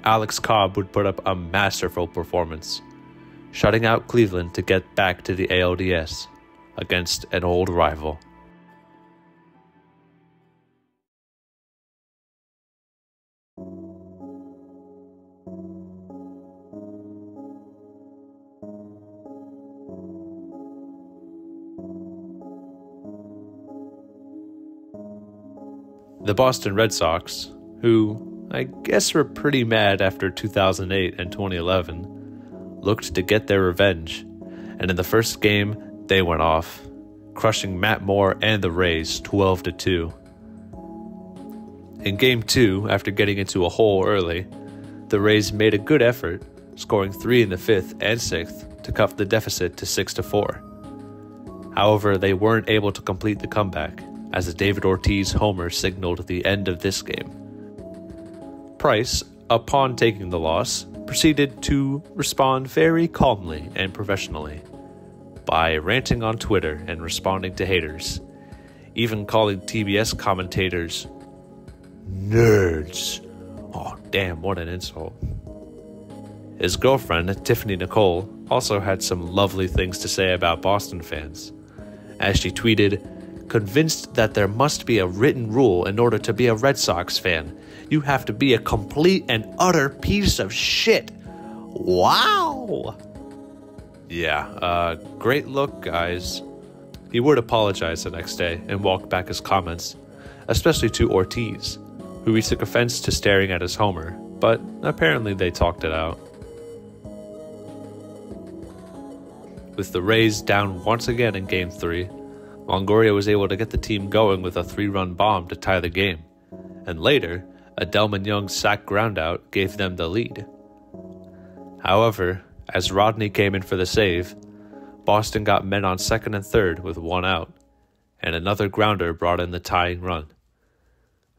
Speaker 1: Alex Cobb would put up a masterful performance, shutting out Cleveland to get back to the ALDS against an old rival. The Boston Red Sox, who I guess were pretty mad after 2008 and 2011, looked to get their revenge, and in the first game, they went off, crushing Matt Moore and the Rays 12-2. In Game 2, after getting into a hole early, the Rays made a good effort, scoring 3 in the 5th and 6th to cut the deficit to 6-4. However, they weren't able to complete the comeback, as a David Ortiz homer signaled the end of this game. Price, upon taking the loss, proceeded to respond very calmly and professionally by ranting on Twitter and responding to haters, even calling TBS commentators nerds. Oh, damn, what an insult. His girlfriend, Tiffany Nicole, also had some lovely things to say about Boston fans, as she tweeted, "Convinced that there must be a written rule in order to be a Red Sox fan. You have to be a complete and utter piece of shit. Wow." Yeah, great look, guys. He would apologize the next day and walk back his comments, especially to Ortiz, who he took offense to staring at his homer, but apparently they talked it out. With the Rays down once again in Game 3, Longoria was able to get the team going with a 3-run bomb to tie the game, and later, a Delman Young sac groundout gave them the lead. However, as Rodney came in for the save, Boston got men on second and third with 1 out, and another grounder brought in the tying run.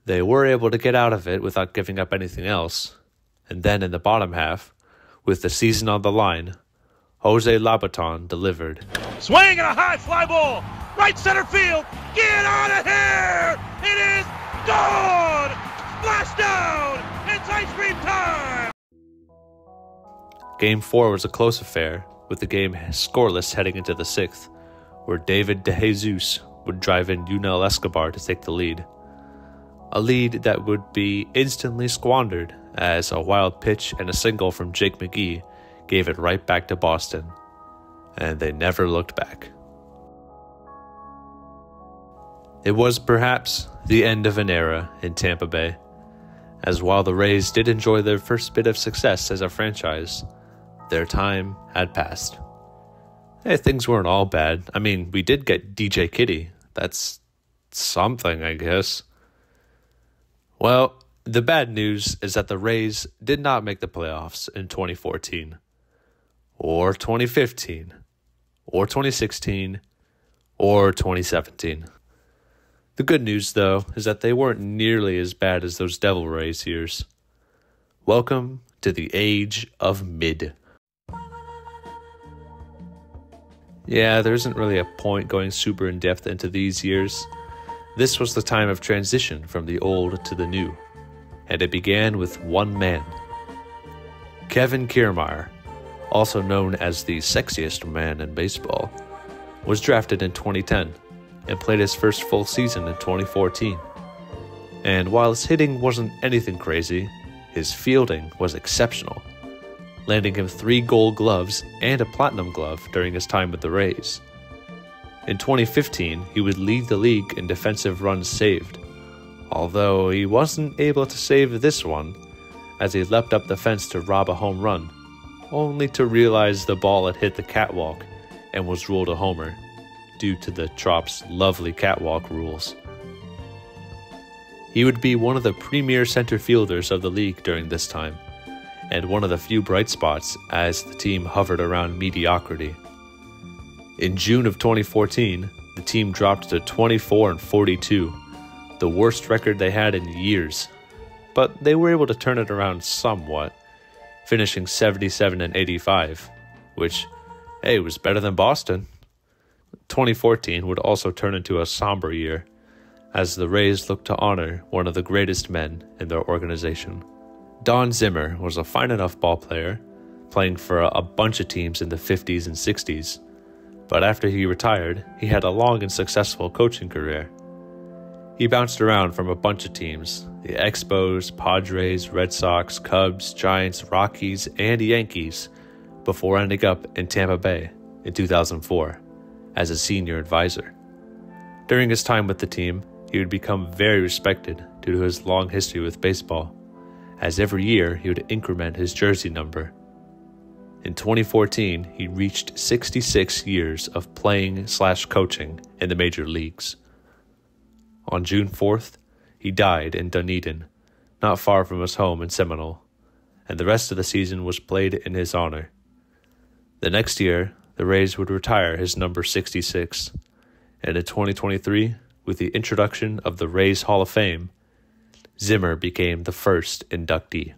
Speaker 1: They were able to get out of it without giving up anything else, and then in the bottom half, with the season on the line, Jose Labaton delivered.
Speaker 10: Swing and a high fly ball, right center field, get out of here! It is gone! Splash down! It's ice cream time!
Speaker 1: Game 4 was a close affair, with the game scoreless heading into the 6th, where David DeJesus would drive in Yunel Escobar to take the lead. A lead that would be instantly squandered, as a wild pitch and a single from Jake McGee gave it right back to Boston, and they never looked back. It was perhaps the end of an era in Tampa Bay, as while the Rays did enjoy their first bit of success as a franchise, their time had passed. Hey, things weren't all bad. I mean, we did get DJ Kitty. That's something, I guess. Well, the bad news is that the Rays did not make the playoffs in 2014, or 2015, or 2016, or 2017. The good news, though, is that they weren't nearly as bad as those Devil Rays years. Welcome to the age of mid. Yeah, there isn't really a point going super in-depth into these years. This was the time of transition from the old to the new, and it began with one man. Kevin Kiermaier, also known as the sexiest man in baseball, was drafted in 2010 and played his first full season in 2014. And while his hitting wasn't anything crazy, his fielding was exceptional, landing him 3 Gold Gloves and a Platinum Glove during his time with the Rays. In 2015, he would lead the league in defensive runs saved, although he wasn't able to save this one, as he leapt up the fence to rob a home run, only to realize the ball had hit the catwalk and was ruled a homer, due to the Trop's lovely catwalk rules. He would be one of the premier center fielders of the league during this time, and one of the few bright spots as the team hovered around mediocrity. In June of 2014, the team dropped to 24-42, the worst record they had in years. But they were able to turn it around somewhat, finishing 77-85, which, hey, was better than Boston. 2014 would also turn into a somber year, as the Rays looked to honor one of the greatest men in their organization. Don Zimmer was a fine enough ball player, playing for a bunch of teams in the 50s and 60s, but after he retired, he had a long and successful coaching career. He bounced around from a bunch of teams, the Expos, Padres, Red Sox, Cubs, Giants, Rockies, and Yankees, before ending up in Tampa Bay in 2004 as a senior advisor. During his time with the team, he would become very respected due to his long history with baseball, as every year he would increment his jersey number. In 2014, he reached 66 years of playing/coaching in the major leagues. On June 4th, he died in Dunedin, not far from his home in Seminole, and the rest of the season was played in his honor. The next year, the Rays would retire his number 66, and in 2023, with the introduction of the Rays Hall of Fame, Zimmer became the first inductee.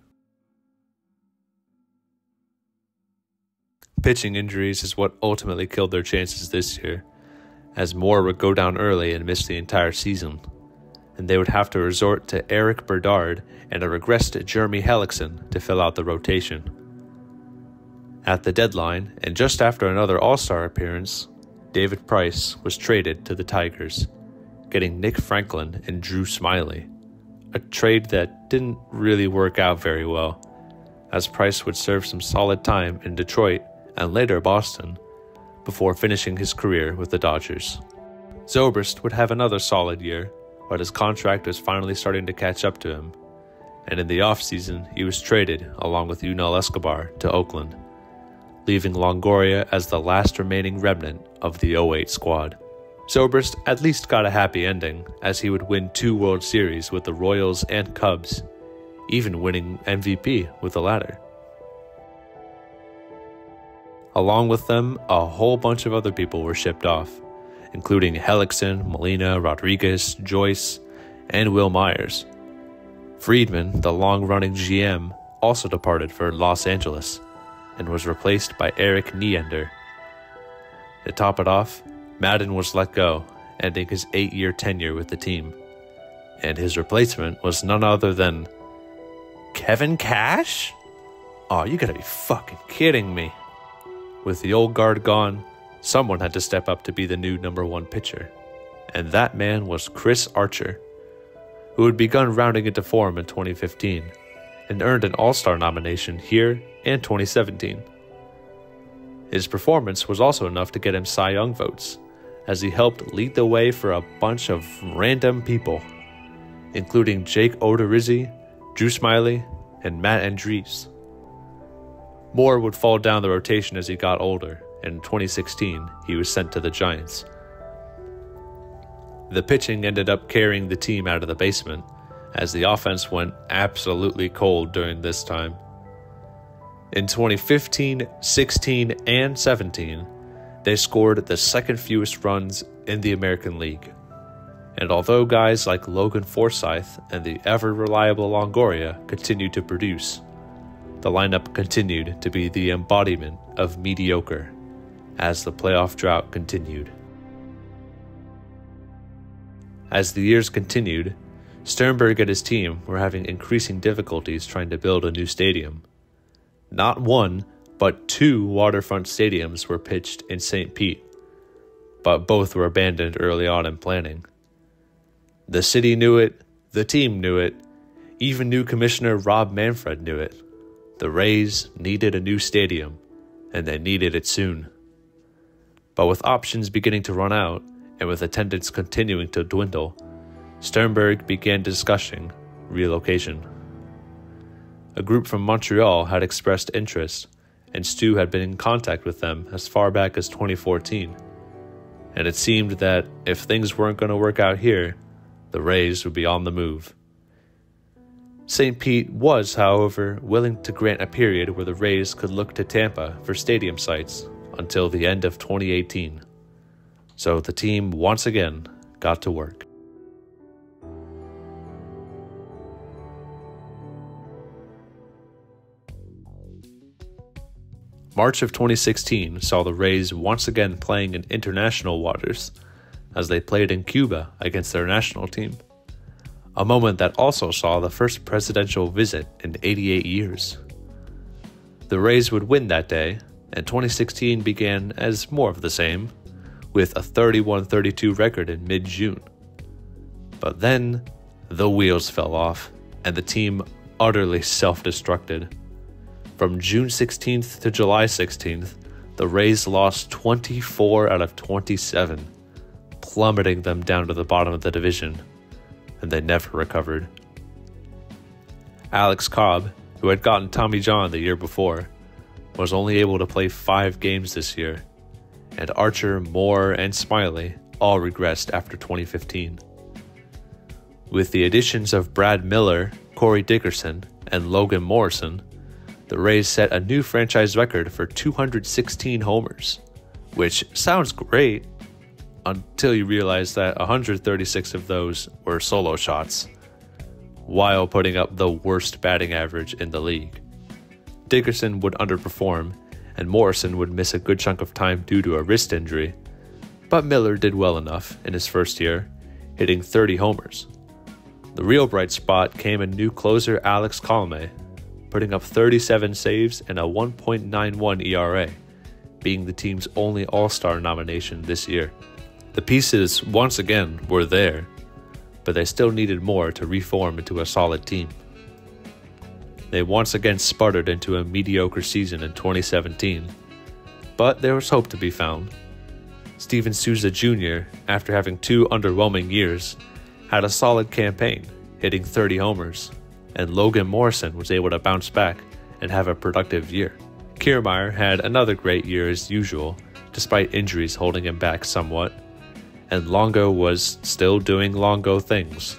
Speaker 1: Pitching injuries is what ultimately killed their chances this year, as Moore would go down early and miss the entire season, and they would have to resort to Eric Berdard and a regressed Jeremy Hellickson to fill out the rotation. At the deadline, and just after another All-Star appearance, David Price was traded to the Tigers, getting Nick Franklin and Drew Smyly, a trade that didn't really work out very well, as Price would serve some solid time in Detroit and later Boston, before finishing his career with the Dodgers. Zobrist would have another solid year, but his contract was finally starting to catch up to him, and in the offseason he was traded along with Yunel Escobar to Oakland, leaving Longoria as the last remaining remnant of the 08 squad. Zobrist at least got a happy ending, as he would win 2 World Series with the Royals and Cubs, even winning MVP with the latter. Along with them, a whole bunch of other people were shipped off, including Hellickson, Molina, Rodriguez, Joyce, and Will Myers. Friedman, the long-running GM, also departed for Los Angeles, and was replaced by Eric Neander. To top it off, Madden was let go, ending his 8-year tenure with the team, and his replacement was none other than Kevin Cash? Oh, you gotta be fucking kidding me. With the old guard gone, someone had to step up to be the new #1 pitcher, and that man was Chris Archer, who had begun rounding into form in 2015 and earned an All-Star nomination here and 2017. His performance was also enough to get him Cy Young votes, as he helped lead the way for a bunch of random people, including Jake Odorizzi, Drew Smyly, and Matt Andriese. Moore would fall down the rotation as he got older, and in 2016, he was sent to the Giants. The pitching ended up carrying the team out of the basement, as the offense went absolutely cold during this time. In 2015, 16, and 17, they scored the second fewest runs in the American League. And although guys like Logan Forsythe and the ever-reliable Longoria continued to produce, the lineup continued to be the embodiment of mediocre as the playoff drought continued. As the years continued, Sternberg and his team were having increasing difficulties trying to build a new stadium. Not one, but 2 waterfront stadiums were pitched in St. Pete, but both were abandoned early on in planning. The city knew it, the team knew it, even new Commissioner Rob Manfred knew it. The Rays needed a new stadium, and they needed it soon. But with options beginning to run out, and with attendance continuing to dwindle, Sternberg began discussing relocation. A group from Montreal had expressed interest, and Stu had been in contact with them as far back as 2014. And it seemed that if things weren't going to work out here, the Rays would be on the move. St. Pete was, however, willing to grant a period where the Rays could look to Tampa for stadium sites until the end of 2018. So the team once again got to work. March of 2016 saw the Rays once again playing in international waters as they played in Cuba against their national team. A moment that also saw the first presidential visit in 88 years. The Rays would win that day, and 2016 began as more of the same, with a 31-32 record in mid-June. But then, the wheels fell off, and the team utterly self-destructed. From June 16th to July 16th, the Rays lost 24 out of 27, plummeting them down to the bottom of the division, and they never recovered. Alex Cobb, who had gotten Tommy John the year before, was only able to play 5 games this year, and Archer, Moore, and Smiley all regressed after 2015. With the additions of Brad Miller, Corey Dickerson, and Logan Morrison, the Rays set a new franchise record for 216 homers, which sounds great until you realize that 136 of those were solo shots, while putting up the worst batting average in the league. Dickerson would underperform, and Morrison would miss a good chunk of time due to a wrist injury, but Miller did well enough in his first year, hitting 30 homers. The real bright spot came in new closer Alex Colomé, putting up 37 saves and a 1.91 ERA, being the team's only All-Star nomination this year. The pieces, once again, were there, but they still needed more to reform into a solid team. They once again sputtered into a mediocre season in 2017, but there was hope to be found. Steven Souza Jr., after having 2 underwhelming years, had a solid campaign, hitting 30 homers, and Logan Morrison was able to bounce back and have a productive year. Kiermaier had another great year as usual, despite injuries holding him back somewhat, and Longo was still doing Longo things,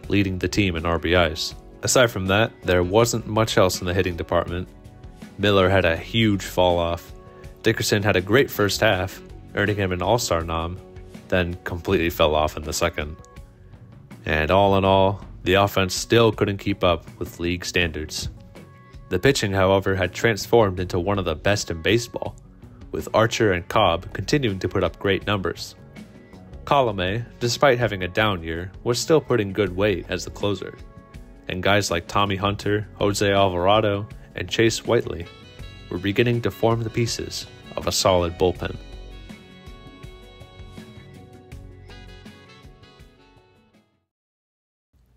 Speaker 1: leading the team in RBIs. Aside from that, there wasn't much else in the hitting department. Miller had a huge fall off. Dickerson had a great first half, earning him an All-Star nom, then completely fell off in the second. And all in all, the offense still couldn't keep up with league standards. The pitching, however, had transformed into one of the best in baseball, with Archer and Cobb continuing to put up great numbers. Colomé, despite having a down year, was still putting good weight as the closer, and guys like Tommy Hunter, Jose Alvarado, and Chase Whiteley were beginning to form the pieces of a solid bullpen.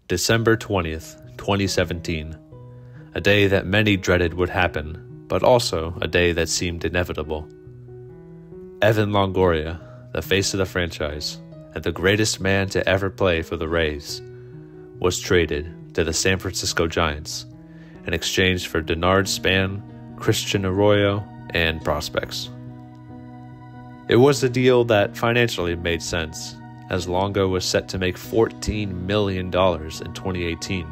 Speaker 1: December 20th, 2017. A day that many dreaded would happen, but also a day that seemed inevitable. Evan Longoria, the face of the franchise, and the greatest man to ever play for the Rays, was traded to the San Francisco Giants in exchange for Denard Span, Christian Arroyo, and prospects. It was a deal that financially made sense, as Longo was set to make $14 million in 2018.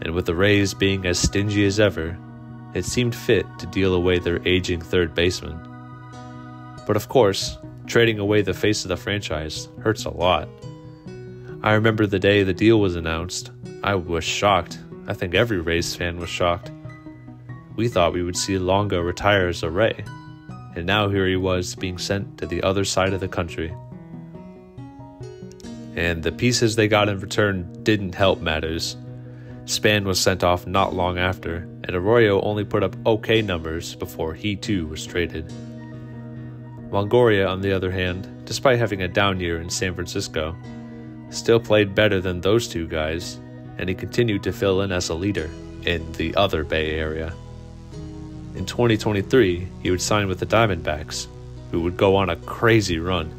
Speaker 1: And with the Rays being as stingy as ever, it seemed fit to deal away their aging third baseman. But of course, trading away the face of the franchise hurts a lot. I remember the day the deal was announced, I was shocked. I think every Rays fan was shocked. We thought we would see Longo retire as a Ray, and now here he was being sent to the other side of the country. And the pieces they got in return didn't help matters. Span was sent off not long after, and Arroyo only put up okay numbers before he too was traded. Longoria, on the other hand, despite having a down year in San Francisco, still played better than those two guys, and he continued to fill in as a leader in the other Bay Area. In 2023, he would sign with the Diamondbacks, who would go on a crazy run,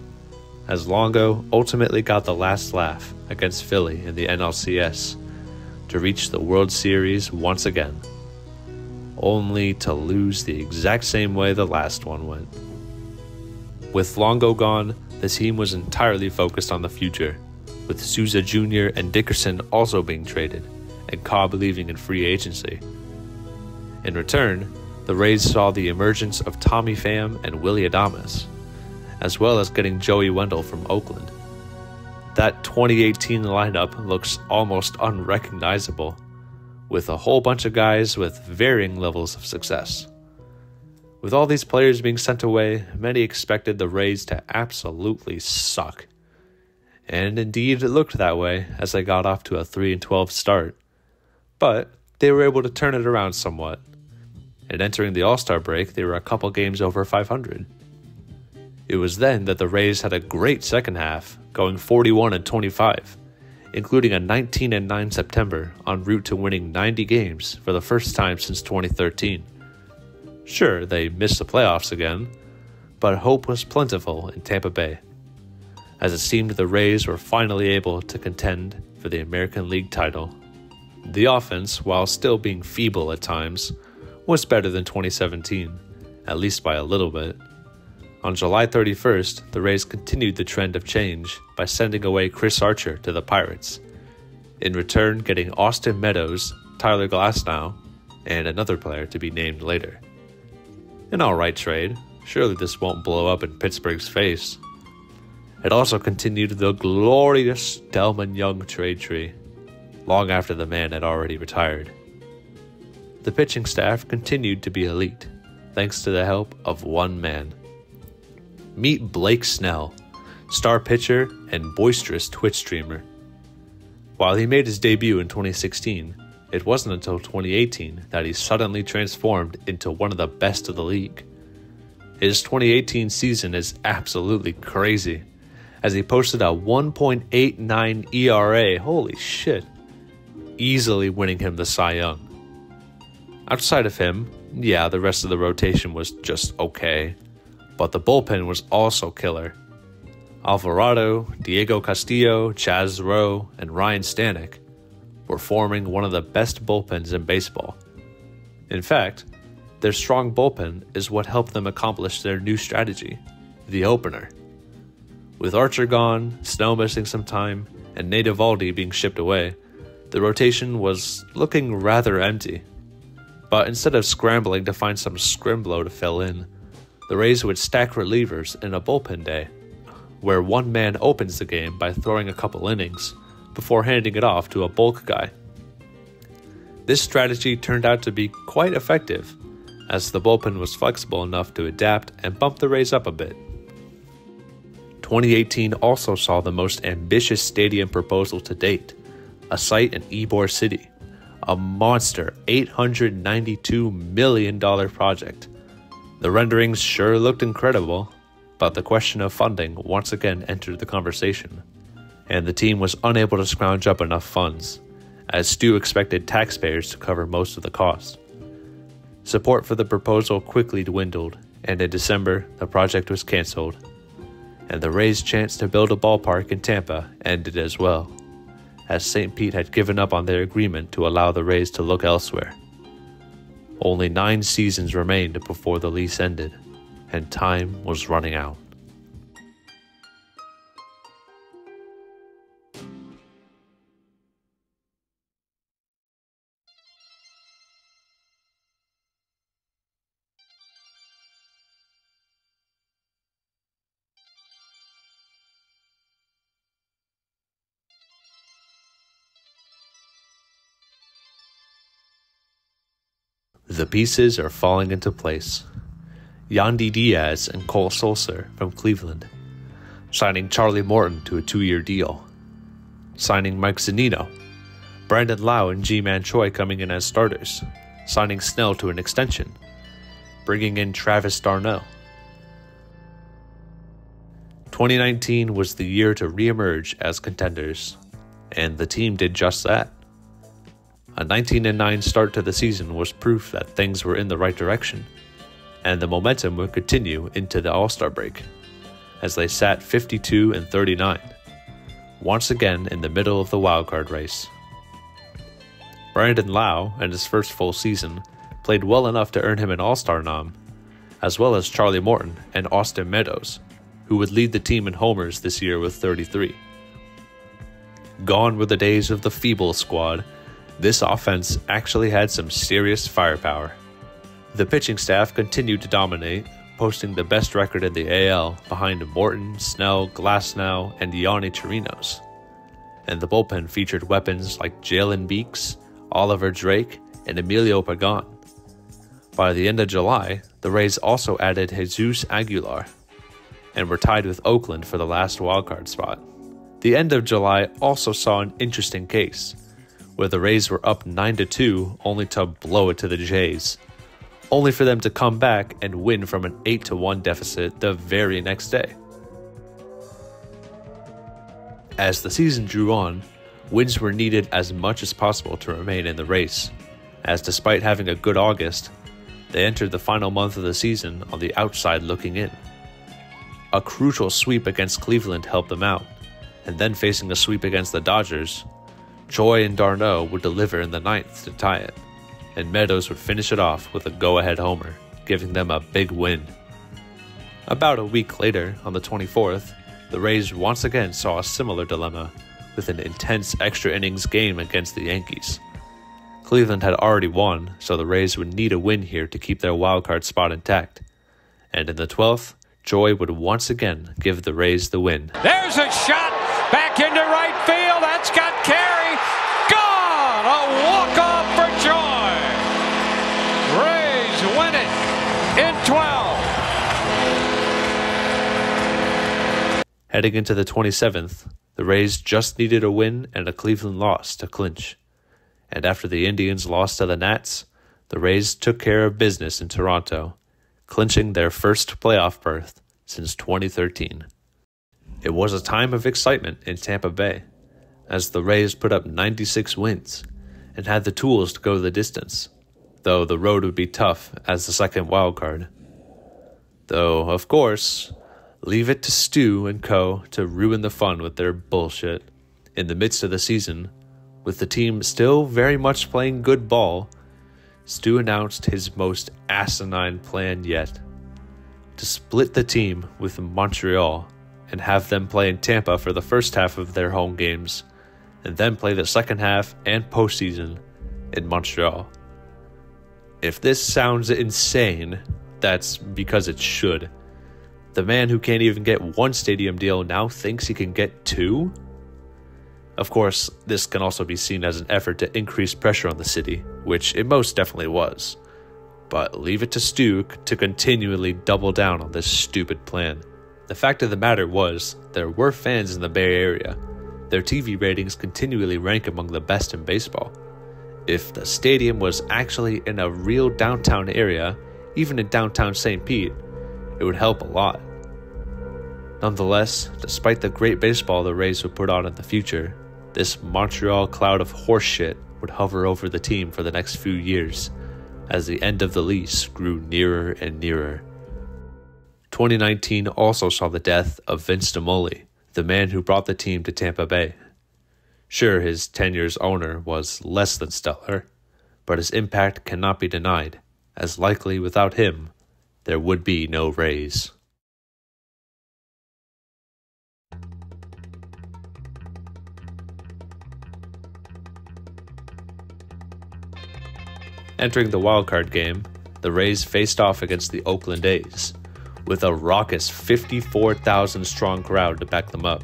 Speaker 1: as Longo ultimately got the last laugh against Philly in the NLCS to reach the World Series once again, only to lose the exact same way the last one went. With Longo gone, the team was entirely focused on the future, with Souza Jr. and Dickerson also being traded, and Cobb leaving in free agency. In return, the Rays saw the emergence of Tommy Pham and Willy Adames, as well as getting Joey Wendell from Oakland. That 2018 lineup looks almost unrecognizable, with a whole bunch of guys with varying levels of success. With all these players being sent away, many expected the Rays to absolutely suck. And indeed it looked that way as they got off to a 3-12 start. But they were able to turn it around somewhat. And entering the All-Star break, they were a couple games over 500. It was then that the Rays had a great second half, going 41-25, including a 19-9 September en route to winning 90 games for the first time since 2013. Sure, they missed the playoffs again, but hope was plentiful in Tampa Bay, as it seemed the Rays were finally able to contend for the American League title. The offense, while still being feeble at times, was better than 2017, at least by a little bit. On July 31st, the Rays continued the trend of change by sending away Chris Archer to the Pirates, in return getting Austin Meadows, Tyler Glasnow, and another player to be named later. An alright trade. Surely this won't blow up in Pittsburgh's face. It also continued the glorious Delman Young trade tree, long after the man had already retired. The pitching staff continued to be elite, thanks to the help of one man. Meet Blake Snell, star pitcher and boisterous Twitch streamer. While he made his debut in 2016, it wasn't until 2018 that he suddenly transformed into one of the best of the league. His 2018 season is absolutely crazy, as he posted a 1.89 ERA, holy shit, easily winning him the Cy Young. Outside of him, yeah, the rest of the rotation was just okay, but the bullpen was also killer. Alvarado, Diego Castillo, Chaz Rowe, and Ryan Stanek were forming one of the best bullpens in baseball. In fact, their strong bullpen is what helped them accomplish their new strategy, the opener. With Archer gone, Snell missing some time, and Nate Eovaldi being shipped away, the rotation was looking rather empty. But instead of scrambling to find some scrimblow to fill in, the Rays would stack relievers in a bullpen day, where one man opens the game by throwing a couple innings, before handing it off to a bulk guy. This strategy turned out to be quite effective, as the bullpen was flexible enough to adapt and bump the Rays up a bit. 2018 also saw the most ambitious stadium proposal to date, a site in Ybor City, a monster $892 million project. The renderings sure looked incredible, but the question of funding once again entered the conversation, and the team was unable to scrounge up enough funds, as Stu expected taxpayers to cover most of the cost. Support for the proposal quickly dwindled, and in December, the project was canceled, and the Rays' chance to build a ballpark in Tampa ended as well, as St. Pete had given up on their agreement to allow the Rays to look elsewhere. Only 9 seasons remained before the lease ended, and time was running out. The pieces are falling into place. Yandy Diaz and Cole Sulser from Cleveland, signing Charlie Morton to a 2-year deal, signing Mike Zunino, Brandon Lau and G-Man Choi coming in as starters, signing Snell to an extension, bringing in Travis d'Arnaud. 2019 was the year to reemerge as contenders, and the team did just that. A 19-9 start to the season was proof that things were in the right direction, and the momentum would continue into the All-Star break, as they sat 52-39, once again in the middle of the wildcard race. Brandon Lau, in his first full season, played well enough to earn him an All-Star nom, as well as Charlie Morton and Austin Meadows, who would lead the team in homers this year with 33. Gone were the days of the feeble squad. This offense actually had some serious firepower. The pitching staff continued to dominate, posting the best record in the AL behind Morton, Snell, Glasnow, and Yonny Chirinos. And the bullpen featured weapons like Jalen Beeks, Oliver Drake, and Emilio Pagan. By the end of July, the Rays also added Jesus Aguilar, and were tied with Oakland for the last wildcard spot. The end of July also saw an interesting case, where the Rays were up 9-2 only to blow it to the Jays, only for them to come back and win from an 8-1 deficit the very next day. As the season drew on, wins were needed as much as possible to remain in the race, as despite having a good August, they entered the final month of the season on the outside looking in. A crucial sweep against Cleveland helped them out, and then facing a sweep against the Dodgers, Choi and d'Arnaud would deliver in the ninth to tie it, and Meadows would finish it off with a go-ahead homer, giving them a big win. About a week later, on the 24th, the Rays once again saw a similar dilemma with an intense extra innings game against the Yankees. Cleveland had already won, so the Rays would need a win here to keep their wildcard spot intact. And in the 12th, Choi would once again give the Rays the win.
Speaker 15: There's a shot back into right field. That's got carry. Gone! A walk-off for Choi. Rays win it in 12.
Speaker 1: Heading into the 27th, the Rays just needed a win and a Cleveland loss to clinch. And after the Indians lost to the Nats, the Rays took care of business in Toronto, clinching their first playoff berth since 2013. It was a time of excitement in Tampa Bay, as the Rays put up 96 wins and had the tools to go the distance, though the road would be tough as the second wildcard. Though, of course, leave it to Stu and co. to ruin the fun with their bullshit. In the midst of the season, with the team still very much playing good ball, Stu announced his most asinine plan yet: to split the team with Montreal and have them play in Tampa for the first half of their home games, and then play the second half and postseason in Montreal. If this sounds insane, that's because it should. The man who can't even get one stadium deal now thinks he can get two? Of course, this can also be seen as an effort to increase pressure on the city, which it most definitely was. But leave it to Stu to continually double down on this stupid plan. The fact of the matter was, there were fans in the Bay Area. Their TV ratings continually rank among the best in baseball. If the stadium was actually in a real downtown area, even in downtown St. Pete, it would help a lot. Nonetheless, despite the great baseball the Rays would put on in the future, this Montreal cloud of horseshit would hover over the team for the next few years, as the end of the lease grew nearer and nearer. 2019 also saw the death of Vince DeMolli, the man who brought the team to Tampa Bay. Sure, his tenure as owner was less than stellar, but his impact cannot be denied, as likely without him, there would be no Rays. Entering the wildcard game, the Rays faced off against the Oakland A's, with a raucous 54,000-strong crowd to back them up.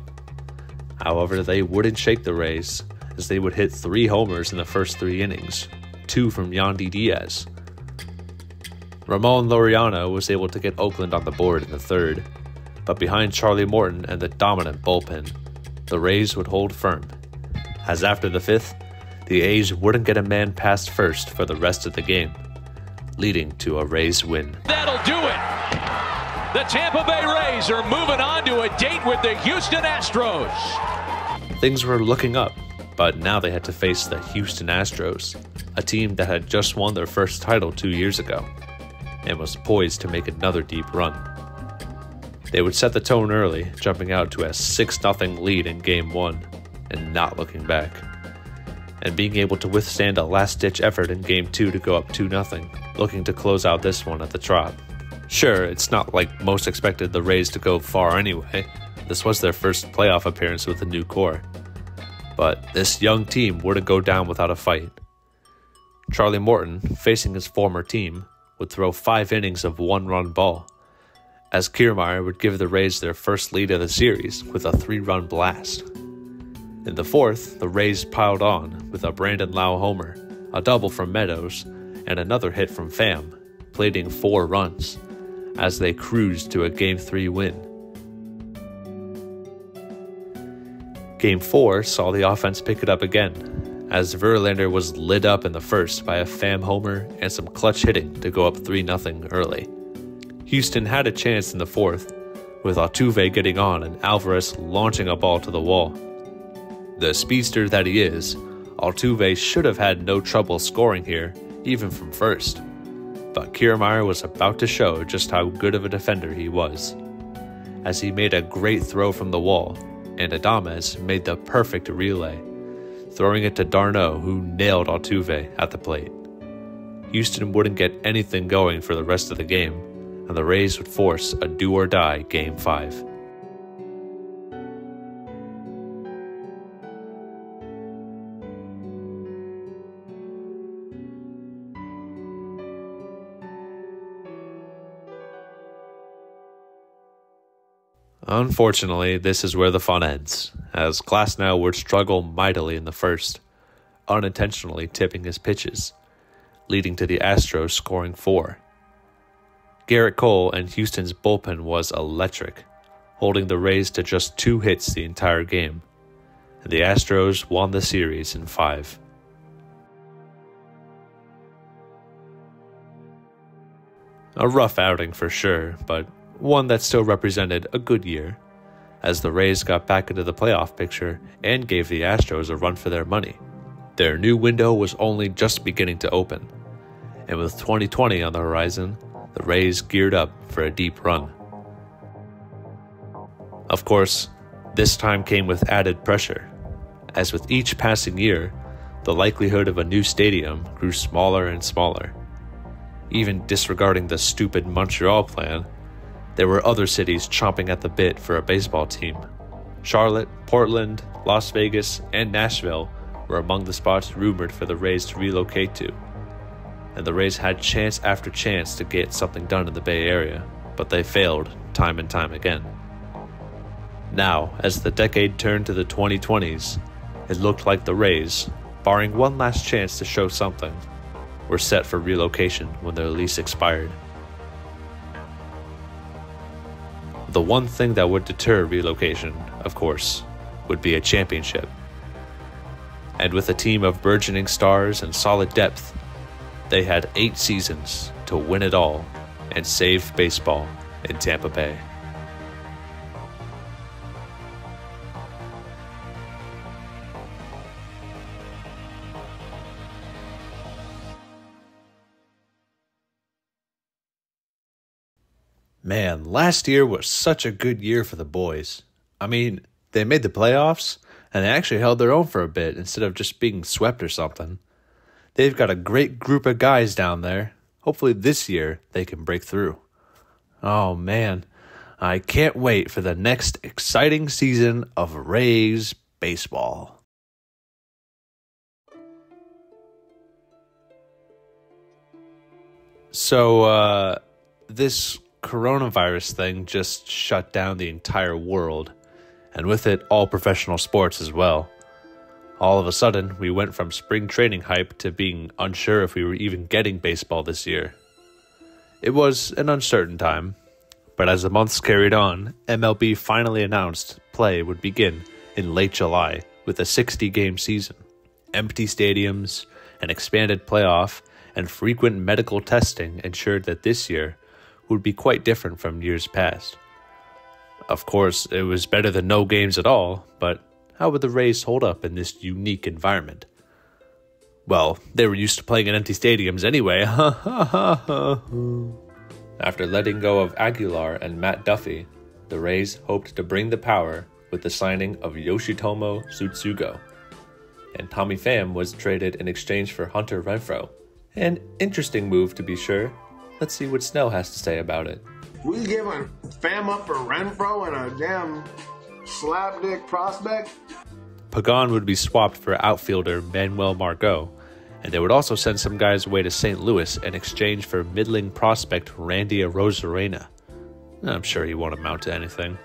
Speaker 1: However, they wouldn't shake the Rays, as they would hit 3 homers in the first 3 innings, 2 from Yandy Diaz. Ramon Laureano was able to get Oakland on the board in the 3rd, but behind Charlie Morton and the dominant bullpen, the Rays would hold firm, as after the 5th, the A's wouldn't get a man past first for the rest of the game, leading to a Rays win.
Speaker 4: That'll do it. The Tampa Bay Rays are moving on to a date with the Houston Astros.
Speaker 1: Things were looking up, but now they had to face the Houston Astros, a team that had just won their first title 2 years ago, and was poised to make another deep run. They would set the tone early, jumping out to a 6-0 lead in Game 1, and not looking back, and being able to withstand a last-ditch effort in Game 2 to go up 2-0, looking to close out this one at the Trop. Sure, it's not like most expected the Rays to go far anyway. This was their first playoff appearance with a new core. But this young team wouldn't go down without a fight. Charlie Morton, facing his former team, would throw 5 innings of 1-run ball, as Kiermaier would give the Rays their first lead of the series with a 3-run blast. In the fourth, the Rays piled on with a Brandon Lau homer, a double from Meadows, and another hit from Pham, plating 4 runs, as they cruised to a Game 3 win. Game 4 saw the offense pick it up again, as Verlander was lit up in the first by a Pham homer and some clutch hitting to go up 3-0 early. Houston had a chance in the fourth, with Altuve getting on and Alvarez launching a ball to the wall. The speedster that he is, Altuve should have had no trouble scoring here, even from first. But Kiermaier was about to show just how good of a defender he was, as he made a great throw from the wall, and Adames made the perfect relay, throwing it to d'Arnaud, who nailed Altuve at the plate. Houston wouldn't get anything going for the rest of the game, and the Rays would force a do-or-die Game 5. Unfortunately, this is where the fun ends, as Glasnow would struggle mightily in the first, unintentionally tipping his pitches, leading to the Astros scoring 4. Garrett Cole and Houston's bullpen was electric, holding the Rays to just 2 hits the entire game, and the Astros won the series in 5. A rough outing for sure, but one that still represented a good year, as the Rays got back into the playoff picture and gave the Astros a run for their money. Their new window was only just beginning to open, and with 2020 on the horizon, the Rays geared up for a deep run. Of course, this time came with added pressure, as with each passing year, the likelihood of a new stadium grew smaller and smaller. Even disregarding the stupid Montreal plan, there were other cities chomping at the bit for a baseball team. Charlotte, Portland, Las Vegas, and Nashville were among the spots rumored for the Rays to relocate to, and the Rays had chance after chance to get something done in the Bay Area, but they failed time and time again. Now, as the decade turned to the 2020s, it looked like the Rays, barring one last chance to show something, were set for relocation when their lease expired. The one thing that would deter relocation, of course, would be a championship. And with a team of burgeoning stars and solid depth, they had 8 seasons to win it all and save baseball in Tampa Bay.
Speaker 12: Man, last year was such a good year for the boys. I mean, they made the playoffs, and they actually held their own for a bit instead of just being swept or something. They've got a great group of guys down there. Hopefully this year they can break through. Oh man, I can't wait for the next exciting season of Rays baseball. So, this coronavirus thing just shut down the entire world, and with it all professional sports as well. All of a sudden, we went from spring training hype to being unsure if we were even getting baseball this year. It was an uncertain time, but as the months carried on, MLB finally announced play would begin in late July with a 60-game season. Empty stadiums, an expanded playoff, and frequent medical testing ensured that this year would be quite different from years past. Of course, it was better than no games at all, but how would the Rays hold up in this unique environment? Well, they were used to playing in empty stadiums anyway. After letting go of Aguilar and Matt Duffy, the Rays hoped to bring the power with the signing of Yoshitomo Tsutsugo. And Tommy Pham was traded in exchange for Hunter Renfroe. An interesting move, to be sure. Let's see what Snell has to say about it.
Speaker 19: We giving Pham up for Renfroe and a damn slapdick prospect?
Speaker 1: Pagan would be swapped for outfielder Manuel Margot, and they would also send some guys away to St. Louis in exchange for middling prospect Randy Arozarena. I'm sure he won't amount to anything.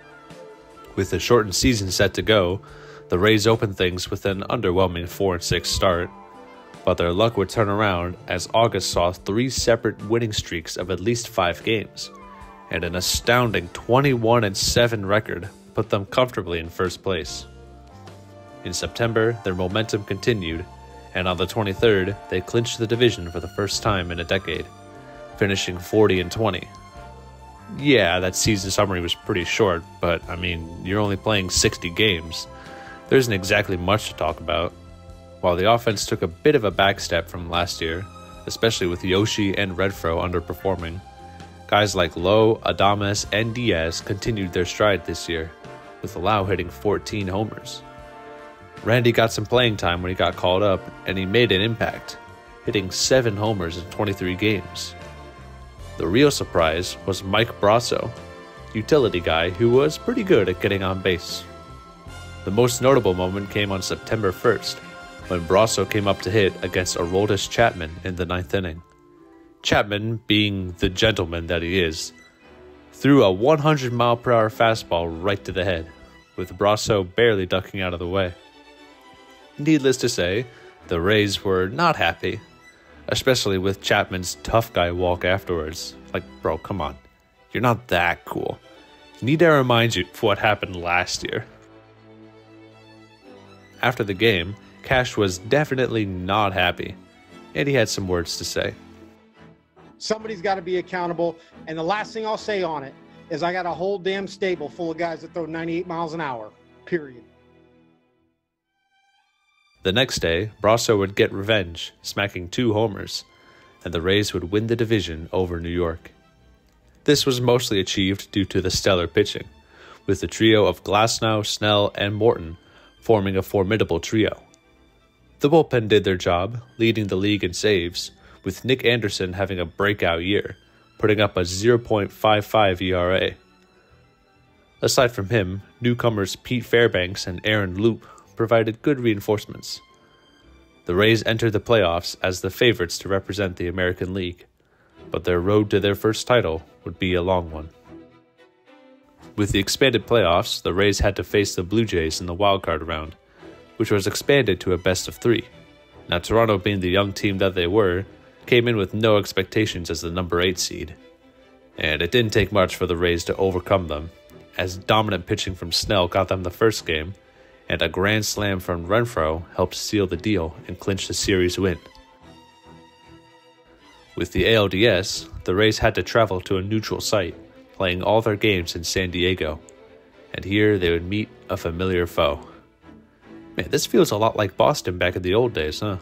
Speaker 1: With the shortened season set to go, the Rays opened things with an underwhelming 4-6 start, but their luck would turn around as August saw 3 separate winning streaks of at least 5 games, and an astounding 21-7 record put them comfortably in first place. In September, their momentum continued, and on the 23rd, they clinched the division for the first time in a decade, finishing 40-20. Yeah, that season summary was pretty short, but I mean, you're only playing 60 games. There isn't exactly much to talk about. While the offense took a bit of a backstep from last year, especially with Yoshi and Renfroe underperforming, guys like Lowe, Adames, and Diaz continued their stride this year, with Lau hitting 14 homers. Randy got some playing time when he got called up, and he made an impact, hitting 7 homers in 23 games. The real surprise was Mike Brasso, utility guy who was pretty good at getting on base. The most notable moment came on September 1st, when Brasso came up to hit against Aroldis Chapman in the 9th inning. Chapman, being the gentleman that he is, threw a 100-mile-per-hour fastball right to the head, with Brasso barely ducking out of the way. Needless to say, the Rays were not happy, especially with Chapman's tough guy walk afterwards. Like, bro, come on. You're not that cool. Need I remind you of what happened last year? After the game, Cash was definitely not happy, and he had some words to say.
Speaker 20: Somebody's got to be accountable, and the last thing I'll say on it is I got a whole damn stable full of guys that throw 98 miles an hour, period.
Speaker 1: The next day, Brasso would get revenge, smacking 2 homers, and the Rays would win the division over New York. This was mostly achieved due to the stellar pitching, with the trio of Glasnow, Snell, and Morton forming a formidable trio. The bullpen did their job, leading the league in saves, with Nick Anderson having a breakout year, putting up a 0.55 ERA. Aside from him, newcomers Pete Fairbanks and Aaron Loop provided good reinforcements. The Rays entered the playoffs as the favorites to represent the American League, but their road to their first title would be a long one. With the expanded playoffs, the Rays had to face the Blue Jays in the wildcard round, which was expanded to a best-of-3. Now, Toronto, being the young team that they were, came in with no expectations as the number 8 seed. And it didn't take much for the Rays to overcome them, as dominant pitching from Snell got them the first game, and a grand slam from Renfroe helped seal the deal and clinch the series win. With the ALDS, the Rays had to travel to a neutral site, playing all their games in San Diego, and here they would meet a familiar foe. Man, this feels a lot like Boston back in the old days, huh?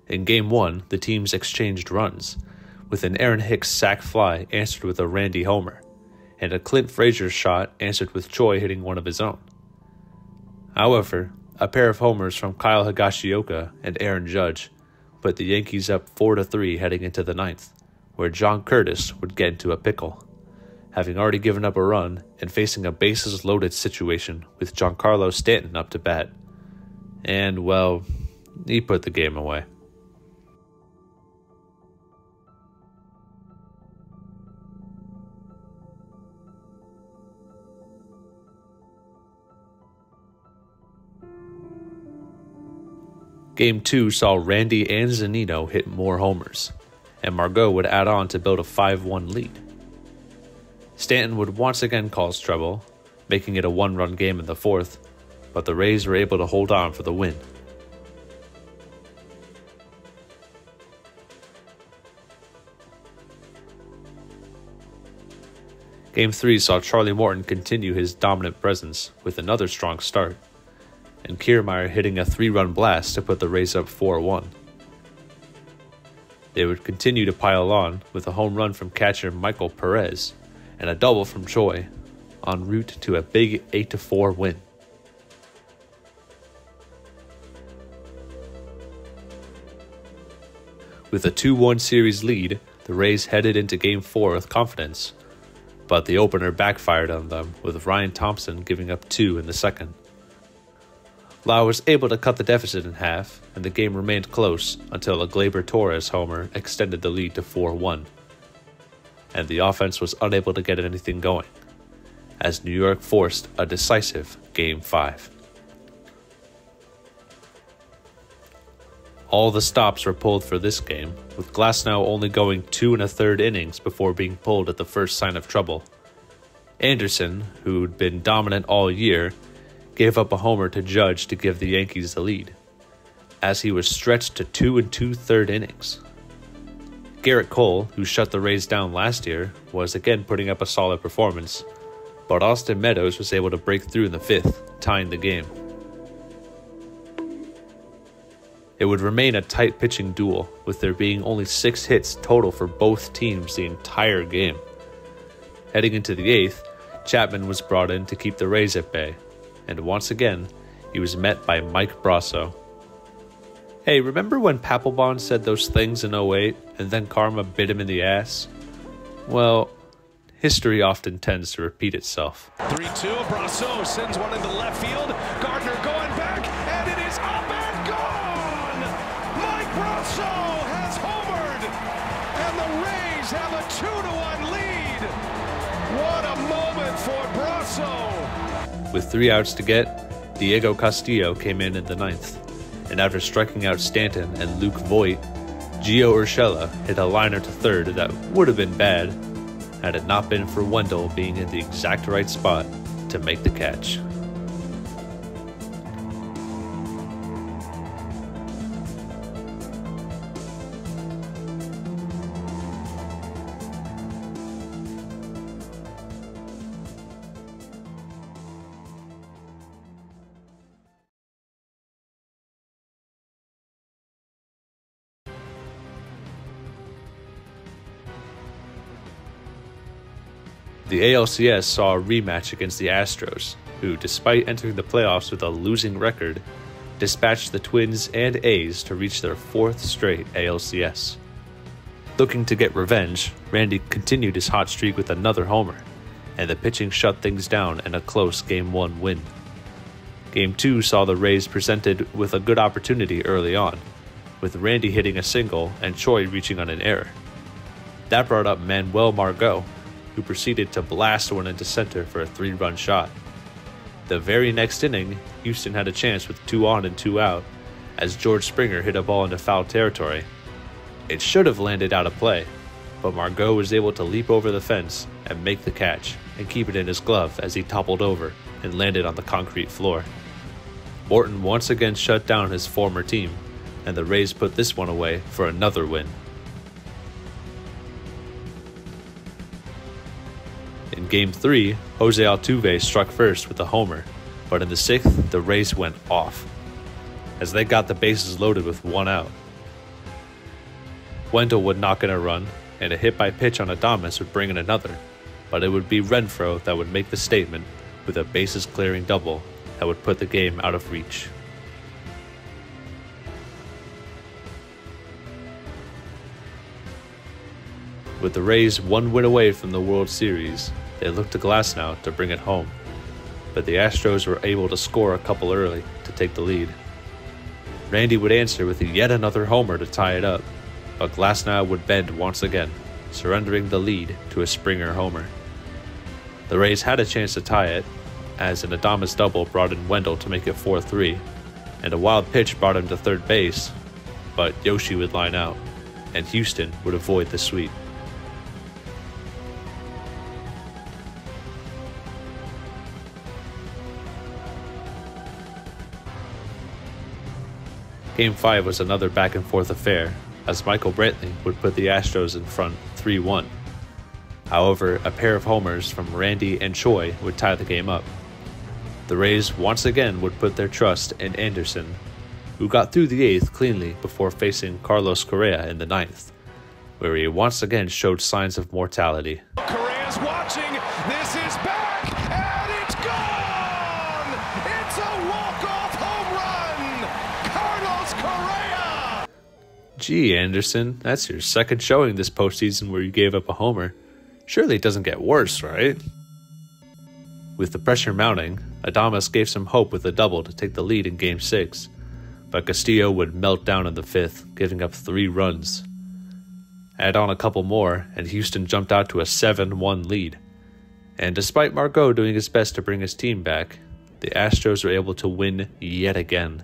Speaker 1: In Game 1, the teams exchanged runs, with an Aaron Hicks sac fly answered with a Randy homer, and a Clint Frazier shot answered with Choi hitting one of his own. However, a pair of homers from Kyle Higashioka and Aaron Judge put the Yankees up 4-3 heading into the 9th, where John Curtis would get into a pickle, having already given up a run and facing a bases-loaded situation with Giancarlo Stanton up to bat. And, well, he put the game away. Game 2 saw Randy and Zunino hit more homers, and Margot would add on to build a 5-1 lead. Stanton would once again cause trouble, making it a 1-run game in the 4th, but the Rays were able to hold on for the win. Game 3 saw Charlie Morton continue his dominant presence with another strong start, and Kiermaier hitting a 3-run blast to put the Rays up 4-1. They would continue to pile on with a home run from catcher Michael Perez and a double from Choi, en route to a big 8-4 win. With a 2-1 series lead, the Rays headed into Game 4 with confidence, but the opener backfired on them, with Ryan Thompson giving up 2 in the second. Lau was able to cut the deficit in half, and the game remained close until a Gleyber Torres homer extended the lead to 4-1, and the offense was unable to get anything going, as New York forced a decisive Game 5. All the stops were pulled for this game, with Glasnow only going 2 1/3 innings before being pulled at the first sign of trouble. Anderson, who'd been dominant all year, gave up a homer to Judge to give the Yankees the lead, as he was stretched to 2 2/3 innings. Garrett Cole, who shut the Rays down last year, was again putting up a solid performance, but Austin Meadows was able to break through in the 5th, tying the game. It would remain a tight pitching duel, with there being only 6 hits total for both teams the entire game. Heading into the 8th, Chapman was brought in to keep the Rays at bay, and once again, he was met by Mike Brasso. Hey, remember when Papelbon said those things in 08, and then karma bit him in the ass? Well, history often tends to repeat itself.
Speaker 6: 3-2, Brasso sends one into left field, Gardner going back, and it is up and gone! Mike Brasso has homered, and the Rays have a 2-1 lead. What a moment for Brasso!
Speaker 1: With 3 outs to get, Diego Castillo came in the 9th, and after striking out Stanton and Luke Voigt, Gio Urshela hit a liner to third that would have been bad had it not been for Wendell being in the exact right spot to make the catch. The ALCS saw a rematch against the Astros, who, despite entering the playoffs with a losing record, dispatched the Twins and A's to reach their 4th straight ALCS. Looking to get revenge, Randy continued his hot streak with another homer, and the pitching shut things down in a close Game 1 win. Game 2 saw the Rays presented with a good opportunity early on, with Randy hitting a single and Choi reaching on an error. That brought up Manuel Margot, who proceeded to blast one into center for a 3-run shot. The very next inning, Houston had a chance with 2 on and 2 out, as George Springer hit a ball into foul territory. It should have landed out of play, but Margot was able to leap over the fence and make the catch and keep it in his glove as he toppled over and landed on the concrete floor. Morton once again shut down his former team, and the Rays put this one away for another win. In Game 3, Jose Altuve struck first with a homer, but in the 6th, the Rays went off, as they got the bases loaded with 1 out. Wendell would knock in a run, and a hit by pitch on Adames would bring in another, but it would be Renfroe that would make the statement with a bases-clearing double that would put the game out of reach. With the Rays 1 win away from the World Series, they looked to Glasnow to bring it home, but the Astros were able to score a couple early to take the lead. Randy would answer with yet another homer to tie it up, but Glasnow would bend once again, surrendering the lead to a Springer homer. The Rays had a chance to tie it, as an Adames double brought in Wendell to make it 4-3, and a wild pitch brought him to third base, but Yoshi would line out, and Houston would avoid the sweep. Game 5 was another back-and-forth affair, as Michael Brantley would put the Astros in front 3-1. However, a pair of homers from Randy and Choi would tie the game up. The Rays once again would put their trust in Anderson, who got through the 8th cleanly before facing Carlos Correa in the 9th, where he once again showed signs of mortality.
Speaker 6: Correa's watching, this is back, and it's gone! It's a walk-off home run! Carlos Correa!
Speaker 1: Gee, Anderson, that's your second showing this postseason where you gave up a homer. Surely it doesn't get worse, right? With the pressure mounting, Adames gave some hope with a double to take the lead in Game 6, but Castillo would melt down in the 5th, giving up 3 runs. Add on a couple more, and Houston jumped out to a 7-1 lead. And despite Margot doing his best to bring his team back, the Astros were able to win yet again,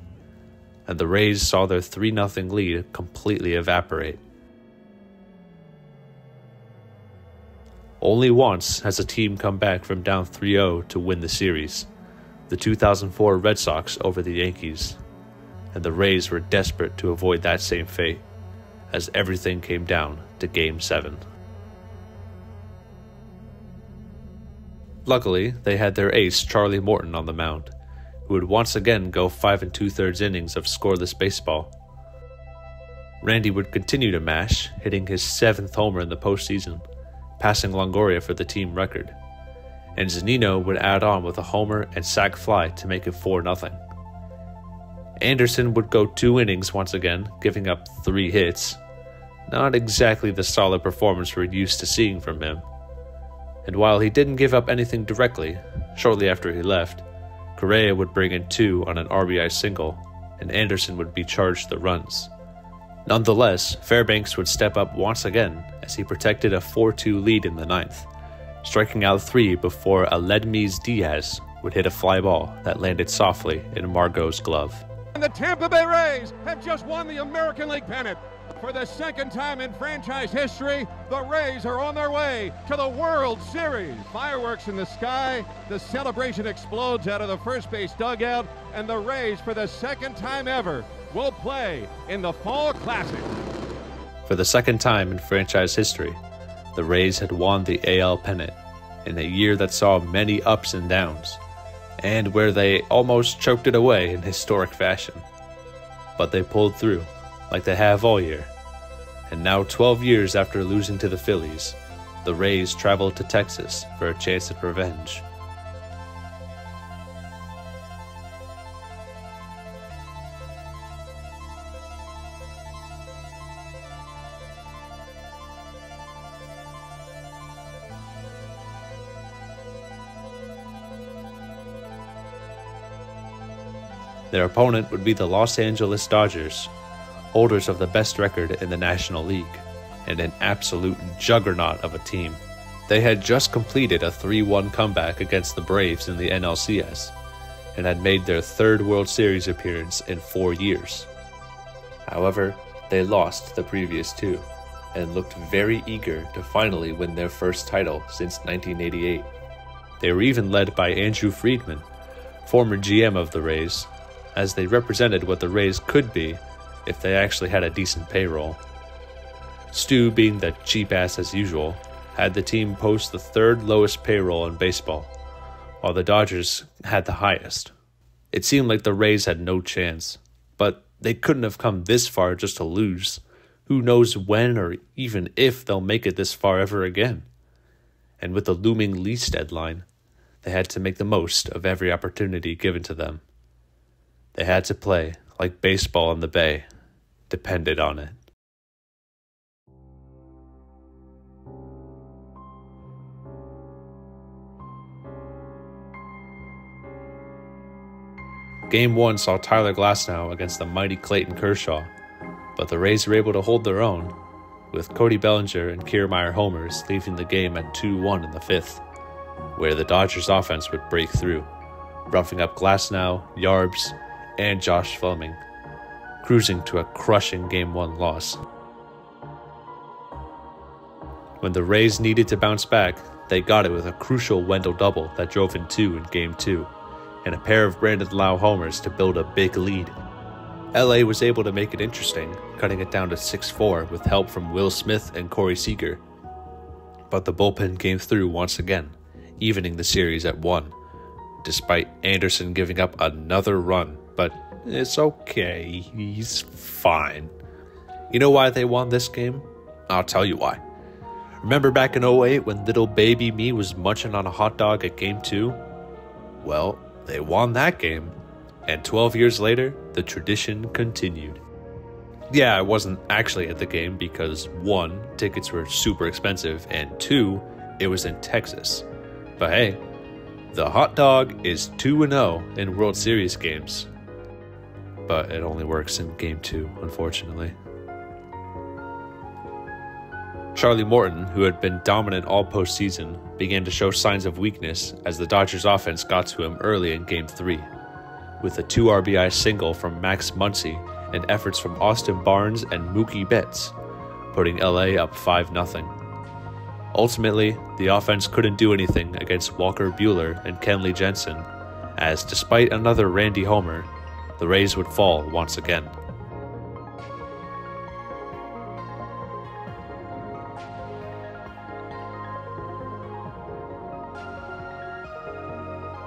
Speaker 1: and the Rays saw their 3-0 lead completely evaporate. Only once has a team come back from down 3-0 to win the series, the 2004 Red Sox over the Yankees, and the Rays were desperate to avoid that same fate, as everything came down to Game 7. Luckily, they had their ace Charlie Morton on the mound, who would once again go 5 2/3 innings of scoreless baseball. Randy would continue to mash, hitting his 7th homer in the postseason, passing Longoria for the team record, and Zunino would add on with a homer and sac fly to make it 4-0. Anderson would go 2 innings once again, giving up 3 hits. Not exactly the solid performance we're used to seeing from him. And while he didn't give up anything directly, shortly after he left, Correa would bring in 2 on an RBI single, and Anderson would be charged the runs. Nonetheless, Fairbanks would step up once again as he protected a 4-2 lead in the 9th, striking out 3 before Aledmys Diaz would hit a fly ball that landed softly in Margot's glove.
Speaker 10: And the Tampa Bay Rays have just won the American League pennant. For the second time in franchise history, the Rays are on their way to the World Series. Fireworks in the sky, the celebration explodes out of the first base dugout, and the Rays, for the second time ever, will play in the Fall Classic.
Speaker 1: For the second time in franchise history, the Rays had won the AL pennant in a year that saw many ups and downs, and where they almost choked it away in historic fashion. But they pulled through, like they have all year. And now 12 years after losing to the Phillies, the Rays traveled to Texas for a chance at revenge. Their opponent would be the Los Angeles Dodgers, holders of the best record in the National League, and an absolute juggernaut of a team. They had just completed a 3-1 comeback against the Braves in the NLCS, and had made their 3rd World Series appearance in 4 years. However, they lost the previous 2, and looked very eager to finally win their first title since 1988. They were even led by Andrew Friedman, former GM of the Rays, as they represented what the Rays could be if they actually had a decent payroll. Stu, being the cheap ass as usual, had the team post the 3rd lowest payroll in baseball, while the Dodgers had the highest. It seemed like the Rays had no chance, but they couldn't have come this far just to lose. Who knows when or even if they'll make it this far ever again. And with the looming lease deadline, they had to make the most of every opportunity given to them. They had to play like baseball in the Bay depended on it. Game 1 saw Tyler Glasnow against the mighty Clayton Kershaw, but the Rays were able to hold their own, with Cody Bellinger and Kiermaier homers leaving the game at 2-1 in the 5th, where the Dodgers offense would break through, roughing up Glasnow, Yarbs, and Josh Fleming, cruising to a crushing Game 1 loss. When the Rays needed to bounce back, they got it with a crucial Wendell double that drove in 2 in Game 2, and a pair of Brandon Lau homers to build a big lead. LA was able to make it interesting, cutting it down to 6-4 with help from Will Smith and Corey Seager. But the bullpen came through once again, evening the series at 1, despite Anderson giving up another run. But it's okay, he's fine. You know why they won this game? I'll tell you why. Remember back in 08 when little baby me was munching on a hot dog at Game 2? Well, they won that game, and 12 years later, the tradition continued. Yeah, I wasn't actually at the game because 1, tickets were super expensive, and 2, it was in Texas. But hey, the hot dog is 2-0 in World Series games. But it only works in Game 2, unfortunately. Charlie Morton, who had been dominant all postseason, began to show signs of weakness as the Dodgers offense got to him early in Game 3, with a 2 RBI single from Max Muncy and efforts from Austin Barnes and Mookie Betts, putting LA up 5-0. Ultimately, the offense couldn't do anything against Walker Buehler and Kenley Jensen, as despite another Randy homer, the Rays would fall once again.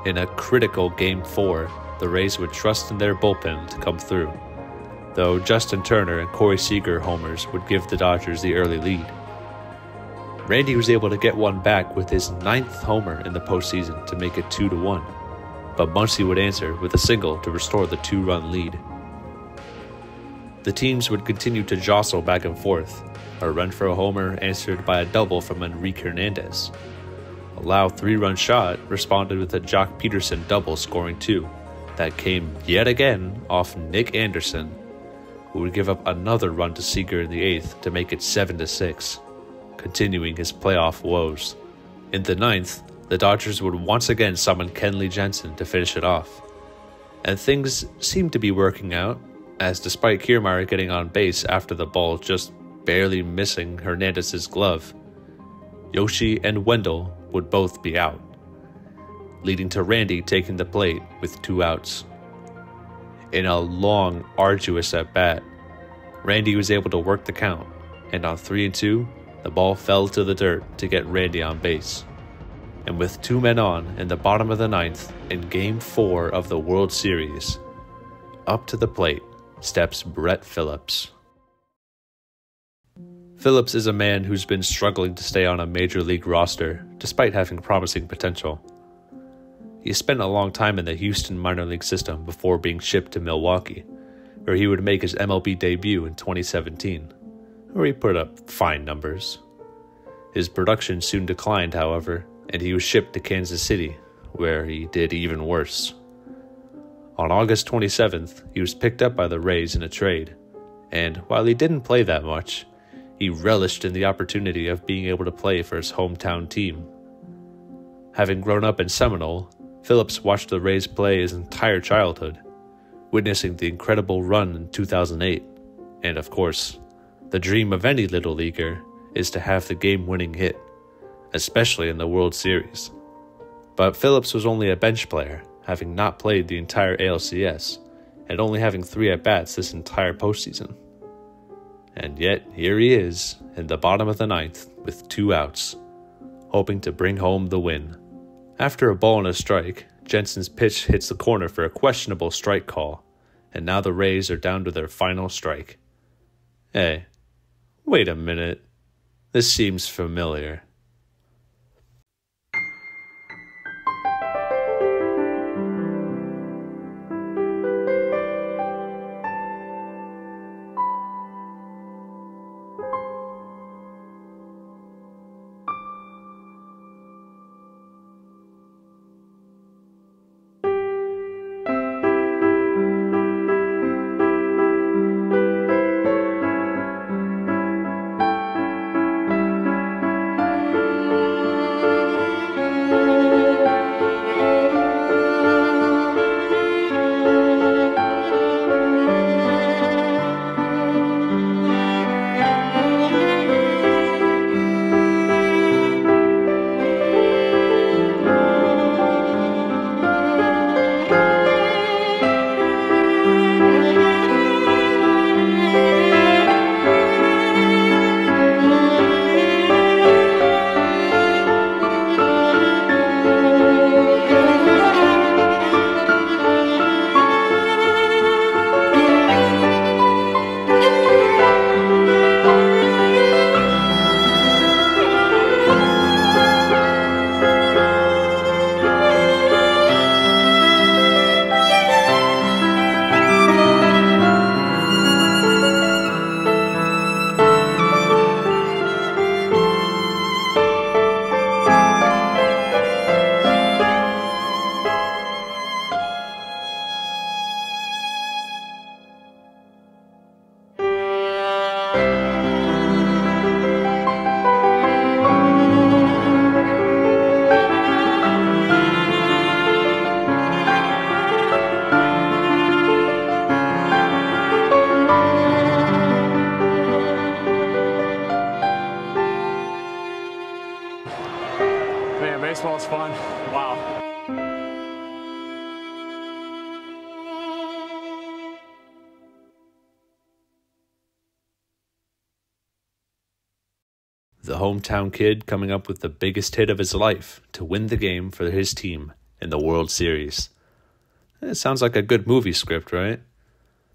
Speaker 1: In a critical Game 4, the Rays would trust in their bullpen to come through, though Justin Turner and Corey Seager homers would give the Dodgers the early lead. Randy was able to get one back with his 9th homer in the postseason to make it 2-1, but Muncy would answer with a single to restore the 2-run lead. The teams would continue to jostle back and forth, a Renfroe homer answered by a double from Enrique Hernandez. A Lau 3-run shot responded with a Jock Peterson double scoring 2 that came yet again off Nick Anderson, who would give up another run to Seager in the 8th to make it 7-6, continuing his playoff woes. In the 9th, the Dodgers would once again summon Kenley Jensen to finish it off, and things seemed to be working out, as despite Kiermaier getting on base after the ball just barely missing Hernandez's glove, Yoshi and Wendell would both be out, leading to Randy taking the plate with 2 outs. In a long, arduous at-bat, Randy was able to work the count, and on 3-2, the ball fell to the dirt to get Randy on base. And with 2 men on in the bottom of the 9th in Game 4 of the World Series, up to the plate steps Brett Phillips. Phillips is a man who's been struggling to stay on a major league roster despite having promising potential. He spent a long time in the Houston minor league system before being shipped to Milwaukee, where he would make his MLB debut in 2017, where he put up fine numbers. His production soon declined, however, and he was shipped to Kansas City, where he did even worse. On August 27th, he was picked up by the Rays in a trade, and while he didn't play that much, he relished in the opportunity of being able to play for his hometown team. Having grown up in Seminole, Phillips watched the Rays play his entire childhood, witnessing the incredible run in 2008, and of course, the dream of any little leaguer is to have the game-winning hit, especially in the World Series. But Phillips was only a bench player, having not played the entire ALCS, and only having 3 at-bats this entire postseason. And yet, here he is, in the bottom of the 9th, with 2 outs, hoping to bring home the win. After a ball and a strike, Jensen's pitch hits the corner for a questionable strike call, and now the Rays are down to their final strike. Hey, wait a minute. This seems familiar.
Speaker 21: man, baseball's fun. Wow.
Speaker 1: The hometown kid coming up with the biggest hit of his life to win the game for his team in the World Series. It sounds like a good movie script, right?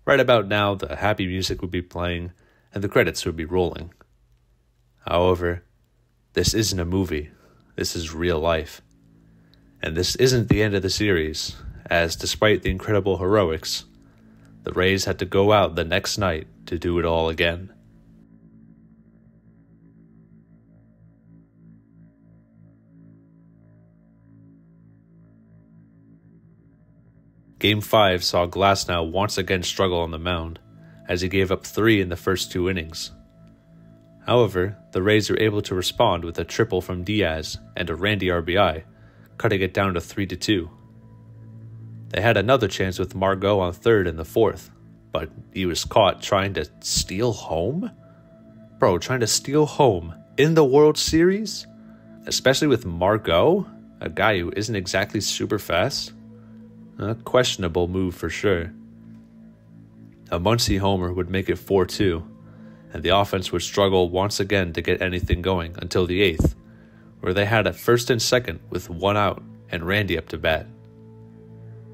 Speaker 1: Right about now, the happy music would be playing and the credits would be rolling. However, this isn't a movie. This is real life. And this isn't the end of the series, as despite the incredible heroics, the Rays had to go out the next night to do it all again. Game 5 saw Glasnow once again struggle on the mound, as he gave up 3 in the first 2 innings. However, the Rays were able to respond with a triple from Diaz and a Randy RBI, cutting it down to 3-2. They had another chance with Margot on third in the 4th, but he was caught trying to steal home? Bro, trying to steal home in the World Series? Especially with Margot, a guy who isn't exactly super fast? A questionable move for sure. A Muncy homer would make it 4-2, and the offense would struggle once again to get anything going until the 8th, where they had a first and second with 1 out and Randy up to bat.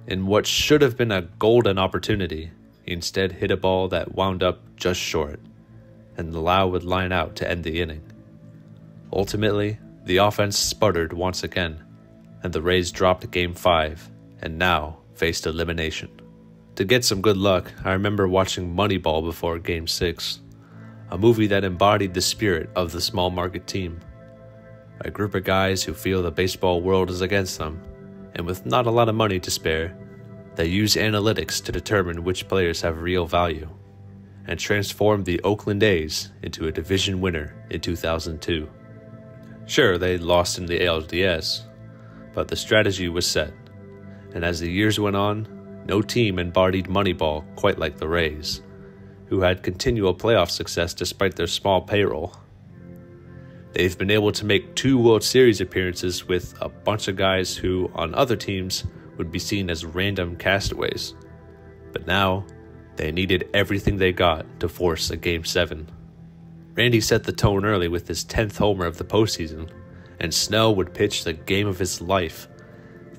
Speaker 1: In what should have been a golden opportunity, he instead hit a ball that wound up just short, and Lau would line out to end the inning. Ultimately, the offense sputtered once again, and the Rays dropped Game 5, and now faced elimination. To get some good luck, I remember watching Moneyball before Game 6, a movie that embodied the spirit of the small market team. A group of guys who feel the baseball world is against them, and with not a lot of money to spare, they use analytics to determine which players have real value, and transform the Oakland A's into a division winner in 2002. Sure, they lost in the ALDS, but the strategy was set. And as the years went on, no team embodied Moneyball quite like the Rays, who had continual playoff success despite their small payroll. They've been able to make 2 World Series appearances with a bunch of guys who, on other teams, would be seen as random castaways. But now, they needed everything they got to force a Game 7. Randy set the tone early with his 10th homer of the postseason, and Snell would pitch the game of his life,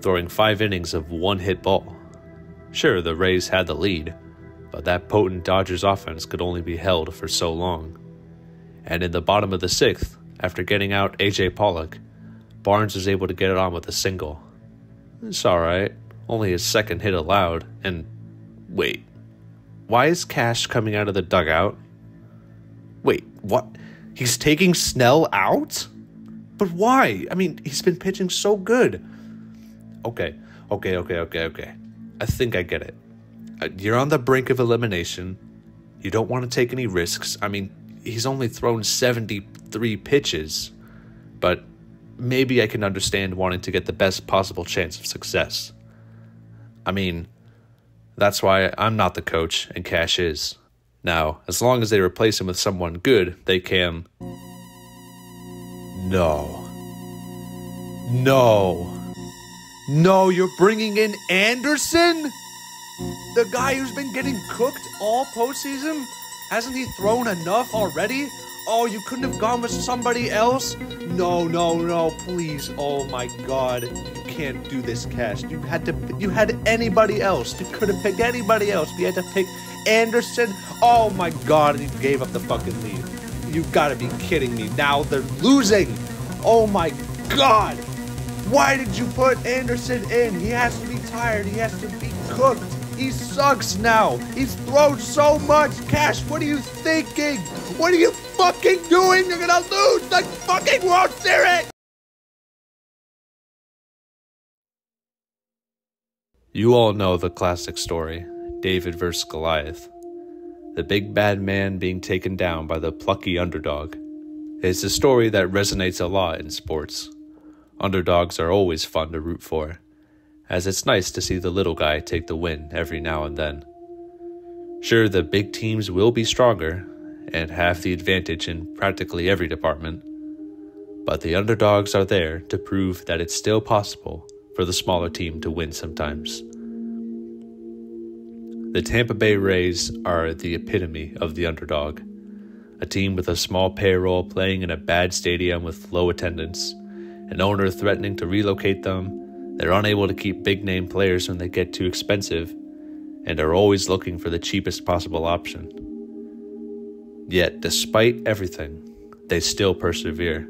Speaker 1: throwing 5 innings of 1-hit ball. Sure, the Rays had the lead, but that potent Dodgers offense could only be held for so long. And in the bottom of the 6th, after getting out AJ Pollock, Barnes was able to get it on with a single. It's alright, only his 2nd hit allowed, and wait, why is Cash coming out of the dugout? Wait, what? He's taking Snell out? But why? I mean, he's been pitching so good. Okay. I think I get it. You're on the brink of elimination. You don't want to take any risks. I mean, he's only thrown 73 pitches. But maybe I can understand wanting to get the best possible chance of success. I mean, that's why I'm not the coach and Cash is. Now, as long as they replace him with someone good, they can...
Speaker 12: No, you're bringing in Anderson? The guy who's been getting cooked all postseason? Hasn't he thrown enough already? Oh, you couldn't have gone with somebody else? No, please. Oh my God. You can't do this, Cash. You had anybody else. You could have picked anybody else. You had to pick Anderson. Oh my God, and you gave up the fucking lead. You gotta be kidding me. Now they're losing. Oh my God. Why did you put Anderson in? He has to be tired. He has to be cooked. He sucks now. He's thrown so much. Cash, what are you thinking? What are you fucking doing? You're gonna lose the fucking World Series!
Speaker 1: You all know the classic story, David vs. Goliath. The big bad man being taken down by the plucky underdog. It's a story that resonates a lot in sports. Underdogs are always fun to root for, as it's nice to see the little guy take the win every now and then. Sure, the big teams will be stronger and have the advantage in practically every department, But the underdogs are there to prove that it's still possible for the smaller team to win sometimes. The Tampa Bay Rays are the epitome of the underdog. A team with a small payroll playing in a bad stadium with low attendance, an owner threatening to relocate them, they're unable to keep big-name players when they get too expensive, and are always looking for the cheapest possible option. Yet, despite everything, they still persevere.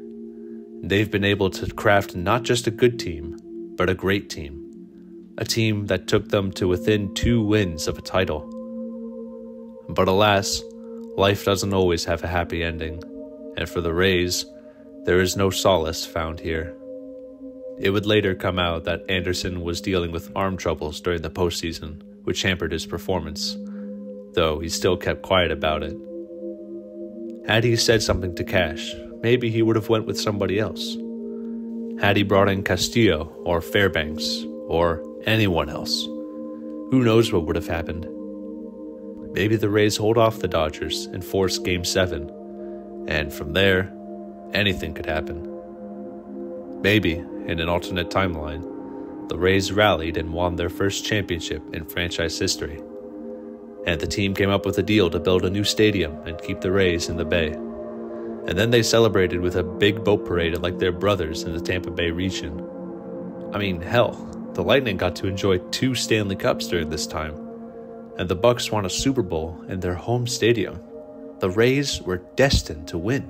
Speaker 1: They've been able to craft not just a good team, but a great team. A team that took them to within 2 wins of a title. But alas, life doesn't always have a happy ending, and for the Rays, there is no solace found here. It would later come out that Anderson was dealing with arm troubles during the postseason, which hampered his performance, though he still kept quiet about it. Had he said something to Cash, maybe he would have went with somebody else. Had he brought in Castillo or Fairbanks or anyone else, who knows what would have happened? Maybe the Rays hold off the Dodgers and force Game 7, and from there, anything could happen. Maybe, in an alternate timeline, the Rays rallied and won their first championship in franchise history, and the team came up with a deal to build a new stadium and keep the Rays in the Bay. And then they celebrated with a big boat parade like their brothers in the Tampa Bay region. I mean, hell, the Lightning got to enjoy 2 Stanley Cups during this time, and the Bucks won a Super Bowl in their home stadium. The Rays were destined to win.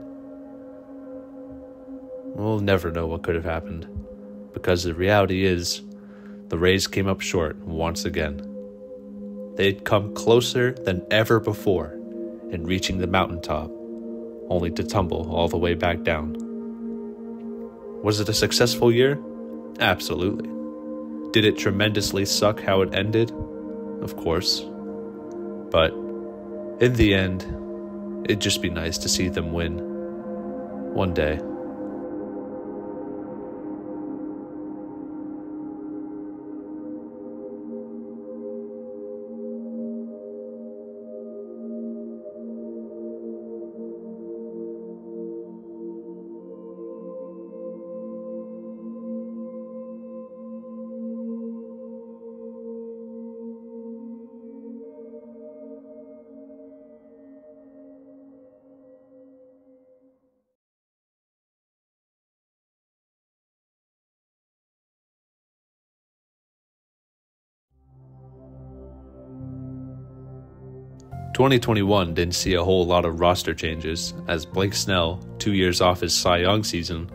Speaker 1: We'll never know what could have happened, because the reality is, the Rays came up short once again. They'd come closer than ever before in reaching the mountaintop, only to tumble all the way back down. Was it a successful year? Absolutely. Did it tremendously suck how it ended? Of course. But in the end, it'd just be nice to see them win. One day. "2021 didn't see a whole lot of roster changes, as Blake Snell, 2 years off his Cy Young season,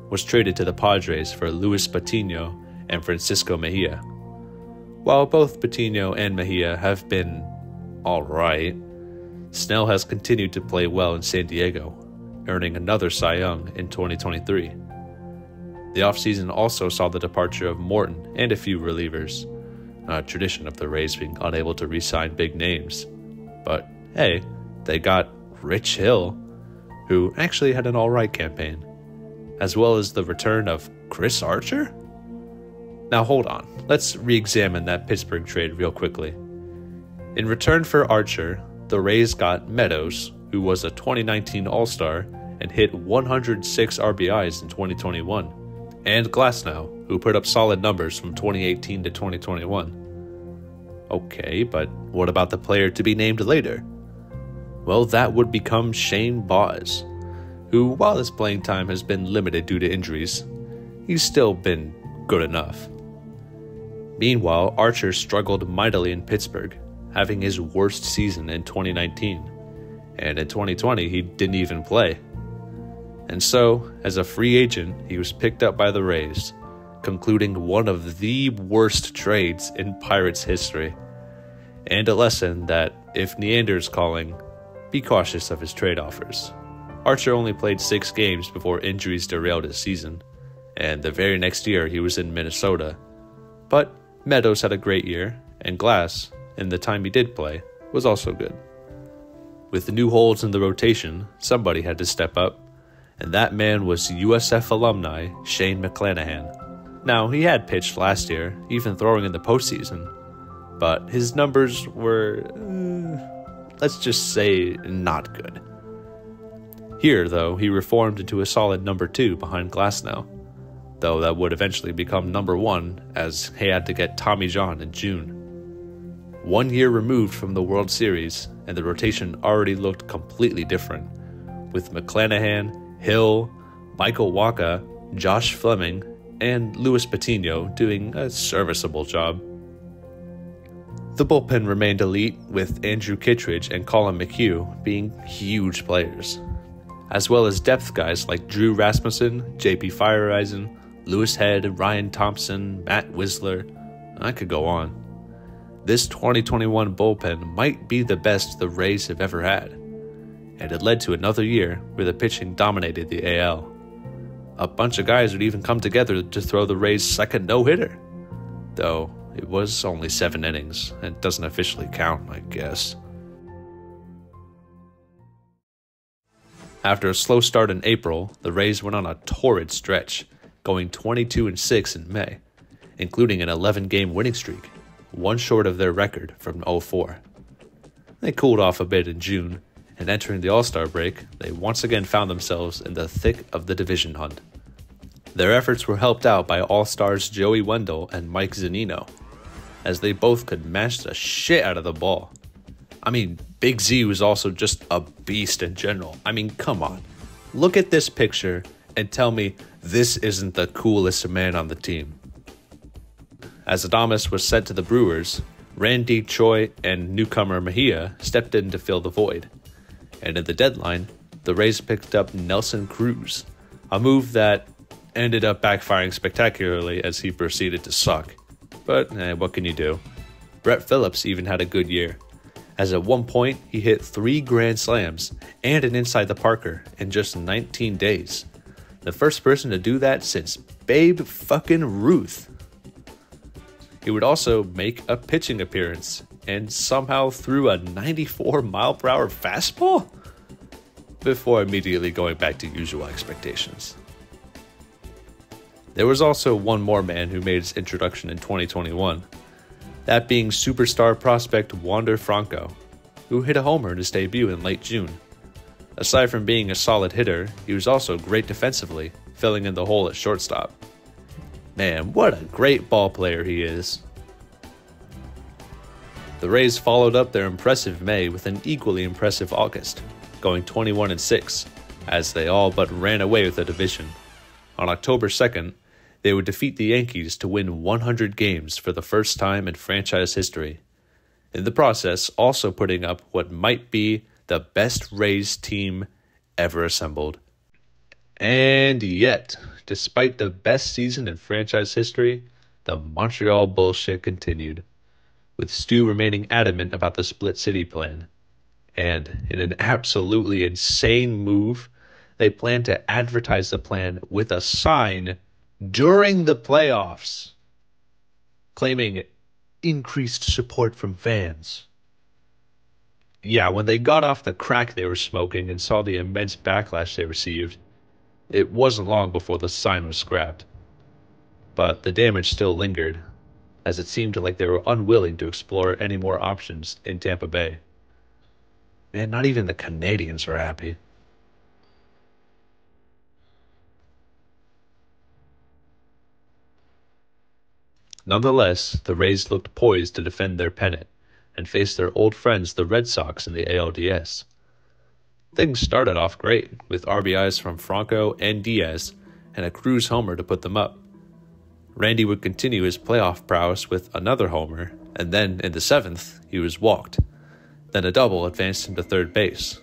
Speaker 1: was traded to the Padres for Luis Patino and Francisco Mejia. While both Patino and Mejia have been alright, Snell has continued to play well in San Diego, earning another Cy Young in 2023. The offseason also saw the departure of Morton and a few relievers, a tradition of the Rays being unable to re-sign big names. But hey, they got Rich Hill, who actually had an alright campaign, as well as the return of Chris Archer? Now hold on, let's re-examine that Pittsburgh trade real quickly. In return for Archer, the Rays got Meadows, who was a 2019 All-Star and hit 106 RBIs in 2021, and Glasnow, who put up solid numbers from 2018 to 2021. Okay, but what about the player to be named later? Well, that would become Shane Baz, who, while his playing time has been limited due to injuries, he's still been good enough. Meanwhile, Archer struggled mightily in Pittsburgh, having his worst season in 2019, and in 2020 he didn't even play. And so, as a free agent, he was picked up by the Rays, concluding one of the worst trades in Pirates history, and a lesson that, if Neander's calling, be cautious of his trade offers. Archer only played 6 games before injuries derailed his season, and the very next year he was in Minnesota. But Meadows had a great year, and Glass, in the time he did play, was also good. With the new holes in the rotation, somebody had to step up, and that man was USF alumni Shane McClanahan. Now, he had pitched last year, even throwing in the postseason, but his numbers were, let's just say, not good. Here, though, he reformed into a solid number 2 behind Glasnow, though that would eventually become number 1 as he had to get Tommy John in June. 1 year removed from the World Series, and the rotation already looked completely different, with McClanahan, Hill, Michael Wacha, Josh Fleming, and Luis Patino doing a serviceable job. The bullpen remained elite, with Andrew Kittredge and Colin McHugh being huge players, as well as depth guys like Drew Rasmussen, JP Feyereisen, Lewis Head, Ryan Thompson, Matt Wisler. I could go on. This 2021 bullpen might be the best the Rays have ever had, and it led to another year where the pitching dominated the AL. A bunch of guys would even come together to throw the Rays' second no-hitter, though it was only 7 innings and doesn't officially count, I guess. After a slow start in April, the Rays went on a torrid stretch, going 22-6 in May, including an 11-game winning streak, one short of their record from 2004. They cooled off a bit in June, and entering the All-Star break, they once again found themselves in the thick of the division hunt. Their efforts were helped out by All-Stars Joey Wendell and Mike Zunino, as they both could mash the shit out of the ball. I mean, Big Z was also just a beast in general. I mean, come on. Look at this picture and tell me this isn't the coolest man on the team. As Adames was sent to the Brewers, Randy Choi and newcomer Mejia stepped in to fill the void. And at the deadline, the Rays picked up Nelson Cruz, a move that ended up backfiring spectacularly as he proceeded to suck. But what can you do? Brett Phillips even had a good year, as at one point he hit 3 grand slams and an inside the Parker in just 19 days. The first person to do that since Babe fucking Ruth. He would also make a pitching appearance and somehow threw a 94-mile-per-hour fastball before immediately going back to usual expectations. There was also one more man who made his introduction in 2021, that being superstar prospect Wander Franco, who hit a homer in his debut in late June. Aside from being a solid hitter, he was also great defensively, filling in the hole at shortstop. Man, what a great ball player he is. The Rays followed up their impressive May with an equally impressive August, going 21-6, as they all but ran away with the division. On October 2nd, they would defeat the Yankees to win 100 games for the first time in franchise history, in the process also putting up what might be the best Rays team ever assembled. And yet, despite the best season in franchise history, the Montreal bullshit continued, with Stu remaining adamant about the split city plan. And in an absolutely insane move, they plan to advertise the plan with a sign during the playoffs, claiming increased support from fans. Yeah, when they got off the crack they were smoking and saw the immense backlash they received, it wasn't long before the sign was scrapped. But the damage still lingered, as it seemed like they were unwilling to explore any more options in Tampa Bay. Man, not even the Canadians were happy. Nonetheless, the Rays looked poised to defend their pennant and face their old friends the Red Sox in the ALDS. Things started off great, with RBIs from Franco and Diaz and a Cruz homer to put them up. Randy would continue his playoff prowess with another homer, and then in the 7th, he was walked. Then a double advanced him to third base.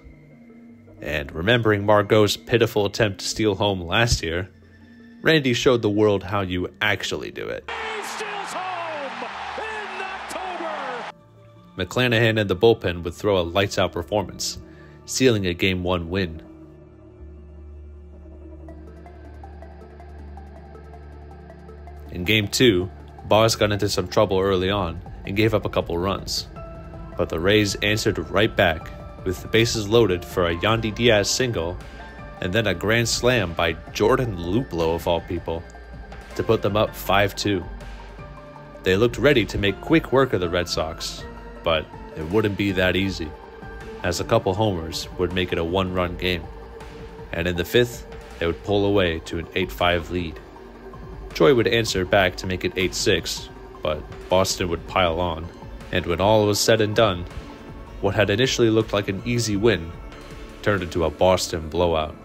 Speaker 1: And remembering Margot's pitiful attempt to steal home last year, Randy showed the world how you actually do it. McClanahan and the bullpen would throw a lights-out performance, sealing a Game 1 win. In Game 2, Boz got into some trouble early on and gave up a couple runs, but the Rays answered right back with the bases loaded for a Yandy Diaz single and then a grand slam by Jordan Luplow of all people to put them up 5-2. They looked ready to make quick work of the Red Sox, but it wouldn't be that easy, as a couple homers would make it a 1-run game. and in the 5th, they would pull away to an 8-5 lead. Troy would answer back to make it 8-6, but Boston would pile on, and when all was said and done, what had initially looked like an easy win turned into a Boston blowout.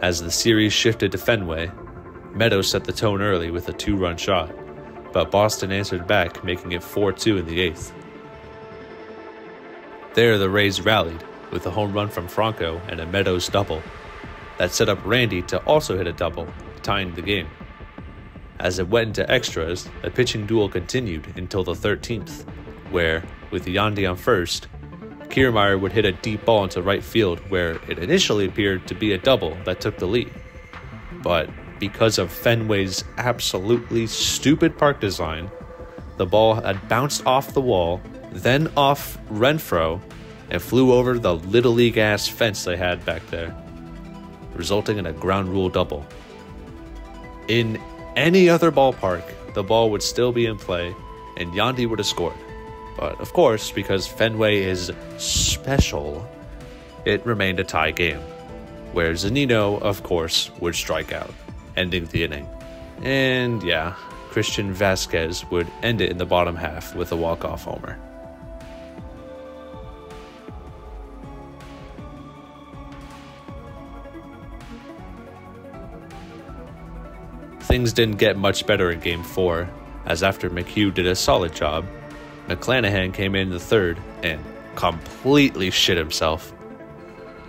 Speaker 1: As the series shifted to Fenway, Meadows set the tone early with a 2-run shot, but Boston answered back, making it 4-2 in the 8th. There, the Rays rallied with a home run from Franco and a Meadows double that set up Randy to also hit a double, tying the game. As it went into extras, the pitching duel continued until the 13th, where, with Yandy on first, Kiermaier would hit a deep ball into right field where it initially appeared to be a double that took the lead. But because of Fenway's absolutely stupid park design, the ball had bounced off the wall, then off Renfroe, and flew over the Little League-ass fence they had back there, resulting in a ground rule double. In any other ballpark, the ball would still be in play, and Yandy would have scored. But of course, because Fenway is special, it remained a tie game, where Zunino, of course, would strike out, ending the inning. And yeah, Christian Vasquez would end it in the bottom half with a walk-off homer. Things didn't get much better in Game 4, as after McHugh did a solid job, McClanahan came in the 3rd and completely shit himself,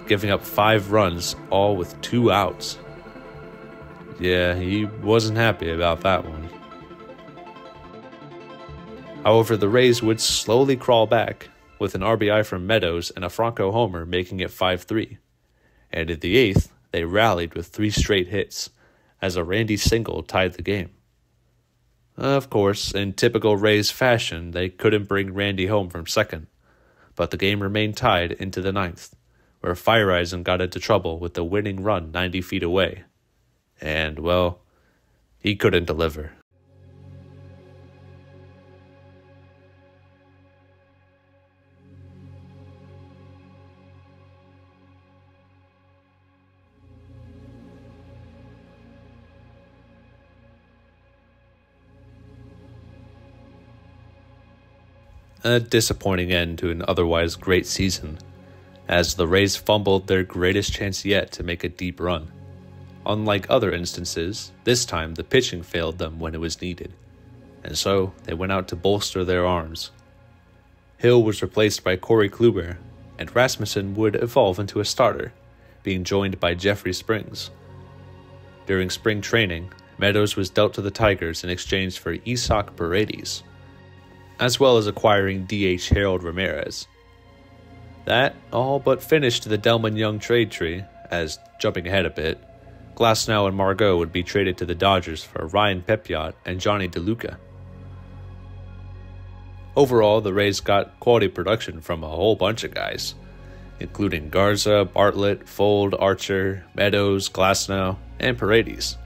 Speaker 1: giving up 5 runs, all with 2 outs. Yeah, he wasn't happy about that one. However, the Rays would slowly crawl back, with an RBI from Meadows and a Franco homer making it 5-3. And in the 8th, they rallied with 3 straight hits, as a Randy single tied the game. Of course, in typical Rays fashion, they couldn't bring Randy home from second, but the game remained tied into the 9th, where Fireisen got into trouble with the winning run 90 feet away. And, well, he couldn't deliver. A disappointing end to an otherwise great season, as the Rays fumbled their greatest chance yet to make a deep run. Unlike other instances, this time the pitching failed them when it was needed, and so they went out to bolster their arms. Hill was replaced by Corey Kluber, and Rasmussen would evolve into a starter, being joined by Jeffrey Springs. During spring training, Meadows was dealt to the Tigers in exchange for Isaac Paredes, as well as acquiring DH Harold Ramirez. That all but finished the Delman Young trade tree, as, jumping ahead a bit, Glasnow and Margot would be traded to the Dodgers for Ryan Pepiot and Johnny DeLuca. Overall, the Rays got quality production from a whole bunch of guys, including Garza, Bartlett, Fold, Archer, Meadows, Glasnow, and Paredes,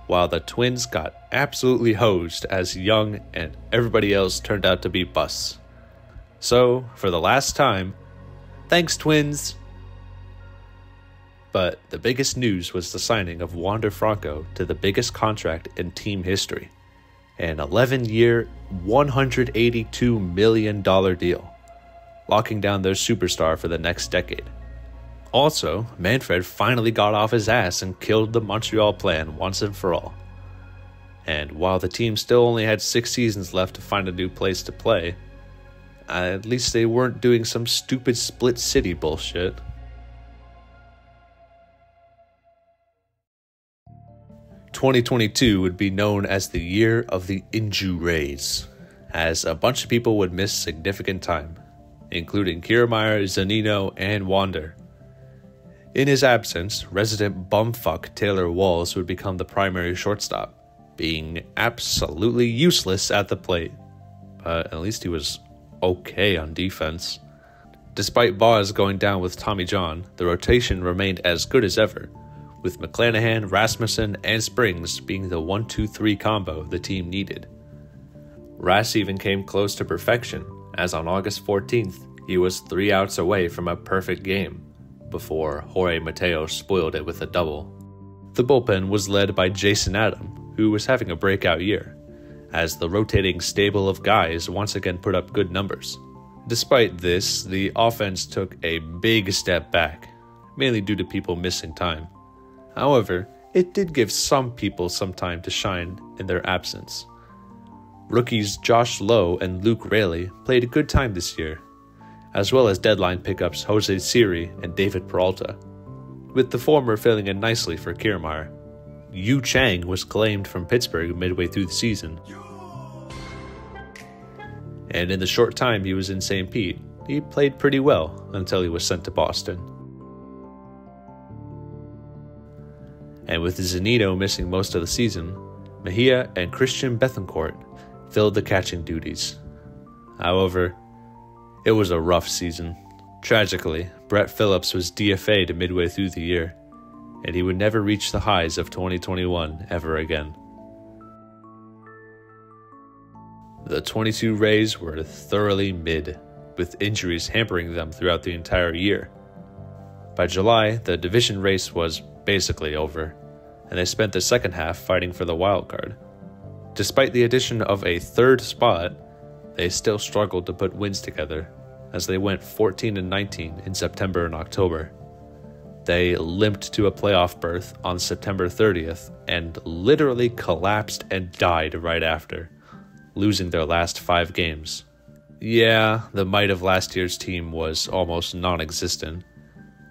Speaker 1: while the Twins got absolutely hosed as Young and everybody else turned out to be busts. So, for the last time, thanks Twins! But the biggest news was the signing of Wander Franco to the biggest contract in team history, an 11-year, $182 million deal, locking down their superstar for the next decade. Also, Manfred finally got off his ass and killed the Montreal plan once and for all. And while the team still only had 6 seasons left to find a new place to play, at least they weren't doing some stupid split city bullshit. "2022 would be known as the year of the Inju Rays, as a bunch of people would miss significant time, including Kiermaier, Zunino, and Wander. In his absence, resident bumfuck Taylor Walls would become the primary shortstop, being absolutely useless at the plate, but at least he was okay on defense. Despite Boz going down with Tommy John, the rotation remained as good as ever, with McClanahan, Rasmussen, and Springs being the 1-2-3 combo the team needed. Ras even came close to perfection, as on August 14th, he was 3 outs away from a perfect game, before Jorge Mateo spoiled it with a double. The bullpen was led by Jason Adam, who was having a breakout year, as the rotating stable of guys once again put up good numbers. Despite this, the offense took a big step back, mainly due to people missing time. However, it did give some people some time to shine in their absence. Rookies Josh Lowe and Luke Raley played a good time this year, as well as deadline pickups Jose Siri and David Peralta, with the former filling in nicely for Kiermaier. Yu Chang was claimed from Pittsburgh midway through the season, and in the short time he was in St. Pete, he played pretty well until he was sent to Boston. And with Zunino missing most of the season, Mejia and Christian Bethancourt filled the catching duties. However, it was a rough season. Tragically, Brett Phillips was DFA'd midway through the year, and he would never reach the highs of 2021 ever again. The 22 Rays were thoroughly mid, with injuries hampering them throughout the entire year. By July, the division race was basically over, and they spent the second half fighting for the wild card. Despite the addition of a third spot, they still struggled to put wins together, as they went 14-19 in September and October. They limped to a playoff berth on September 30th and literally collapsed and died right after, losing their last 5 games. Yeah, the might of last year's team was almost non-existent,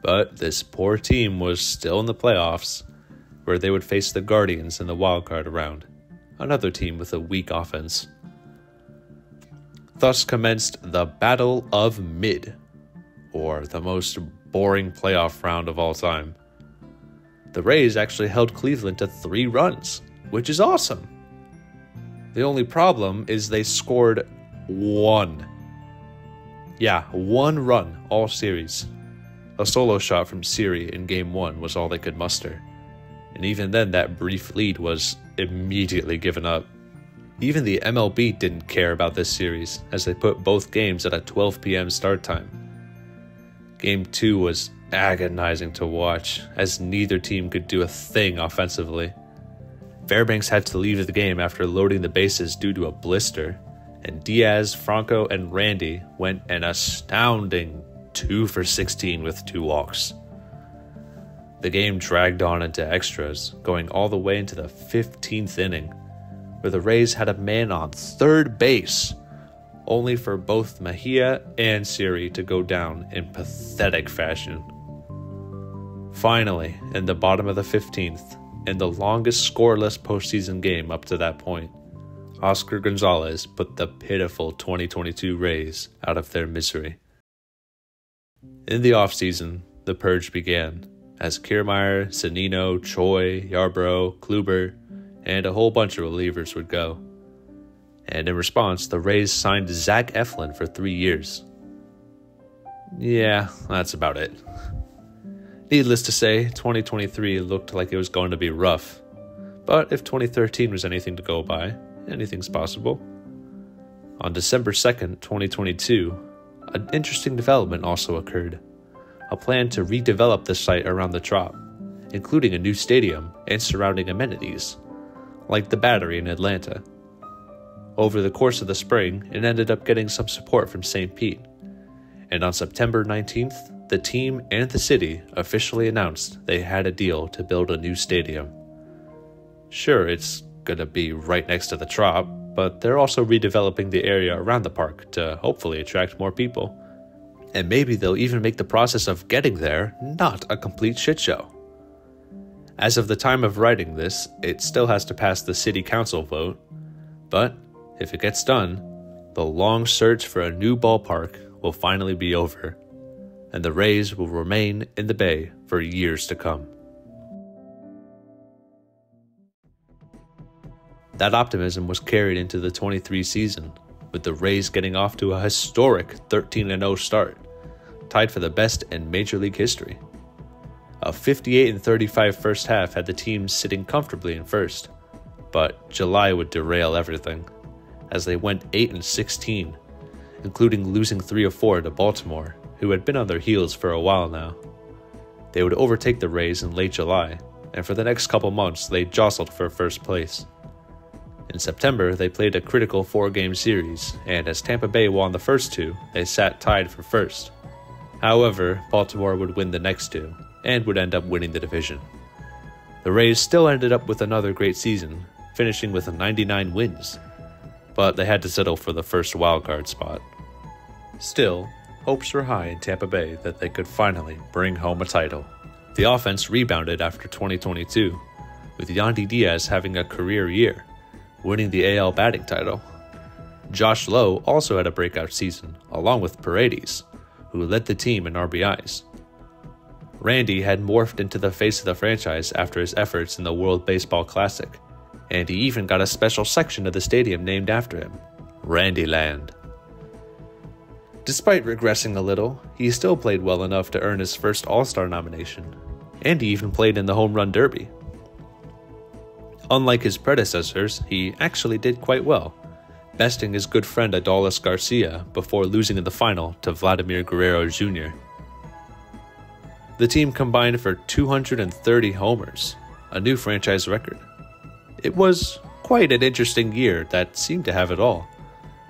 Speaker 1: but this poor team was still in the playoffs, where they would face the Guardians in the wildcard round, another team with a weak offense. Thus commenced the Battle of Mid, or the most boring playoff round of all time. The Rays actually held Cleveland to 3 runs, which is awesome. The only problem is they scored 1. Yeah, 1 run all series. A solo shot from Siri in Game 1 was all they could muster, and even then that brief lead was immediately given up. Even the MLB didn't care about this series, as they put both games at a 12 p.m. start time. Game 2 was agonizing to watch, as neither team could do a thing offensively. Fairbanks had to leave the game after loading the bases due to a blister, and Diaz, Franco, and Randy went an astounding 2 for 16 with 2 walks. The game dragged on into extras, going all the way into the 15th inning, where the Rays had a man on third base, only for both Mejia and Siri to go down in pathetic fashion. Finally, in the bottom of the 15th, in the longest scoreless postseason game up to that point, Oscar Gonzalez put the pitiful 2022 Rays out of their misery. In the offseason, the purge began, as Kiermaier, Zunino, Choi, Yarbrough, Kluber, and a whole bunch of relievers would go. And in response, the Rays signed Zach Eflin for 3 years. Yeah, that's about it. Needless to say, 2023 looked like it was going to be rough. But if 2013 was anything to go by, anything's possible. On December 2nd, 2022, an interesting development also occurred. A plan to redevelop the site around the Trop, including a new stadium and surrounding amenities, like the Battery in Atlanta. Over the course of the spring, it ended up getting some support from St. Pete, and on September 19th, the team and the city officially announced they had a deal to build a new stadium. Sure, it's gonna be right next to the Trop, but they're also redeveloping the area around the park to hopefully attract more people. And maybe they'll even make the process of getting there not a complete shit show. As of the time of writing this, it still has to pass the city council vote, but if it gets done, the long search for a new ballpark will finally be over, and the Rays will remain in the Bay for years to come. That optimism was carried into the 23 season, with the Rays getting off to a historic 13-0 start, tied for the best in Major League history. A 58-35 first half had the team sitting comfortably in first, but July would derail everything, as they went 8-16, including losing 3 of 4 to Baltimore, who had been on their heels for a while now. They would overtake the Rays in late July, and for the next couple months they jostled for first place. In September, they played a critical 4-game series, and as Tampa Bay won the first 2, they sat tied for first. However, Baltimore would win the next 2, and would end up winning the division. The Rays still ended up with another great season, finishing with 99 wins, but they had to settle for the first wildcard spot. Still, hopes were high in Tampa Bay that they could finally bring home a title. The offense rebounded after 2022, with Yandy Diaz having a career year, winning the AL batting title. Josh Lowe also had a breakout season, along with Paredes, who led the team in RBIs. Randy had morphed into the face of the franchise after his efforts in the World Baseball Classic, and he even got a special section of the stadium named after him, Randyland. Despite regressing a little, he still played well enough to earn his first All-Star nomination, and he even played in the Home Run Derby. Unlike his predecessors, he actually did quite well, besting his good friend Adolis Garcia before losing in the final to Vladimir Guerrero Jr. The team combined for 230 homers, a new franchise record. It was quite an interesting year that seemed to have it all,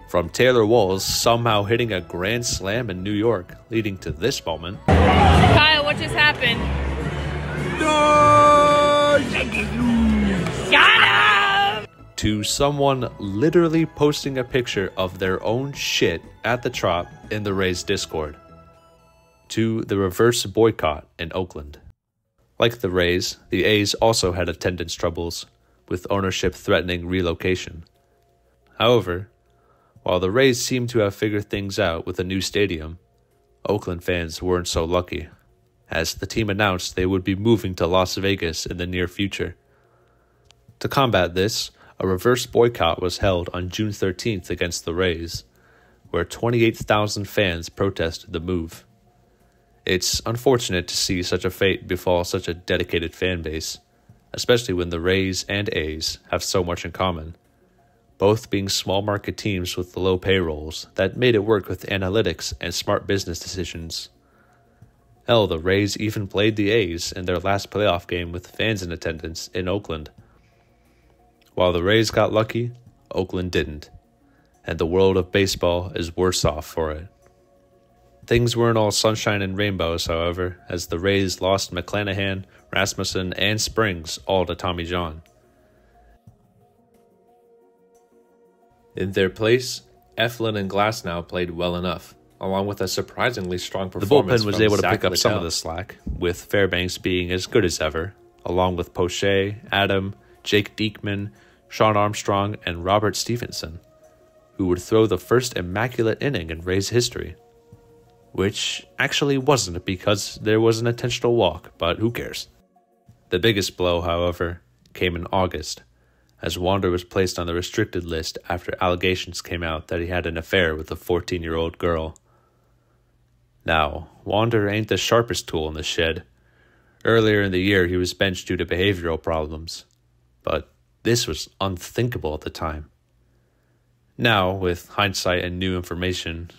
Speaker 1: from Taylor Walls somehow hitting a grand slam in New York, leading to this moment.
Speaker 5: Kyle, what just happened? Got him!
Speaker 1: To someone literally posting a picture of their own shit at the Trop in the Rays Discord. To the reverse boycott in Oakland. Like the Rays, the A's also had attendance troubles, with ownership threatening relocation. However, while the Rays seemed to have figured things out with a new stadium, Oakland fans weren't so lucky, as the team announced they would be moving to Las Vegas in the near future. To combat this, a reverse boycott was held on June 13th against the Rays, where 28,000 fans protested the move. It's unfortunate to see such a fate befall such a dedicated fan base, especially when the Rays and A's have so much in common, both being small market teams with low payrolls that made it work with analytics and smart business decisions. Hell, the Rays even played the A's in their last playoff game with fans in attendance in Oakland. While the Rays got lucky, Oakland didn't, and the world of baseball is worse off for it. Things weren't all sunshine and rainbows, however, as the Rays lost McClanahan, Rasmussen, and Springs all to Tommy John. In their place, Eflin and Glasnow played well enough, along with a surprisingly strong performance. The bullpen was able to pick up some of the slack, with Fairbanks being as good as ever, along with Poche, Adam, Jake Diekman, Sean Armstrong, and Robert Stevenson, who would throw the first immaculate inning in Rays history. Which actually wasn't because there was an intentional walk, but who cares? The biggest blow, however, came in August, as Wander was placed on the restricted list after allegations came out that he had an affair with a 14-year-old girl. Now, Wander ain't the sharpest tool in the shed. Earlier in the year, he was benched due to behavioral problems, but this was unthinkable at the time. Now, with hindsight and new information,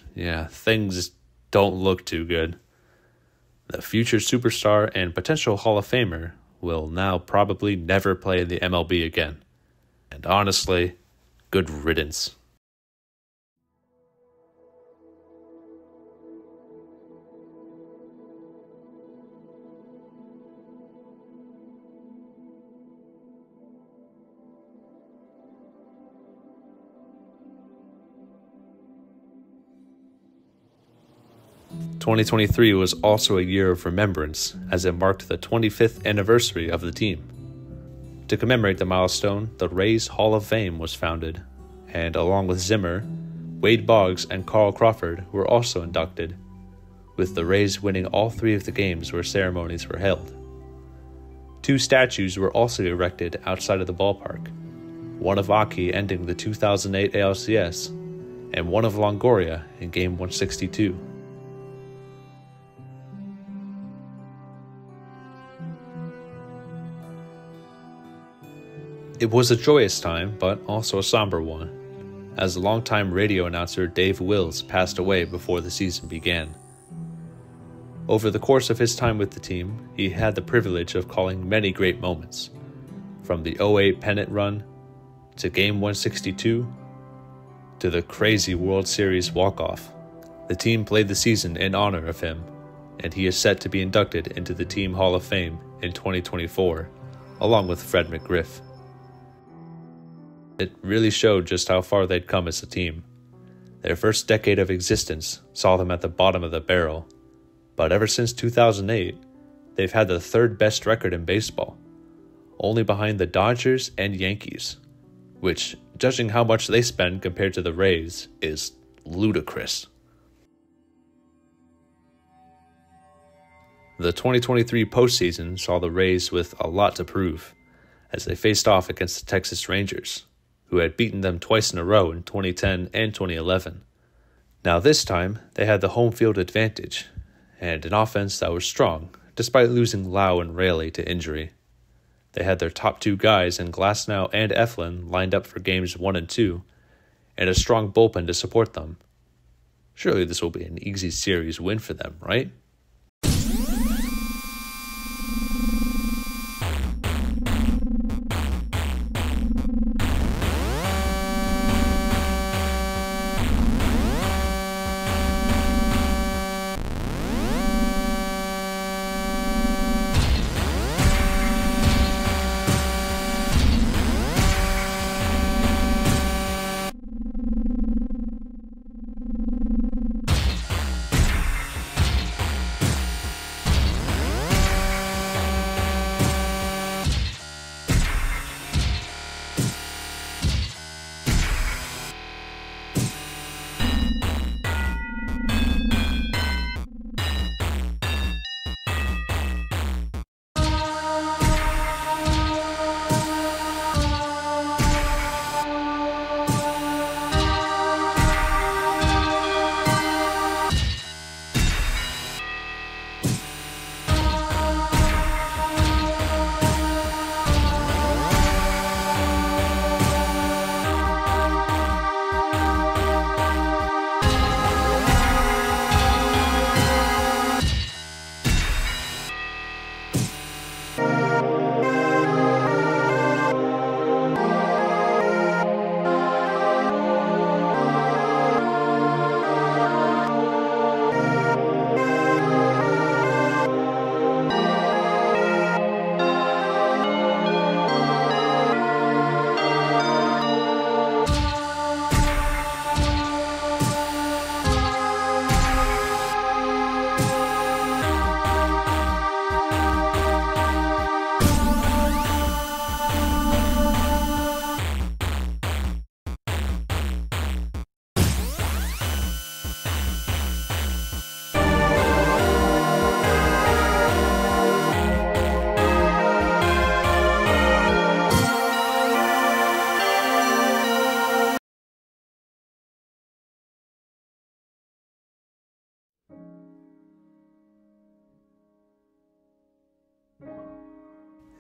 Speaker 1: things don't look too good. The future superstar and potential Hall of Famer will now probably never play in the MLB again. And honestly, good riddance. "2023 was also a year of remembrance, as it marked the 25th anniversary of the team. To commemorate the milestone, the Rays Hall of Fame was founded, and along with Zimmer, Wade Boggs and Carl Crawford were also inducted, with the Rays winning all 3 of the games where ceremonies were held. 2 statues were also erected outside of the ballpark, one of Wacky ending the 2008 ALCS, and one of Longoria in Game 162. It was a joyous time, but also a somber one, as longtime radio announcer Dave Wills passed away before the season began. Over the course of his time with the team, he had the privilege of calling many great moments, from the 08 pennant run, to Game 162, to the crazy World Series walk-off. The team played the season in honor of him, and he is set to be inducted into the Team Hall of Fame in 2024, along with Fred McGriff. It really showed just how far they'd come as a team. Their first decade of existence saw them at the bottom of the barrel, but ever since 2008, they've had the third best record in baseball, only behind the Dodgers and Yankees, which, judging how much they spend compared to the Rays, is ludicrous. The 2023 postseason saw the Rays with a lot to prove, as they faced off against the Texas Rangers, who had beaten them twice in a row in 2010 and 2011. Now this time, they had the home field advantage, and an offense that was strong, despite losing Lau and Raley to injury. They had their top two guys in Glasnow and Eflin lined up for games 1 and 2, and a strong bullpen to support them. Surely this will be an easy series win for them, right?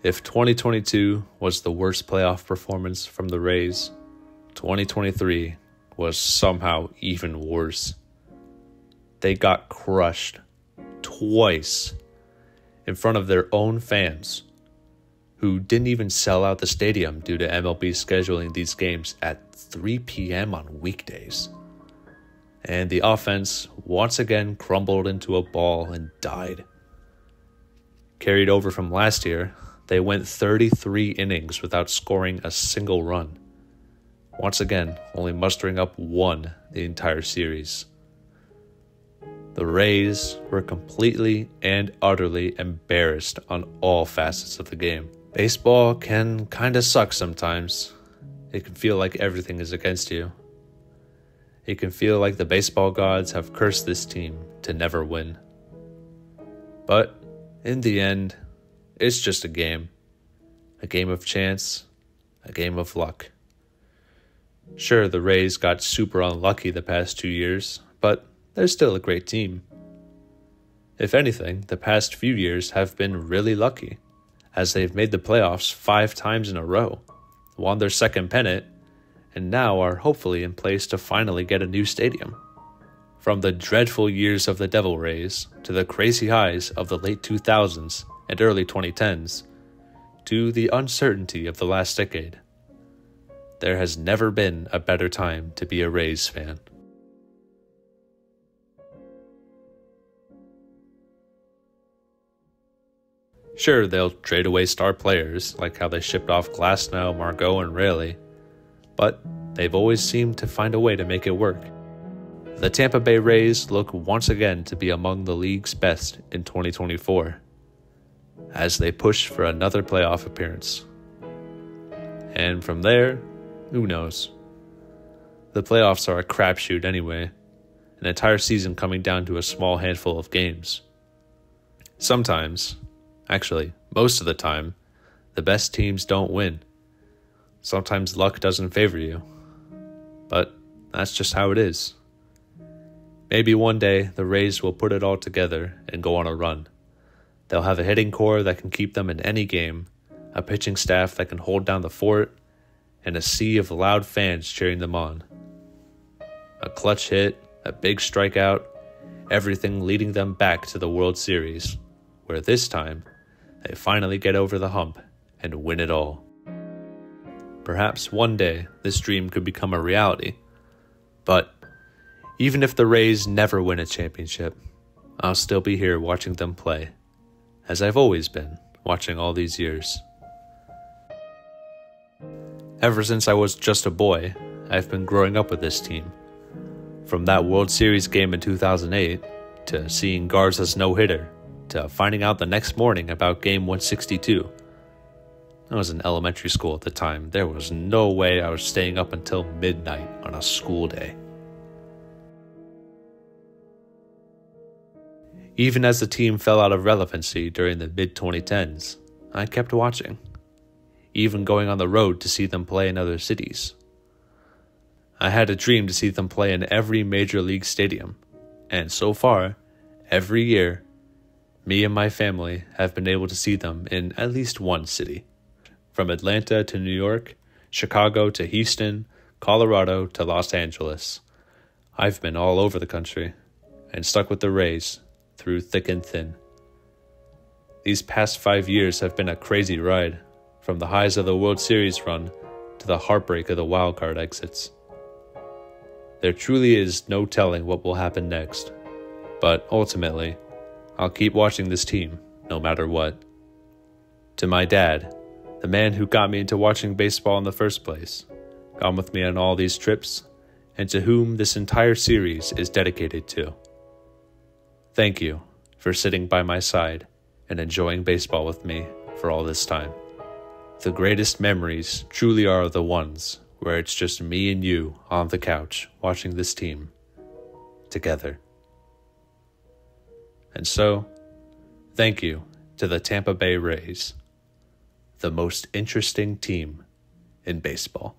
Speaker 1: If 2022 was the worst playoff performance from the Rays, 2023 was somehow even worse. They got crushed twice in front of their own fans, who didn't even sell out the stadium due to MLB scheduling these games at 3 p.m. on weekdays. And the offense once again crumbled into a ball and died. Carried over from last year, they went 33 innings without scoring a single run. Once again, only mustering up one the entire series. The Rays were completely and utterly embarrassed on all facets of the game. Baseball can kinda suck sometimes. It can feel like everything is against you. It can feel like the baseball gods have cursed this team to never win. But in the end, it's just a game of chance, a game of luck. Sure, the Rays got super unlucky the past 2 years, but they're still a great team. If anything, the past few years have been really lucky, as they've made the playoffs 5 times in a row, won their second pennant, and now are hopefully in place to finally get a new stadium. From the dreadful years of the Devil Rays to the crazy highs of the late 2000s and early 2010s to the uncertainty of the last decade, there has never been a better time to be a Rays fan. Sure, they'll trade away star players, like how they shipped off Glasnow, Margot, and Rayleigh, but they've always seemed to find a way to make it work. The Tampa Bay Rays look once again to be among the league's best in 2024, as they push for another playoff appearance. And from there, who knows? The playoffs are a crapshoot anyway, an entire season coming down to a small handful of games. Sometimes, actually, most of the time, the best teams don't win. Sometimes luck doesn't favor you. But that's just how it is. Maybe one day the Rays will put it all together and go on a run. They'll have a hitting core that can keep them in any game, a pitching staff that can hold down the fort, and a sea of loud fans cheering them on. A clutch hit, a big strikeout, everything leading them back to the World Series, where this time, they finally get over the hump and win it all. Perhaps one day this dream could become a reality, but even if the Rays never win a championship, I'll still be here watching them play, as I've always been watching all these years. Ever since I was just a boy, I've been growing up with this team. From that World Series game in 2008, to seeing Garza's no-hitter, to finding out the next morning about Game 162. I was in elementary school at the time. There was no way I was staying up until midnight on a school day. Even as the team fell out of relevancy during the mid-2010s, I kept watching, even going on the road to see them play in other cities. I had a dream to see them play in every major league stadium, and so far, every year, me and my family have been able to see them in at least one city. From Atlanta to New York, Chicago to Houston, Colorado to Los Angeles. I've been all over the country and stuck with the Rays through thick and thin. These past 5 years have been a crazy ride, from the highs of the World Series run to the heartbreak of the wildcard exits. There truly is no telling what will happen next, but ultimately, I'll keep watching this team, no matter what. To my dad, the man who got me into watching baseball in the first place, gone with me on all these trips, and to whom this entire series is dedicated to. Thank you for sitting by my side and enjoying baseball with me for all this time. The greatest memories truly are the ones where it's just me and you on the couch watching this team together. And so, thank you to the Tampa Bay Rays, the most interesting team in baseball.